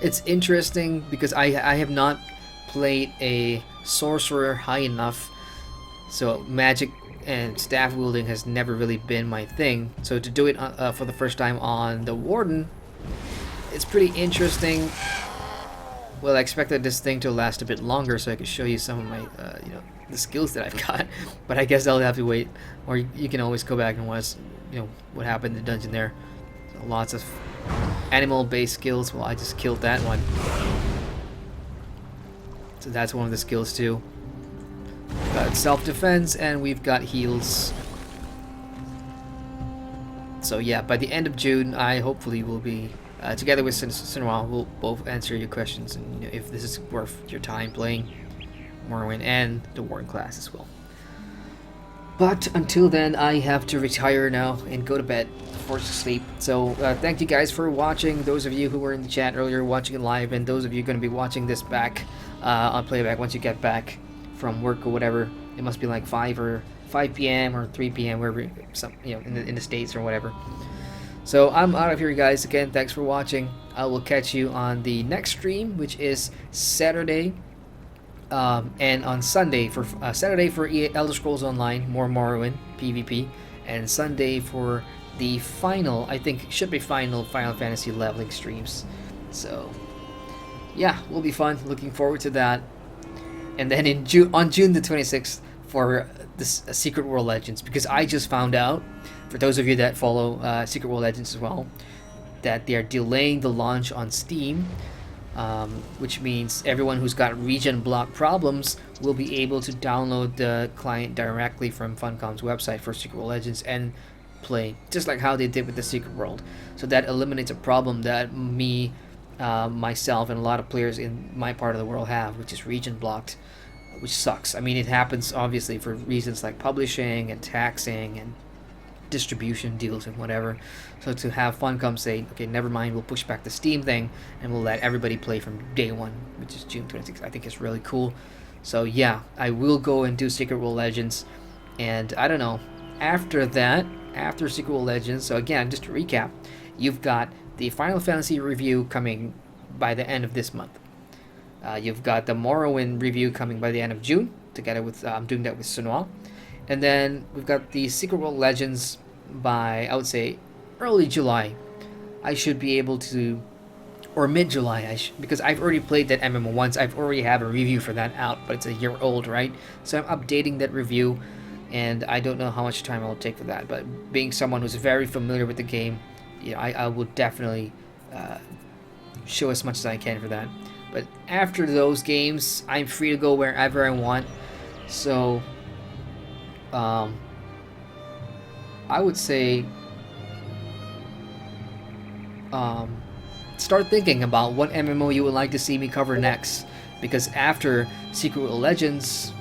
it's interesting because I have not played a sorcerer high enough, so magic and staff wielding has never really been my thing. So to do it for the first time on the Warden, it's pretty interesting. Well, I expected this thing to last a bit longer so I could show you some of my, the skills that I've got. But I guess I'll have to wait, or you can always go back and watch, what happened in the dungeon there. So lots of animal-based skills. Well, I just killed that one. So that's one of the skills too. We've got self-defense and we've got heals. So yeah, by the end of June, I hopefully will be together with Sinwa. We'll both answer your questions and if this is worth your time playing Morrowind and the Warden class as well. But until then, I have to retire now and go to bed, forced to sleep. So thank you guys for watching. Those of you who were in the chat earlier watching it live, and those of you going to be watching this back on playback once you get back from work or whatever. It must be like 5 p.m. or 3 p.m. wherever in the States or whatever. So I'm out of here, guys. Again, thanks for watching. I will catch you on the next stream, which is Saturday. And on Sunday for Saturday for Elder Scrolls Online, more Morrowind PvP, and Sunday for the final, I think should be final Final Fantasy leveling streams. So yeah, will be fun. Looking forward to that. And then on June the 26th for this Secret World Legends, because I just found out, for those of you that follow Secret World Legends as well, that they are delaying the launch on Steam. Which means everyone who's got region block problems will be able to download the client directly from Funcom's website for Secret World Legends and play, just like how they did with the Secret World. So that eliminates a problem that me, myself, and a lot of players in my part of the world have, which is region blocked, which sucks. I mean, it happens obviously for reasons like publishing and taxing and distribution deals and whatever. So to have Funcom say, okay, never mind, we'll push back the Steam thing and we'll let everybody play from day one, which is June 26th, I think is really cool. So yeah, I will go and do Secret World Legends, and I don't know, after that, after Secret World Legends, so again, just to recap, you've got the Final Fantasy review coming by the end of this month. You've got the Morrowind review coming by the end of June, together with, I'm doing that with Sunwa. And then we've got the Secret World Legends by, I would say, early July. I should be able to, or mid-July, because I've already played that MMO once. I've already have a review for that out, but it's a year old, right? So I'm updating that review, and I don't know how much time it'll take for that. But being someone who's very familiar with the game, I will definitely show as much as I can for that. But after those games, I'm free to go wherever I want. So I would say start thinking about what MMO you would like to see me cover next, because after Secret World Legends,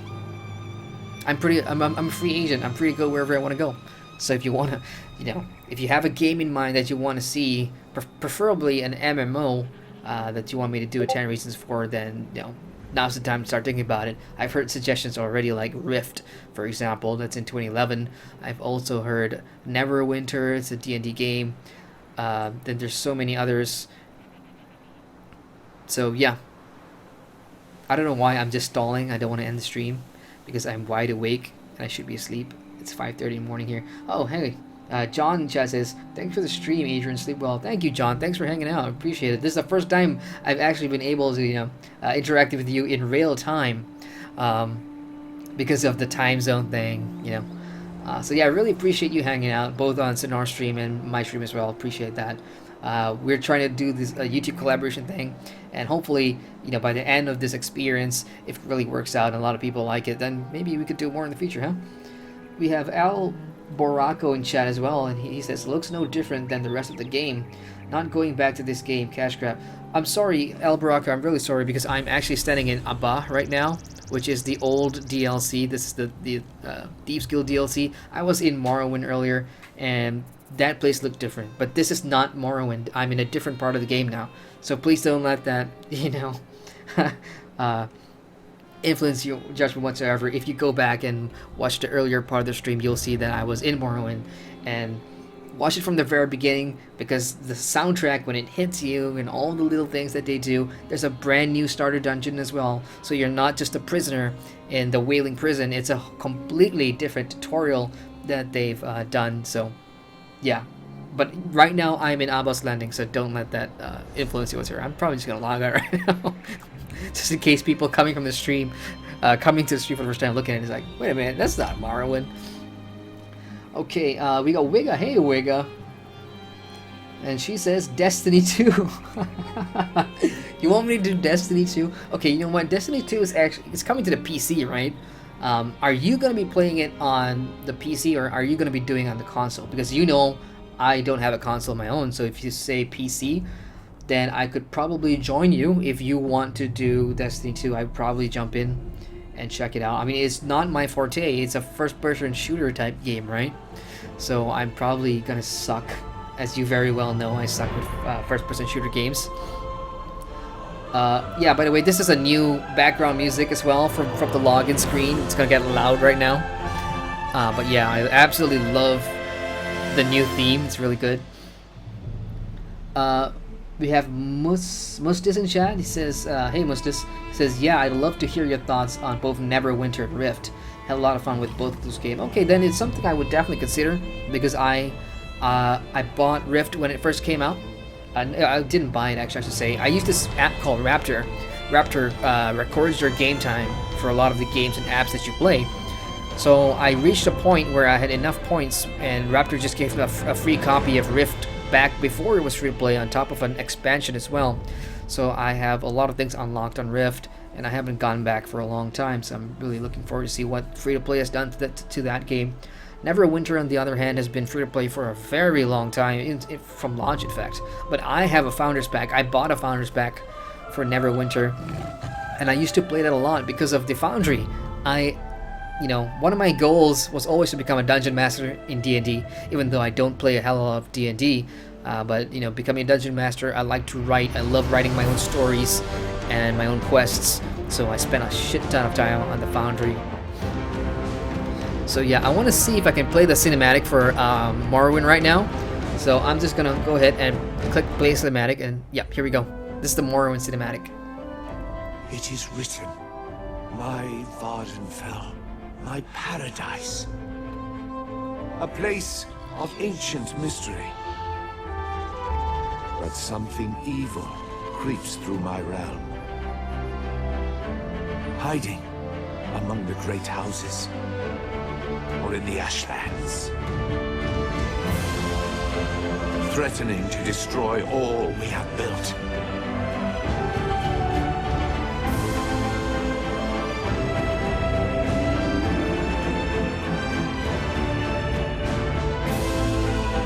I'm a free agent. I'm free to go wherever I want to go. So if you want to, if you have a game in mind that you want to see, preferably an MMO that you want me to do a 10 reasons for, then now's the time to start thinking about it. I've heard suggestions already, like Rift, for example, that's in 2011. I've also heard Neverwinter, it's a D&D game. Then there's so many others. So yeah, I don't know why I'm just stalling. I don't want to end the stream because I'm wide awake and I should be asleep. It's 5:30 in the morning here. Oh, hey. John in chat says, thanks for the stream, Adrian. Sleep well. Thank you, John. Thanks for hanging out. I appreciate it. This is the first time I've actually been able to, interact with you in real time, because of the time zone thing, So yeah, I really appreciate you hanging out, both on Sonar's stream and my stream as well. Appreciate that. We're trying to do this YouTube collaboration thing, and hopefully, by the end of this experience, if it really works out and a lot of people like it, then maybe we could do more in the future, huh? We have Al Boraco in chat as well, and he says, looks no different than the rest of the game. Not going back to this game, cash grab. I'm sorry, El Boraco, I'm really sorry, because I'm actually standing in Abba right now, which is the old DLC. This is the Thieves Guild DLC. I was in Morrowind earlier, and that place looked different. But this is not Morrowind. I'm in a different part of the game now. So please don't let that, influence your judgment whatsoever. If you go back and watch the earlier part of the stream, you'll see that I was in Morrowind, and watch it from the very beginning, because the soundtrack, when it hits you and all the little things that they do, there's a brand new starter dungeon as well. So you're not just a prisoner in the Wailing Prison. It's a completely different tutorial that they've done. So yeah, but right now I'm in Abbas Landing, so don't let that influence you whatsoever. I'm probably just gonna log out right now. Just in case people coming from the stream, coming to the stream for the first time, looking at it is like, wait a minute, that's not Morrowind. Okay, we got Wigga. Hey, Wigga. And she says Destiny 2. You want me to do Destiny 2? Okay, you know what? Destiny 2 is actually, it's coming to the PC, right? Are you going to be playing it on the PC, or are you going to be doing it on the console? Because I don't have a console of my own, so if you say PC, then I could probably join you. If you want to do Destiny 2, I'd probably jump in and check it out. I mean, it's not my forte. It's a first-person shooter type game, right? So I'm probably gonna suck. As you very well know, I suck with first-person shooter games. Yeah, by the way, this is a new background music as well from the login screen. It's gonna get loud right now. But yeah, I absolutely love the new theme. It's really good. We have Mustis in chat. He says, hey Mustis. He says, yeah, I'd love to hear your thoughts on both Neverwinter and Rift. Had a lot of fun with both of those games. Okay, then it's something I would definitely consider, because I bought Rift when it first came out. I didn't buy it, actually, I should say. I used this app called Raptor. Raptor records your game time for a lot of the games and apps that you play. So I reached a point where I had enough points, and Raptor just gave me a free copy of Rift back before it was free to play, on top of an expansion as well. So I have a lot of things unlocked on Rift, and I haven't gone back for a long time, so I'm really looking forward to see what free to play has done to that game. Neverwinter, on the other hand, has been free to play for a very long time, from launch in fact. But I have a Founders Pack. I bought a Founders Pack for Neverwinter, and I used to play that a lot because of the Foundry. One of my goals was always to become a dungeon master in D&D, even though I don't play a hell of a lot of D&D. But becoming a dungeon master, I like to write. I love writing my own stories and my own quests. So I spent a shit ton of time on the Foundry. So yeah, I want to see if I can play the cinematic for Morrowind right now. So I'm just gonna go ahead and click play cinematic, and yeah, here we go. This is the Morrowind cinematic. It is written, my Warden fell. My paradise. A place of ancient mystery. But something evil creeps through my realm. Hiding among the great houses, or in the ashlands. Threatening to destroy all we have built.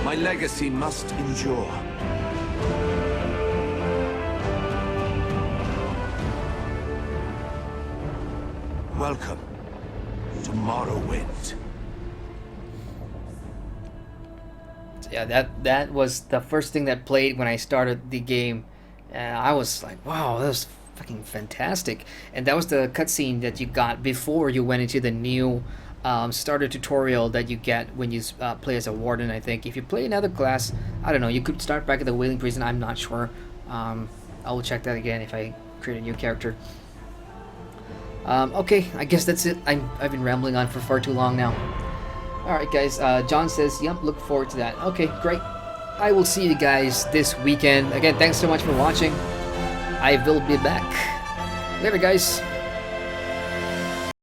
My legacy must endure. Welcome to Morrowind. Yeah, that was the first thing that played when I started the game. I was like, wow, that was fucking fantastic. And that was the cutscene that you got before you went into the new starter tutorial that you get when you play as a warden, I think. If you play another class, I don't know, you could start back at the Wailing Prison, I'm not sure. I will check that again if I create a new character. Okay, I guess that's it. I've been rambling on for far too long now. Alright guys, John says, yep, look forward to that. Okay, great. I will see you guys this weekend. Again, thanks so much for watching. I will be back. Later guys.